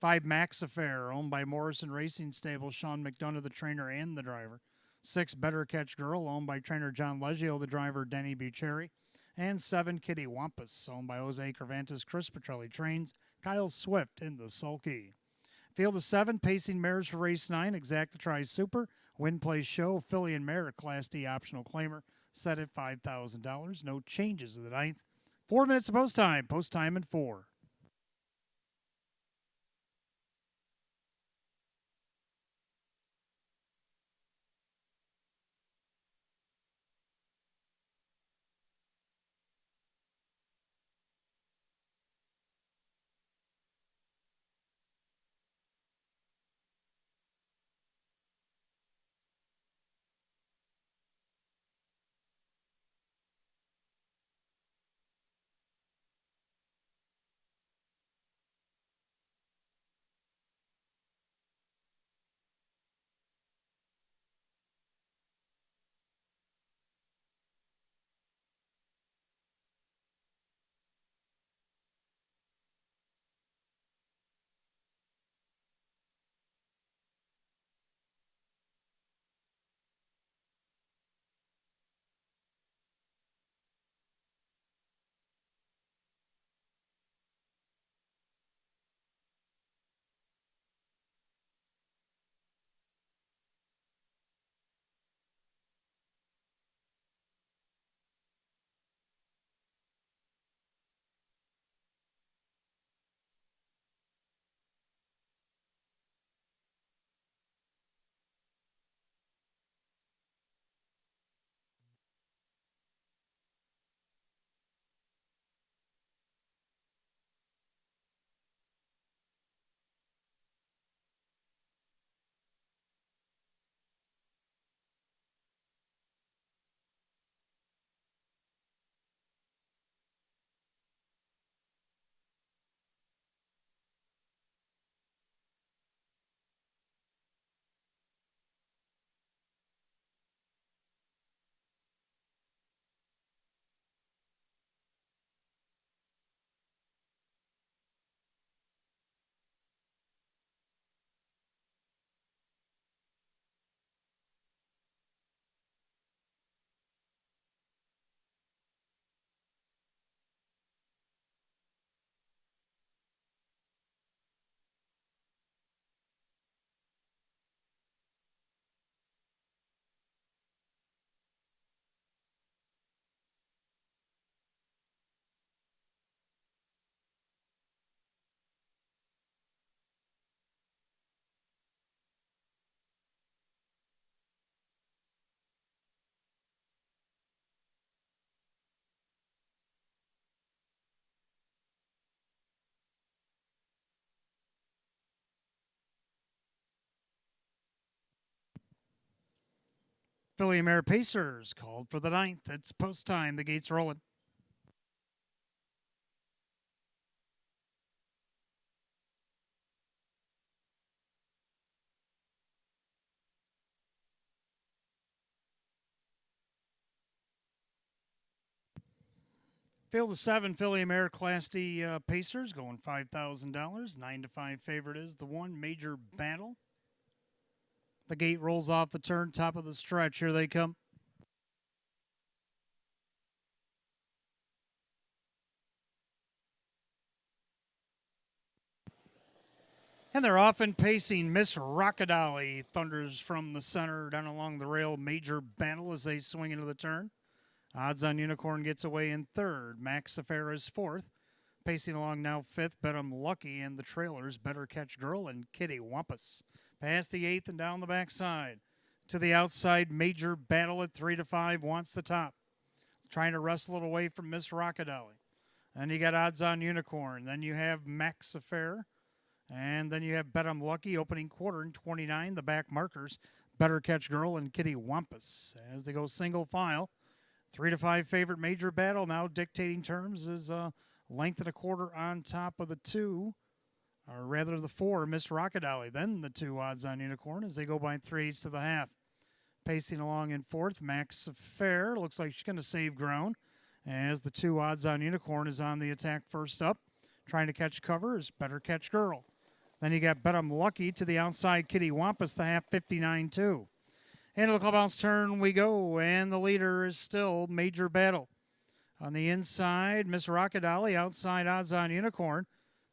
5 Max Affair owned by Morrison Racing Stable. Sean McDonough, the trainer and the driver. 6 Better Catch Girl owned by trainer John Leggio, the driver Denny Bucheri. And 7 Kitty Wampus owned by Jose Cervantes. Chris Petrelli trains, Kyle Swift in the sulky. Field of 7, Pacing Mares for race 9. Exact Try Super Win Place Show, Filly and Mare, Class D optional claimer, set at $5,000. No changes in the ninth. 4 minutes of post time. Post time in 4. Philly Mare Pacers called for the ninth. It's post time. The gate's rolling. Field of seven, Philly Mare Class D Pacers going $5,000. 9-5 favorite is the one. Major Battle. The gate rolls off the turn, top of the stretch. Here they come. And they're often pacing. Miss Rockadolly thunders from the center down along the rail. Major Battle as they swing into the turn. Odds on Unicorn gets away in third. Max Affair is fourth. Pacing along now fifth. Bet 'em Lucky and the trailers. Better Catch Girl and Kitty Wampus. Past the eighth and down the backside. To the outside, Major Battle at 3-5 wants the top. Trying to wrestle it away from Miss Rockadolly. Then you got Odds on Unicorn. Then you have Max Affair. And then you have Bet 'em Lucky opening quarter in 29. The back markers, Better Catch Girl and Kitty Wampus. As they go single file, 3-5 favorite Major Battle now dictating terms is length and a quarter on top of the two, or rather the four, Miss Rockadolly. Then the two Odds on Unicorn as they go by 3/8 to the half. Pacing along in fourth, Max Affair. Looks like she's going to save ground as the two Odds on Unicorn is on the attack first up. Trying to catch cover is Better Catch Girl. Then you got Bet 'em Lucky to the outside, Kitty Wampus, the half 59-2. Into the clubhouse turn we go, and the leader is still Major Battle. On the inside, Miss Rockadolly, outside Odds on Unicorn.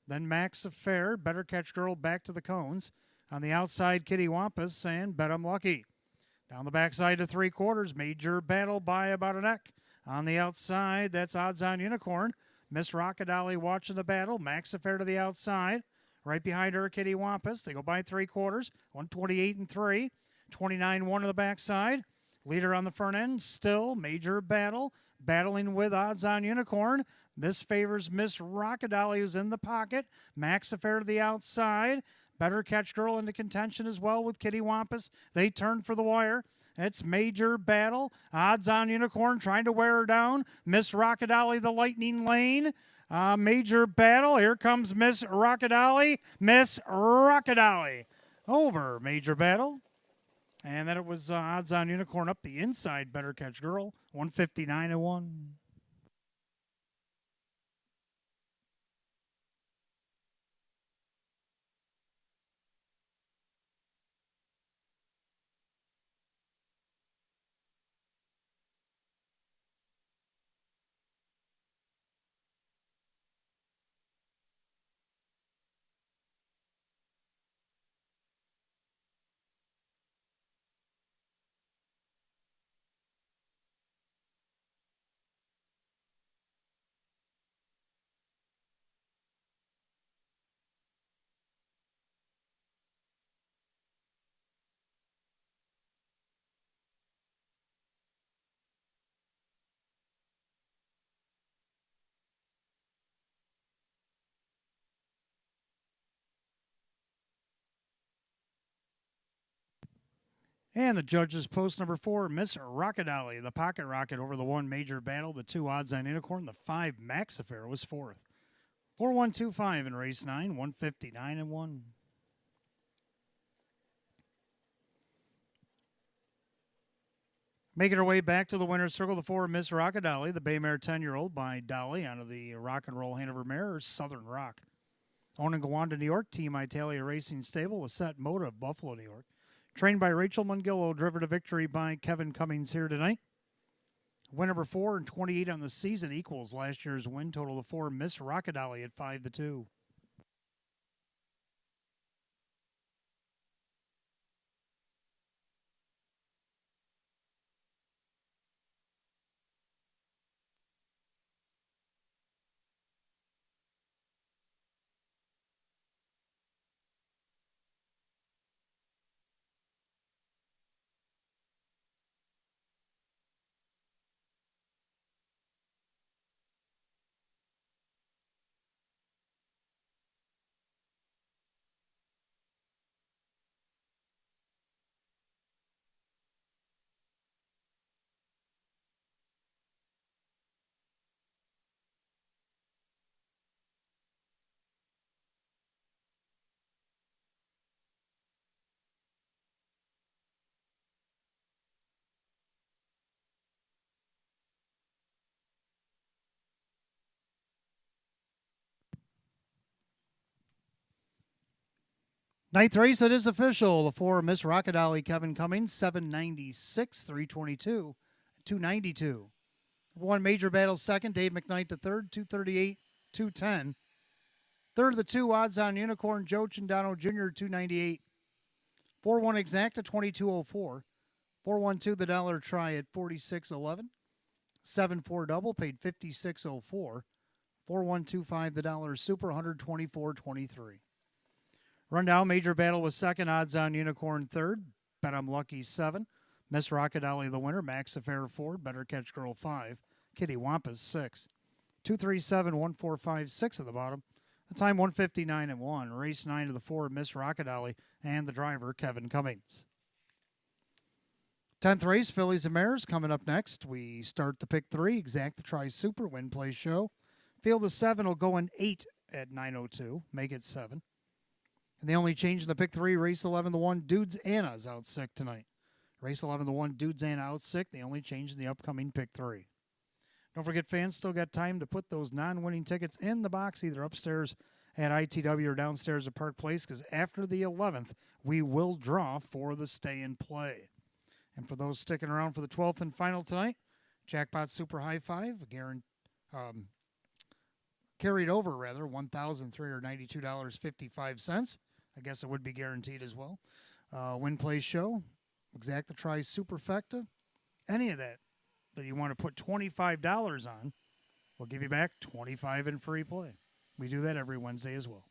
Then Max Affair, Better Catch Girl back to the cones. On the outside, Kitty Wampus and Bet 'em Lucky. Down the backside to three quarters, Major Battle by about a neck. On the outside, that's Odds on Unicorn. Miss Rockadolly watching the battle. Max Affair to the outside. Right behind her, Kitty Wampus. They go by three quarters, 128-3. 29-1 to the backside. Leader on the front end, still Major Battle. Battling with Odds on Unicorn. This favors Miss Rockadolly, who's in the pocket. Max Affair to the outside. Better Catch Girl into contention as well with Kitty Wampus. They turn for the wire. It's Major Battle. Odds on Unicorn trying to wear her down. Miss Rockadolly, the lightning lane. Major Battle. Here comes Miss Rockadolly. Miss Rockadolly over Major Battle. And then it was Odds on Unicorn up the inside. Better Catch Girl. 159-1. And the judges post number 4, Miss Rockadolly, the pocket rocket over the one Major Battle, the two Odds on Unicorn, the 5 Max Affair was fourth. 4-1-2-5 in race 9, 159-1. Making her way back to the winner's circle, the 4 Miss Rockadolly, the Bay Mare 10-year-old by Dolly, out of the Rock and Roll Hanover Mare, Southern Rock. Owned in Gowanda, New York, Team Italia Racing Stable, the Set Moda of Buffalo, New York. Trained by Rachel Mungillo, driven to victory by Kevin Cummings here tonight. Win number 4 and 28 on the season equals last year's win total of 4 Miss Rockadolly at 5-2. Ninth race, it is official. The 4, Miss Rockadolly, Kevin Cummings, 796, 322, 292. 1, Major Battle second, Dave McKnight to third, 238, 210. Third of the 2, Odds on Unicorn, Joe Chindano Jr., 298. 4-1 Exacta, 2204. 4-1-2 the dollar try at 46.11. 7-4 double paid 56.04. 4-1-2-5 the dollar super 124.23. Rundown, Major Battle was second, Odds on Unicorn third, Bet I'm Lucky 7. Miss Rockadolly the winner, Max Affair 4, Better Catch Girl 5, Kitty Wampus 6. 237, 145, at the bottom. The time 159 and 1. Race 9 of the 4, Miss Rockadolly, and the driver, Kevin Cummings. 10th race, Fillies and Mares, coming up next. We start the pick 3, Exacta Try Super, Win Play Show. Field of 7 will go in 8 at 9:02, make it 7. And the only change in the pick 3, race 11, the 1, Dudes Anna's out sick tonight. Race 11, the 1, Dudes Anna out sick, the only change in the upcoming pick 3. Don't forget, fans still got time to put those non-winning tickets in the box, either upstairs at ITW or downstairs at Park Place, because after the 11th, we will draw for the stay and play. And for those sticking around for the 12th and final tonight, Jackpot Super High Five, carried over, $1,392.55. I guess it would be guaranteed as well. Win Play Show, Exacta Try Superfecta, any of that you want to put $25 on, we'll give you back $25 in free play. We do that every Wednesday as well.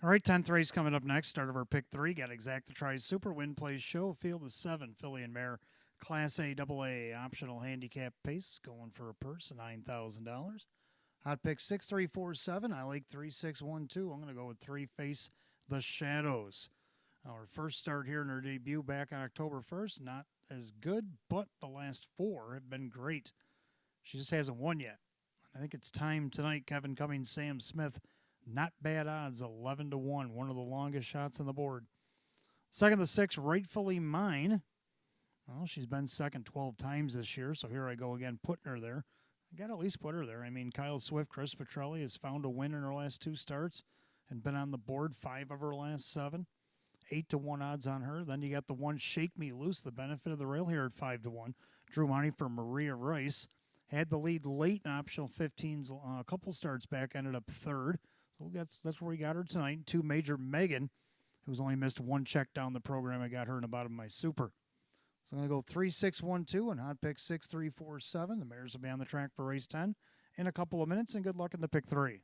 All right, 10th race coming up next. Start of our pick three. Got Exact to Try Super Win Plays Show. Field of 7. Filly and Mare. Class A AA optional handicap pace. Going for a purse of $9,000. Hot pick 6347. I like 3612. I'm going to go with 3 Face the Shadows. Our first start here in her debut back on October 1st. Not as good, but the last 4 have been great. She just hasn't won yet. I think it's time tonight. Kevin Cummings, Sam Smith. Not bad odds, 11-1. One of the longest shots on the board. Second to 6, Rightfully Mine. Well, she's been second 12 times this year, so here I go again, putting her there. I got to at least put her there. I mean, Kyle Swift, Chris Petrelli has found a win in her last 2 starts and been on the board 5 of her last 7. 8-1 odds on her. Then you got the one Shake Me Loose, the benefit of the rail here at 5-1. Drew money for Maria Rice. Had the lead late in optional 15s a couple starts back, ended up 3rd. So that's where we got her tonight. 2 Major Megan, who's only missed 1 check down the program. I got her in the bottom of my super. So I'm going to go 3-6-1-2 and hot pick 6-3-4-7. The mares will be on the track for race 10 in a couple of minutes, and good luck in the pick 3.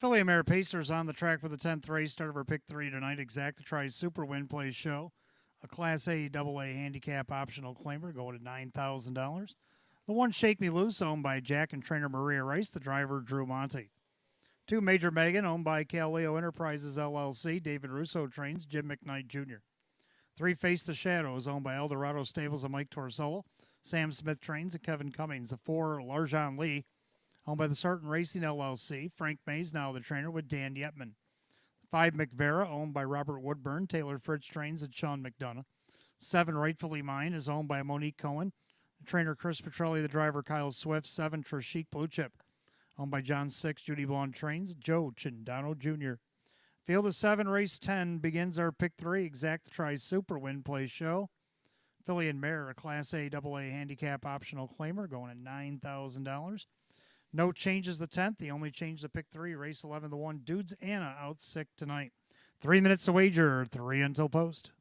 Filly and Mare Pacers on the track for the 10th race. Start of our pick 3 tonight. Exact to Try Super Win Play Show. A Class A AA handicap optional claimer going at $9,000. The one Shake Me Loose, owned by Jack and trainer Maria Rice. The driver, Drew Monty. 2 Major Megan, owned by Caleo Enterprises LLC. David Russo trains Jim McKnight Jr. 3 Face the Shadows, owned by Eldorado Stables and Mike Torzola. Sam Smith trains and Kevin Cummings. The 4 Larjan Lee, owned by the Sarton Racing LLC. Frank Mays now the trainer with Dan Yetman. 5 McVera, owned by Robert Woodburn. Taylor Fritz trains and Sean McDonough. 7 Rightfully Mine is owned by Monique Cohen. Trainer Chris Petrelli, the driver Kyle Swift. 7 Trishik Blue Chip, owned by John 6. Judy Blonde trains Joe Chindano Jr. Field of 7, race 10 begins our pick 3. Exact to Try Super Win Play Show. Filly and Mare, a Class A AA handicap optional claimer, going at $9,000. No changes the 10th. The only change to pick 3, race 11, the 1, Dudes Anna out sick tonight. 3 minutes to wager, 3 until post.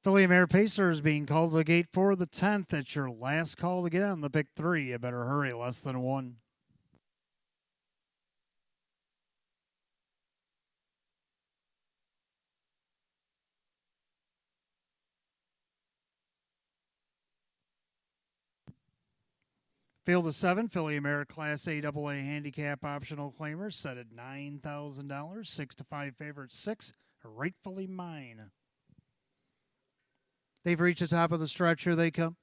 Philly Mare Pacer is being called to the gate for the 10th. It's your last call to get on the pick 3. You better hurry, less than 1. Field of 7, Philly Mare Class A AA handicap optional claimers set at $9,000. 6 to 5 favorite 6, Rightfully Mine. They've reached the top of the stretch. Here they come.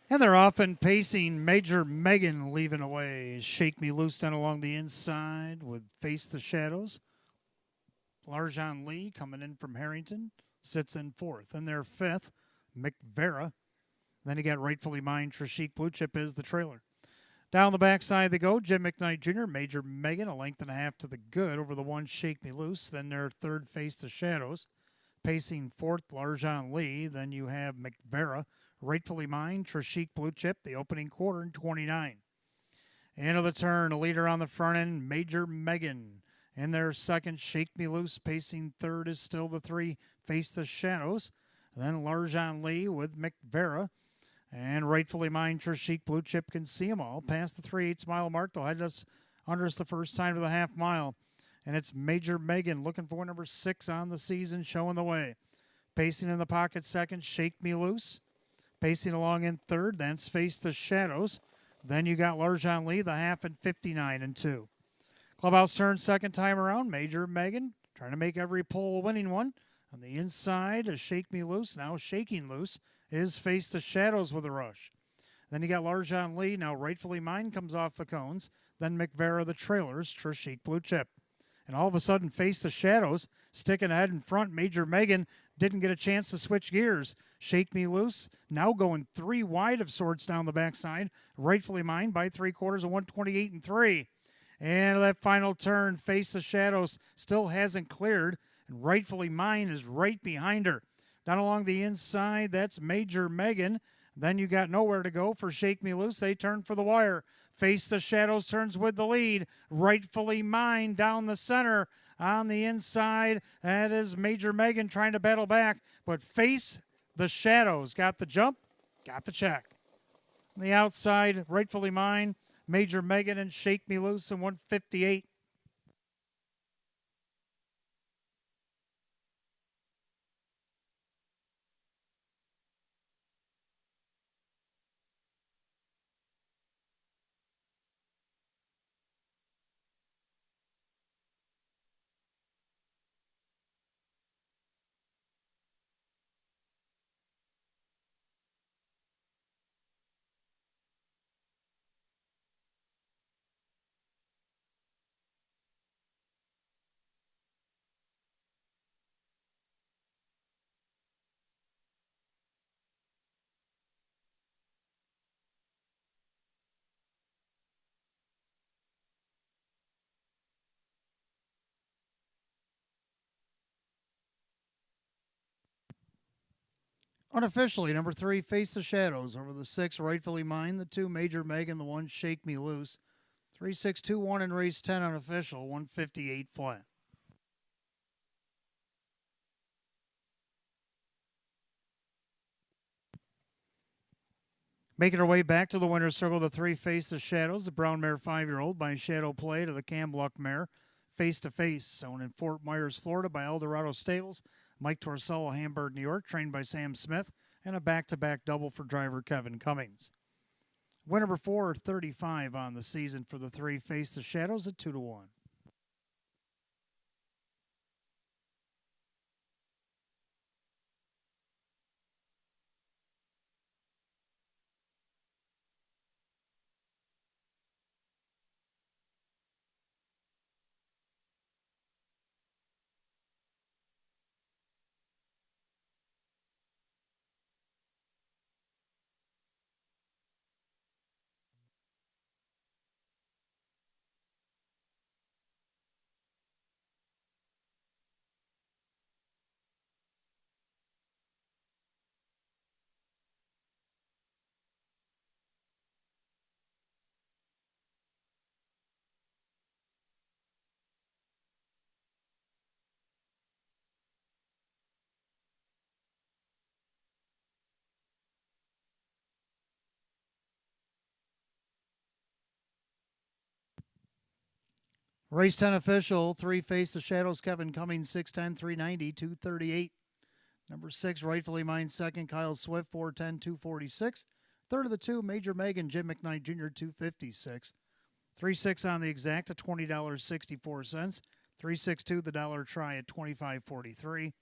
And they're off and pacing. Major Megan leaving away. Shake Me Loose down along the inside with Face the Shadows. Larjan Lee coming in from Harrington sits in 4th. And their 5th, McVera. Then you got Rightfully Mine. Trishik Blue Chip is the trailer. Down the backside they go. Jim McKnight Jr., Major Megan, a length and a half to the good over the 1, Shake Me Loose. Then their 3rd, Face the Shadows. Pacing 4th, Larjan Lee. Then you have McVera. Rightfully Mine, Trishik Blue Chip, the opening quarter in 29. End of the turn, a leader on the front end, Major Megan. In their 2nd, Shake Me Loose, pacing 3rd is still the 3, Face the Shadows. Then Larjan Lee with McVera. And Rightfully Mine, Trishik Blue Chip can see them all. Past the 3/8 mile mark, they'll head us under us the first time to the half mile. And it's Major Megan looking for number 6 on the season, showing the way. Pacing in the pocket 2nd, Shake Me Loose. Pacing along in 3rd, then Face the Shadows. Then you got Larjan Lee, the half at 59 and 2. Clubhouse turn 2nd time around. Major Megan trying to make every pull a winning one. On the inside, a Shake Me Loose, now Shaking Loose, is Face the Shadows with a rush. Then you got Larjan Lee, now Rightfully Mine comes off the cones. Then McVera, the trailers, Trishik Blue Chip. And all of a sudden, Face the Shadows, sticking ahead in front. Major Megan didn't get a chance to switch gears. Shake Me Loose, now going 3 wide of sorts down the backside. Rightfully Mine by 3/4 of 128 and 3. And that final turn, Face the Shadows, still hasn't cleared. And Rightfully Mine is right behind her. Down along the inside, that's Major Megan. Then you got nowhere to go for Shake Me Loose. They turn for the wire. Face the Shadows turns with the lead. Rightfully Mine down the center. On the inside, that is Major Megan trying to battle back, but face the shadows. Got the jump, got the check. On the outside, rightfully mine, Major Megan and Shake Me Loose in 158. Unofficially, number 3, Face the Shadows. Over the 6, Rightfully Mine. The 2, Major Megan. The 1, Shake Me Loose. 3-6-2-1 in race 10 unofficial. 158 flat. Making her way back to the winner's circle, the 3, Face the Shadows. The brown mare 5-year-old by Shadow Play to the Cambluck mare. Face to Face, owned in Fort Myers, Florida by Eldorado Stables. Mike Torsello, Hamburg, New York, trained by Sam Smith. And a back-to-back double for driver Kevin Cummings. Win number 435 on the season for the 3, Face the Shadows at 2-1. Race 10 official, 3, Face the Shadows, Kevin Cummings, 6'10", 390, 238. Number 6, Rightfully Mine, second, Kyle Swift, 4'10", 246. Third of the 2, Major Megan, Jim McKnight Jr., 256. 3-6 on the exact at $20.64. 3-6-2 the dollar try at $25.43.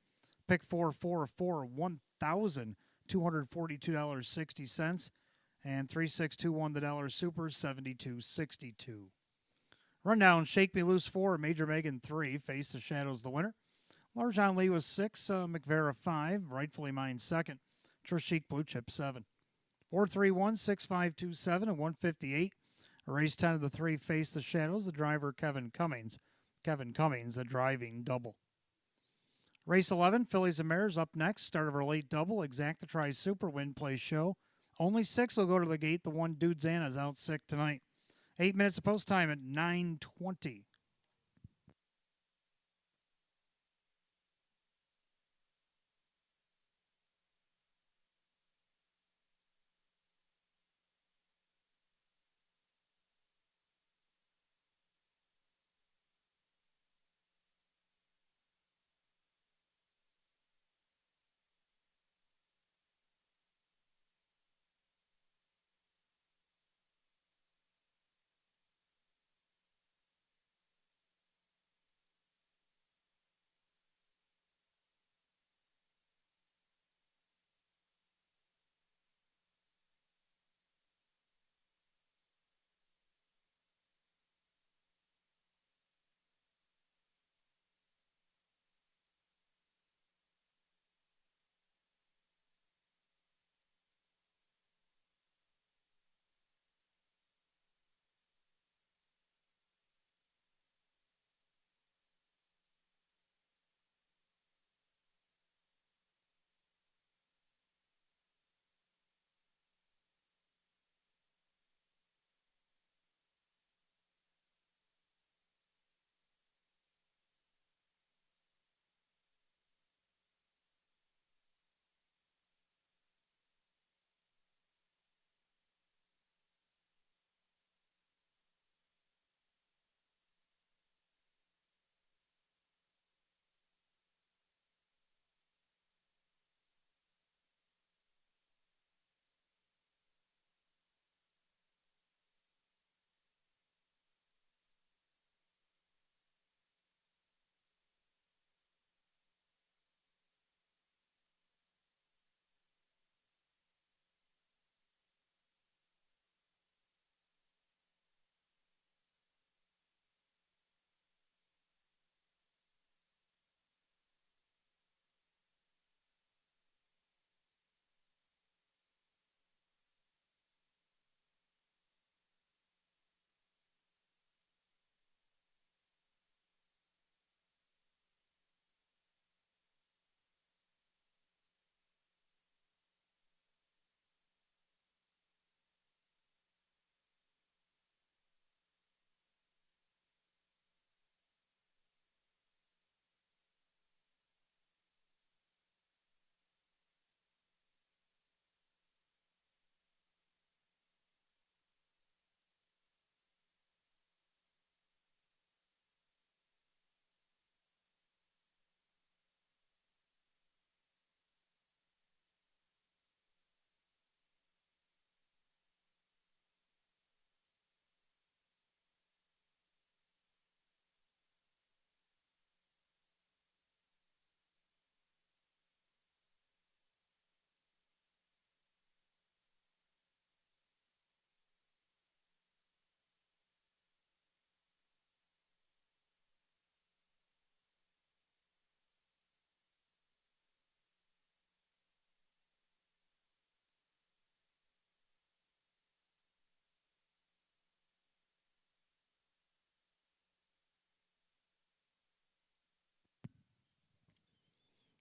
Pick 4-4-4, $1,242.60. And 3-6-2-1 the dollar super, $72.62. Rundown, Shake Me Loose 4, Major Megan 3, Face the Shadows the winner. Larjon Lee was 6, McVera 5, Rightfully Mine 2nd. Trishik Blue Chip 7. 4-3-1, 6-5-2-7 and 158. Race 10 of the 3, Face the Shadows, the driver Kevin Cummings. Kevin Cummings, a driving double. Race 11, Fillies and Mares up next. Start of our late double, Exacta Try Super Win Play Show. Only 6 will go to the gate. The 1, Dudezana, is out sick tonight. 8 minutes of post time at 9:20.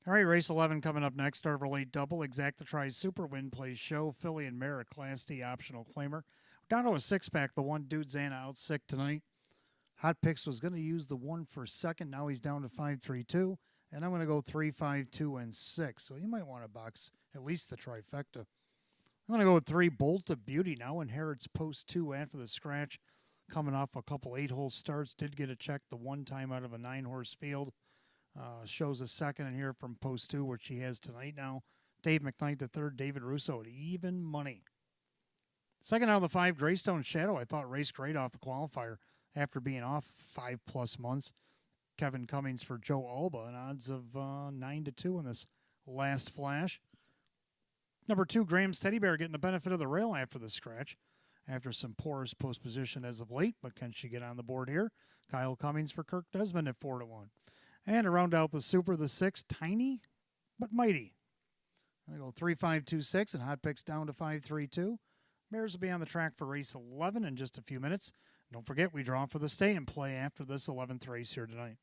All right, race 11 coming up next. Start of a late double. Exacta tries Super Win plays show. Filly and Mare, Class D optional claimer. Down to a six pack. The one dude Xana out sick tonight. Hot Picks was going to use the one for second. Now he's down to 5-3-2. And I'm going to go 3-5-2 and 6. So you might want to box at least the trifecta. I'm going to go with 3 Bolt of Beauty now. Inherits post 2 after the scratch. Coming off a couple 8-hole starts. Did get a check the one time out of a 9-horse field. Shows a second in here from post 2, which he has tonight now. Dave McKnight the third. David Russo at even money. Second out of the 5, Greystone Shadow. I thought raced great off the qualifier after being off 5+ months. Kevin Cummings for Joe Alba, an odds of 9-2 in this last flash. Number 2, Graham's Teddy Bear getting the benefit of the rail after the scratch. After some porous post position as of late, but can she get on the board here? Kyle Cummings for Kirk Desmond at 4-1. And to round out the Super, the 6, Tiny but Mighty. I go 3-5-2-6 and Hot Picks down to 5-3-2. Mares will be on the track for race 11 in just a few minutes. Don't forget, we draw for the stay and play after this 11th race here tonight.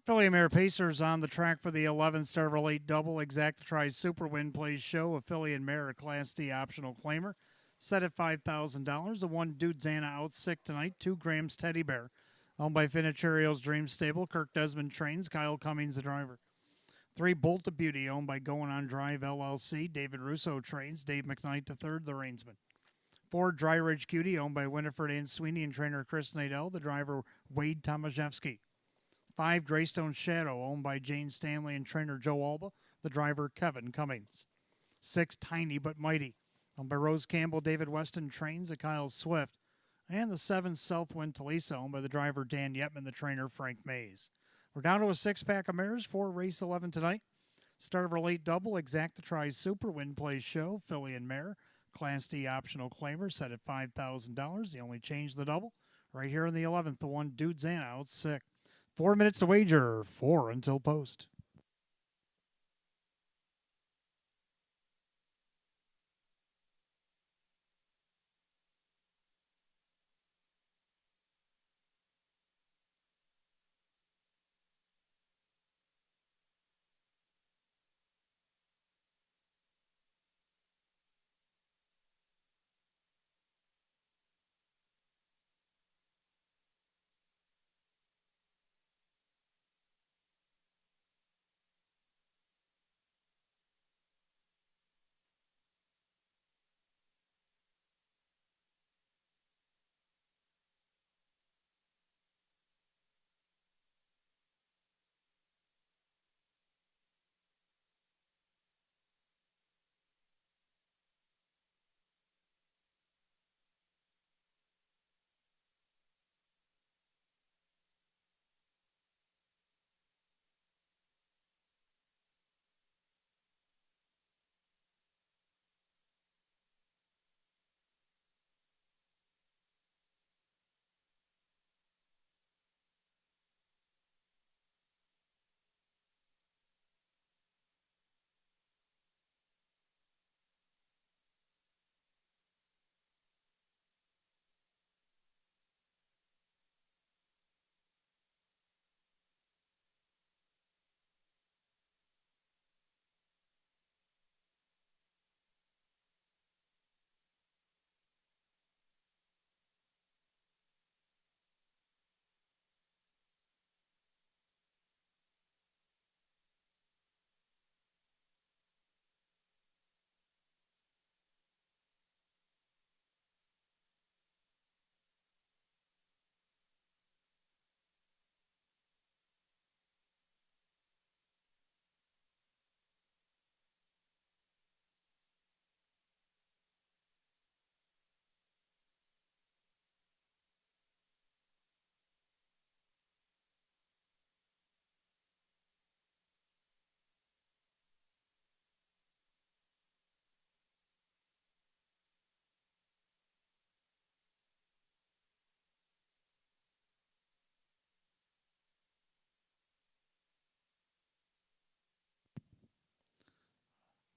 Philly Mare Pacers on the track for the 11th Star Relate Double. Exacta tries Super Win plays show. Philly and Mare, a Class D optional claimer. Set at $5,000. The one dude Xana out sick tonight. 2 Graham's Teddy Bear. Owned by Finicherio's Dream Stable. Kirk Desmond trains. Kyle Cummings the driver. 3 Bolt of Beauty owned by Going On Drive LLC. David Russo trains. Dave McKnight III the reinsman. 4 Dry Ridge Cutie owned by Winifred Ann Sweeney and trainer Chris Nadell. The driver Wade Tomaszewski. 5 Greystone Shadow, owned by Jane Stanley and trainer Joe Alba. The driver, Kevin Cummings. 6, Tiny But Mighty. Owned by Rose Campbell, David Weston trains at Kyle Swift. And the 7, Southwind Talisa, owned by the driver Dan Yetman, the trainer Frank Mays. We're down to a 6-pack of mares for race 11 tonight. Start of our late double, Exacta Tries Super, Win Plays Show, Filly and Mare. Class D optional claimer set at $5,000. The only change the double. Right here in the 11th, the 1 Dudes and Out Sick. 4 minutes to wager, 4 until post.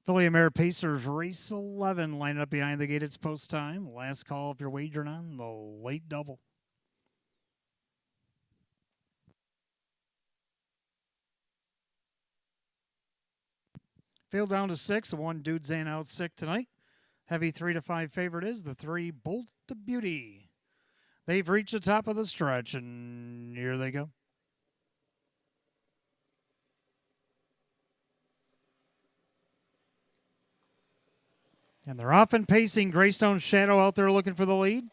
Filly and Mare Pacers, race 11, lining up behind the gate. It's post time. Last call if you're wagering on the late double. Field down to 6. The 1 Dudes and Out Sick tonight. Heavy 3 to 5 favorite is the 3 Bolt to Beauty. They've reached the top of the stretch, and here they go. And they're off and pacing. Greystone's Shadow out there looking for the lead.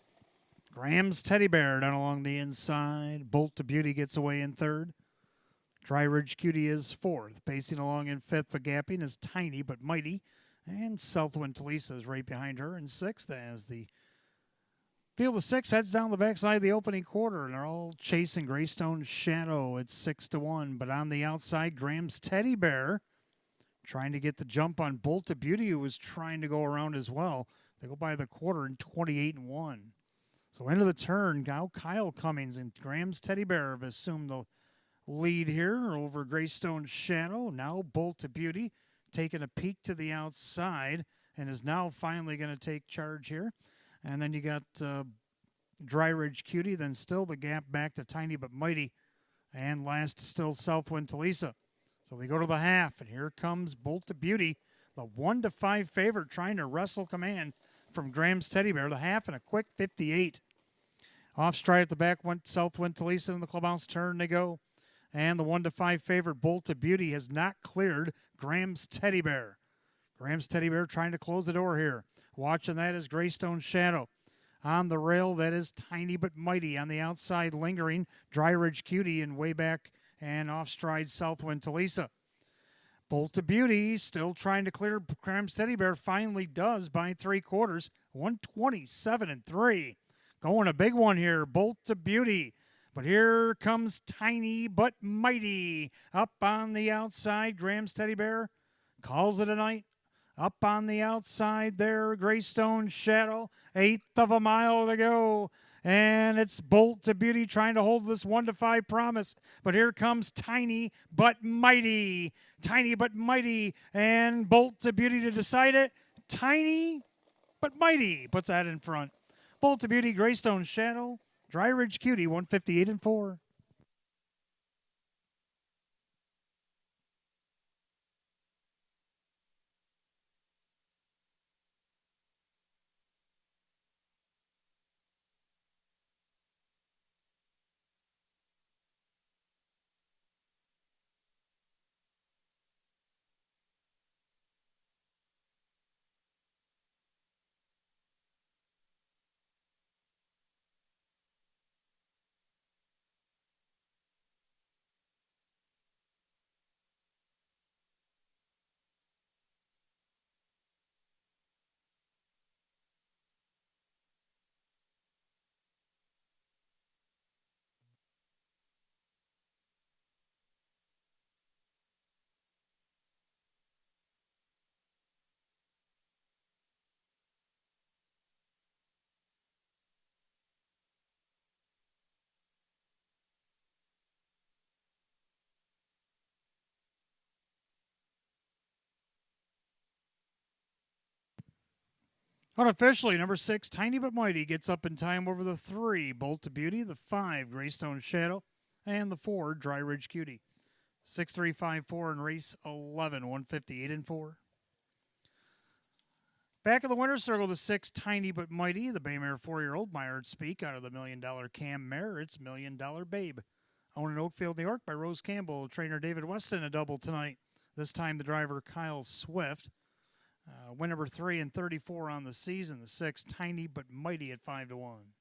Graham's Teddy Bear down along the inside. Bolt to Beauty gets away in third. Dry Ridge Cutie is fourth. Pacing along in fifth, but gapping is Tiny But Mighty. And Southwind Talisa is right behind her in sixth as the field of 6 heads down the backside of the opening quarter, and they're all chasing Greystone's Shadow at 6-1. But on the outside, Graham's Teddy Bear trying to get the jump on Bolt to Beauty, who was trying to go around as well. They go by the quarter in 28-1. So into the turn, now Kyle Cummings and Graham's Teddy Bear have assumed the lead here over Greystone's Shadow. Now Bolt to Beauty taking a peek to the outside and is now finally going to take charge here. And then you got Dry Ridge Cutie, then still the gap back to Tiny But Mighty, and last still Southwind Talisa. So they go to the half, and here comes Bolt to Beauty, the 1 to 5 favorite, trying to wrestle command from Graham's Teddy Bear. The half and a quick 58. Off stride at the back went Southwind Talisa in the clubhouse turn. They go. And the 1 to 5 favorite, Bolt to Beauty, has not cleared Graham's Teddy Bear. Graham's Teddy Bear trying to close the door here. Watching that is Greystone's Shadow. On the rail, that is Tiny But Mighty. On the outside, lingering, Dry Ridge Cutie, and way back and off stride Southwind Talisa. Bolt to Beauty still trying to clear Cram Steady Bear. Finally does by 3/4. 127-3. Going a big one here. Bolt to Beauty. But here comes Tiny but Mighty. Up on the outside. Graham Steady Bear calls it a night. Up on the outside there. Greystone Shadow. 1/8 of a mile to go. And it's Bolt to Beauty trying to hold this 1-5 promise. But here comes Tiny but Mighty. Tiny but Mighty. And Bolt to Beauty to decide it. Tiny but Mighty puts that in front. Bolt to Beauty, Greystone Shadow, Dry Ridge Cutie, 158-4. Unofficially, number 6, Tiny but Mighty, gets up in time over the 3, Bolt to Beauty, the 5, Greystone Shadow, and the 4, Dry Ridge Cutie. 6-3-5-4 in race 11, 158-4. Back of the winner's circle, the 6, Tiny but Mighty, the Baymare 4-year-old, Myard Speak, out of the $1 Million Cam Mare. It's $1 Million Babe. Owned in Oakfield, New York by Rose Campbell. Trainer David Weston, a double tonight. This time the driver Kyle Swift. Win number 3 and 34 on the season. The 6, Tiny but Mighty at 5-1.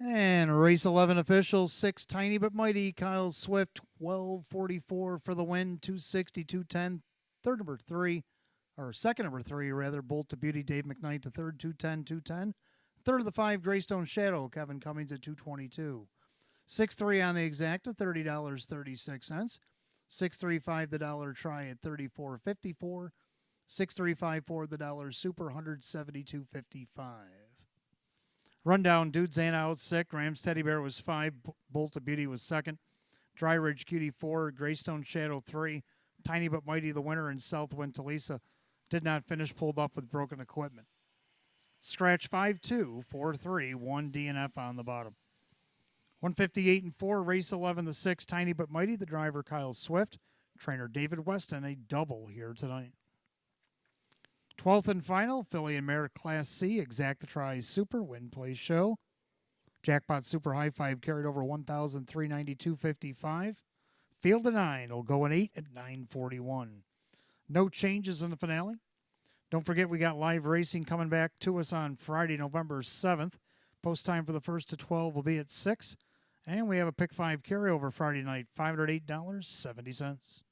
And race 11 officials, 6 Tiny But Mighty, Kyle Swift, 12:44 for the win, 260, 210. Third number 3, or second number 3, rather, Bolt to Beauty, Dave McKnight to third, 210, 210. Third of the 5, Greystone Shadow, Kevin Cummings at 222. 6-3 on the exacta, $30.36. 6-3-5 the dollar try at $34.54. 6-3-5-4 the dollar super, $172.55. Rundown, Dudes and Out 6. Rams Teddy Bear was 5. Bolt of Beauty was 2nd. Dry Ridge Cutie 4. Greystone Shadow 3. Tiny But Mighty the winner, and Southwind Talisa did not finish, pulled up with broken equipment. Scratch 5-2, 4-3, 1 DNF on the bottom. 158 and 4, race 11, the 6, Tiny But Mighty, the driver Kyle Swift, trainer David Weston, a double here tonight. 12th and final, Filly and Mare Class C, Exacta Try Super, Win Play Show. Jackpot Super High 5 carried over 1,392.55. Field of 9 will go an 8 at 941. No changes in the finale. Don't forget we got live racing coming back to us on Friday, November 7th. Post time for the 1st to 12 will be at 6. And we have a Pick 5 carryover Friday night, $508.70.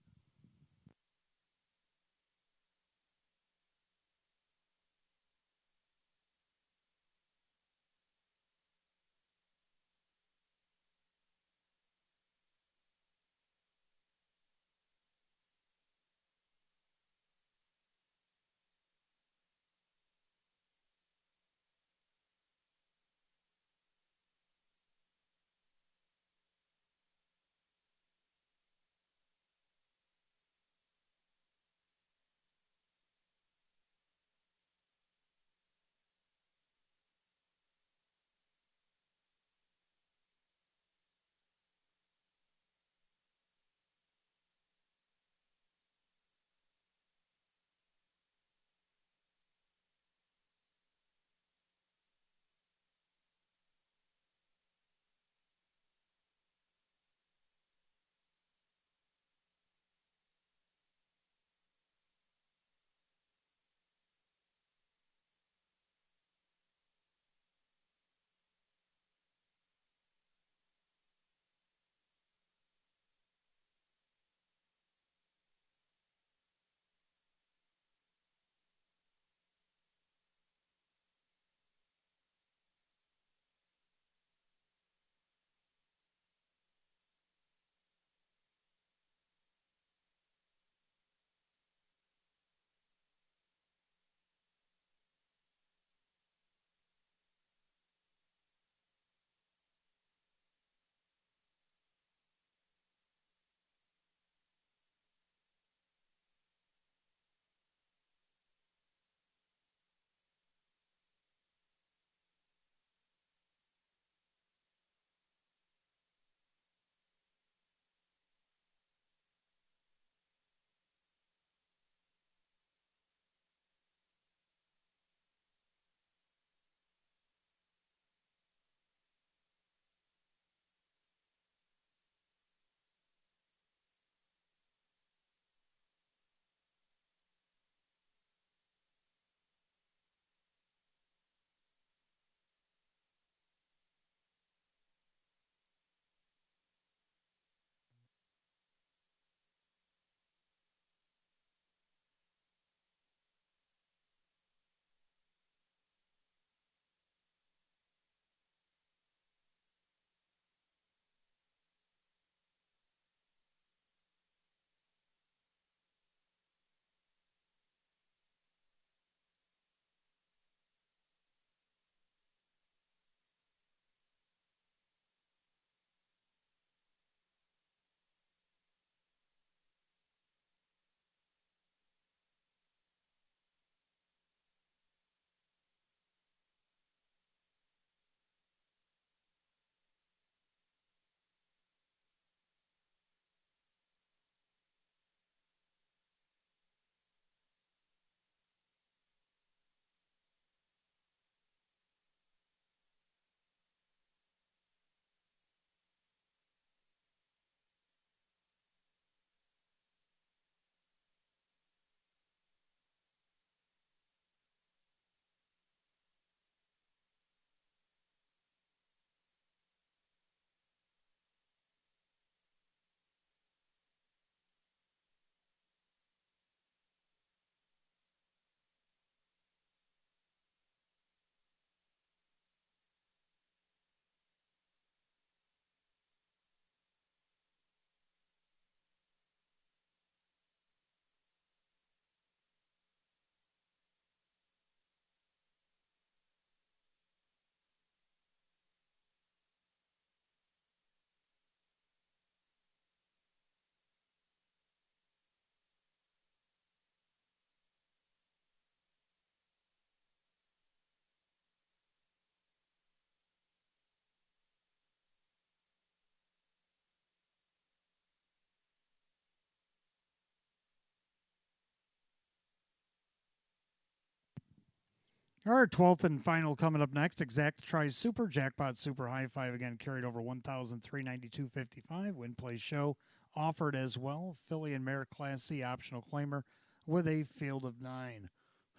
Our 12th and final coming up next. Exact tries Super Jackpot Super High Five again carried over 1,392.55. Win play show offered as well. Philly and Mare Class C optional claimer with a field of 9.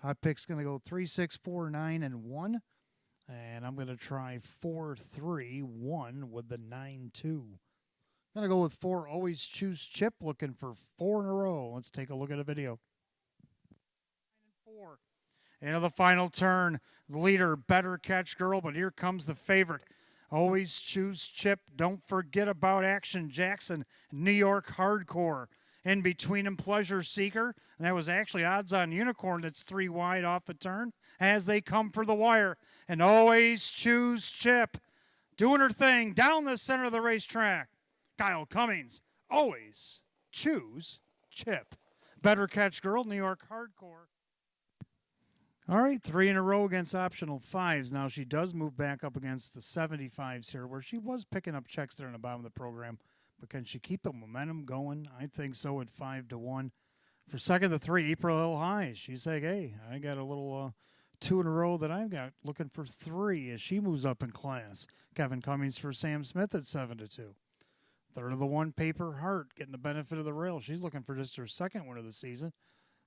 Hot pick's going to go 3, 6, 4, 9, and 1. And I'm going to try 4, 3, 1 with the 9, 2. Going to go with 4. Always choose Chip. Looking for 4 in a row. Let's take a look at a video. 4. Into the final turn, the leader, Better Catch Girl, but here comes the favorite. Always choose Chip. Don't forget about Action Jackson, New York Hardcore. In between him, Pleasure Seeker. And that was actually odds on Unicorn that's 3 wide off the turn as they come for the wire. And always choose Chip. Doing her thing down the center of the racetrack. Kyle Cummings, always choose Chip. Better Catch Girl, New York Hardcore. All right, 3 in a row against optional 5s. Now she does move back up against the 75s here, where she was picking up checks there in the bottom of the program. But can she keep the momentum going? I think so at 5-1. For second to 3, April Hill High. She's like, hey, I got a little 2 in a row that I've got. Looking for 3 as she moves up in class. Kevin Cummings for Sam Smith at 7-2. Third of the 1, Paper Heart, getting the benefit of the rail. She's looking for just her second win of the season.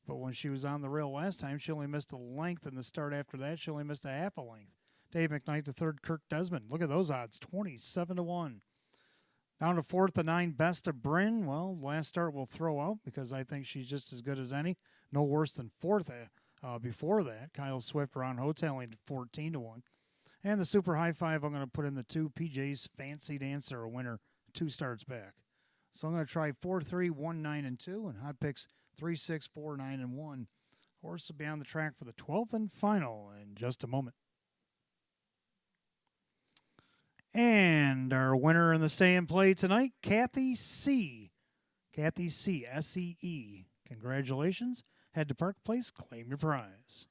But when she was on the rail last time, she only missed a length. In the start after that, she only missed a half a length. Dave McKnight the third, Kirk Desmond. Look at those odds, 27-1. Down to 4th to 9, Best of Bryn. Well, last start we'll throw out because I think she's just as good as any. No worse than 4th before that. Kyle Swift, Ron Hoteling 14-1. And the Super High Five, I'm going to put in the 2, PJ's Fancy Dancer, a winner, 2 starts back. So I'm going to try 4, 3, 1, 9, and 2, and hot picks 3, 6, 4, 9, and 1. Horse will be on the track for the 12th and final in just a moment. And our winner in the stay and play tonight, Kathy C. Kathy C. S-E-E. Congratulations. Head to Park Place, claim your prize.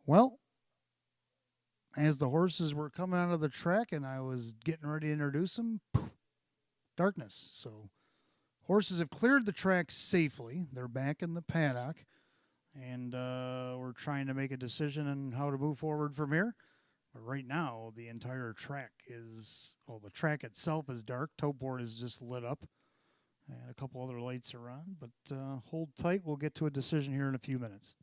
Well, as the horses were coming out of the track and I was getting ready to introduce them, poof, darkness. So horses have cleared the track safely. They're back in the paddock, and we're trying to make a decision on how to move forward from here. But right now, the entire track is, well, the track itself is dark. Tote board is just lit up, and a couple other lights are on. But hold tight. We'll get to a decision here in a few minutes.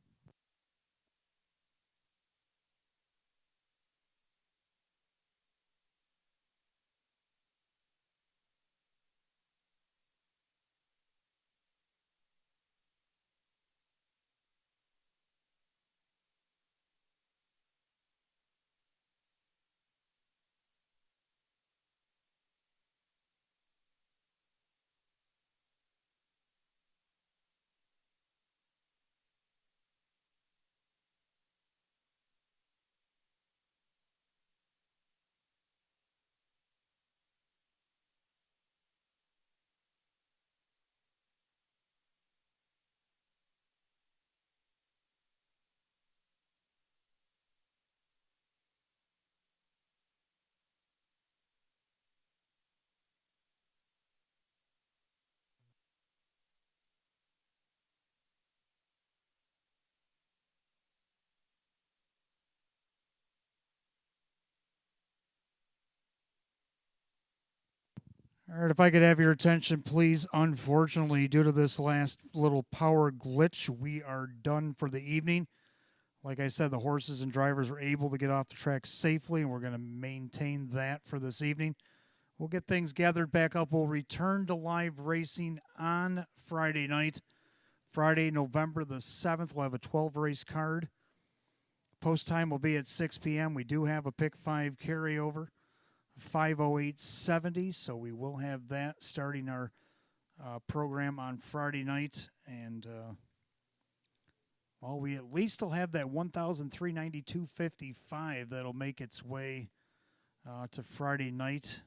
All right, if I could have your attention, please. Unfortunately, due to this last little power glitch, we are done for the evening. Like I said, the horses and drivers were able to get off the track safely, and we're going to maintain that for this evening. We'll get things gathered back up. We'll return to live racing on Friday night. Friday, November the 7th, we'll have a 12 race card. Post time will be at 6 p.m. We do have a pick 5 carryover, 5:08:70, so we will have that starting our program on Friday night. And, well, we at least will have that 1,392.55 that'll make its way to Friday night.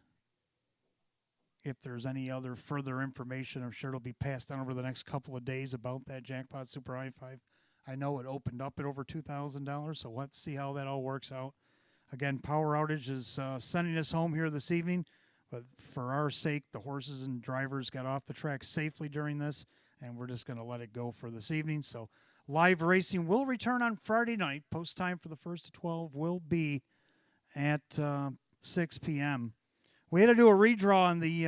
If there's any other further information, I'm sure it'll be passed on over the next couple of days about that Jackpot Super i5. I know it opened up at over $2,000, so let's see how that all works out. Again, power outage is sending us home here this evening, but for our sake, the horses and drivers got off the track safely during this, and we're just going to let it go for this evening. So live racing will return on Friday night. Post time for the first to 12 will be at 6 p.m. We had to do a redraw on the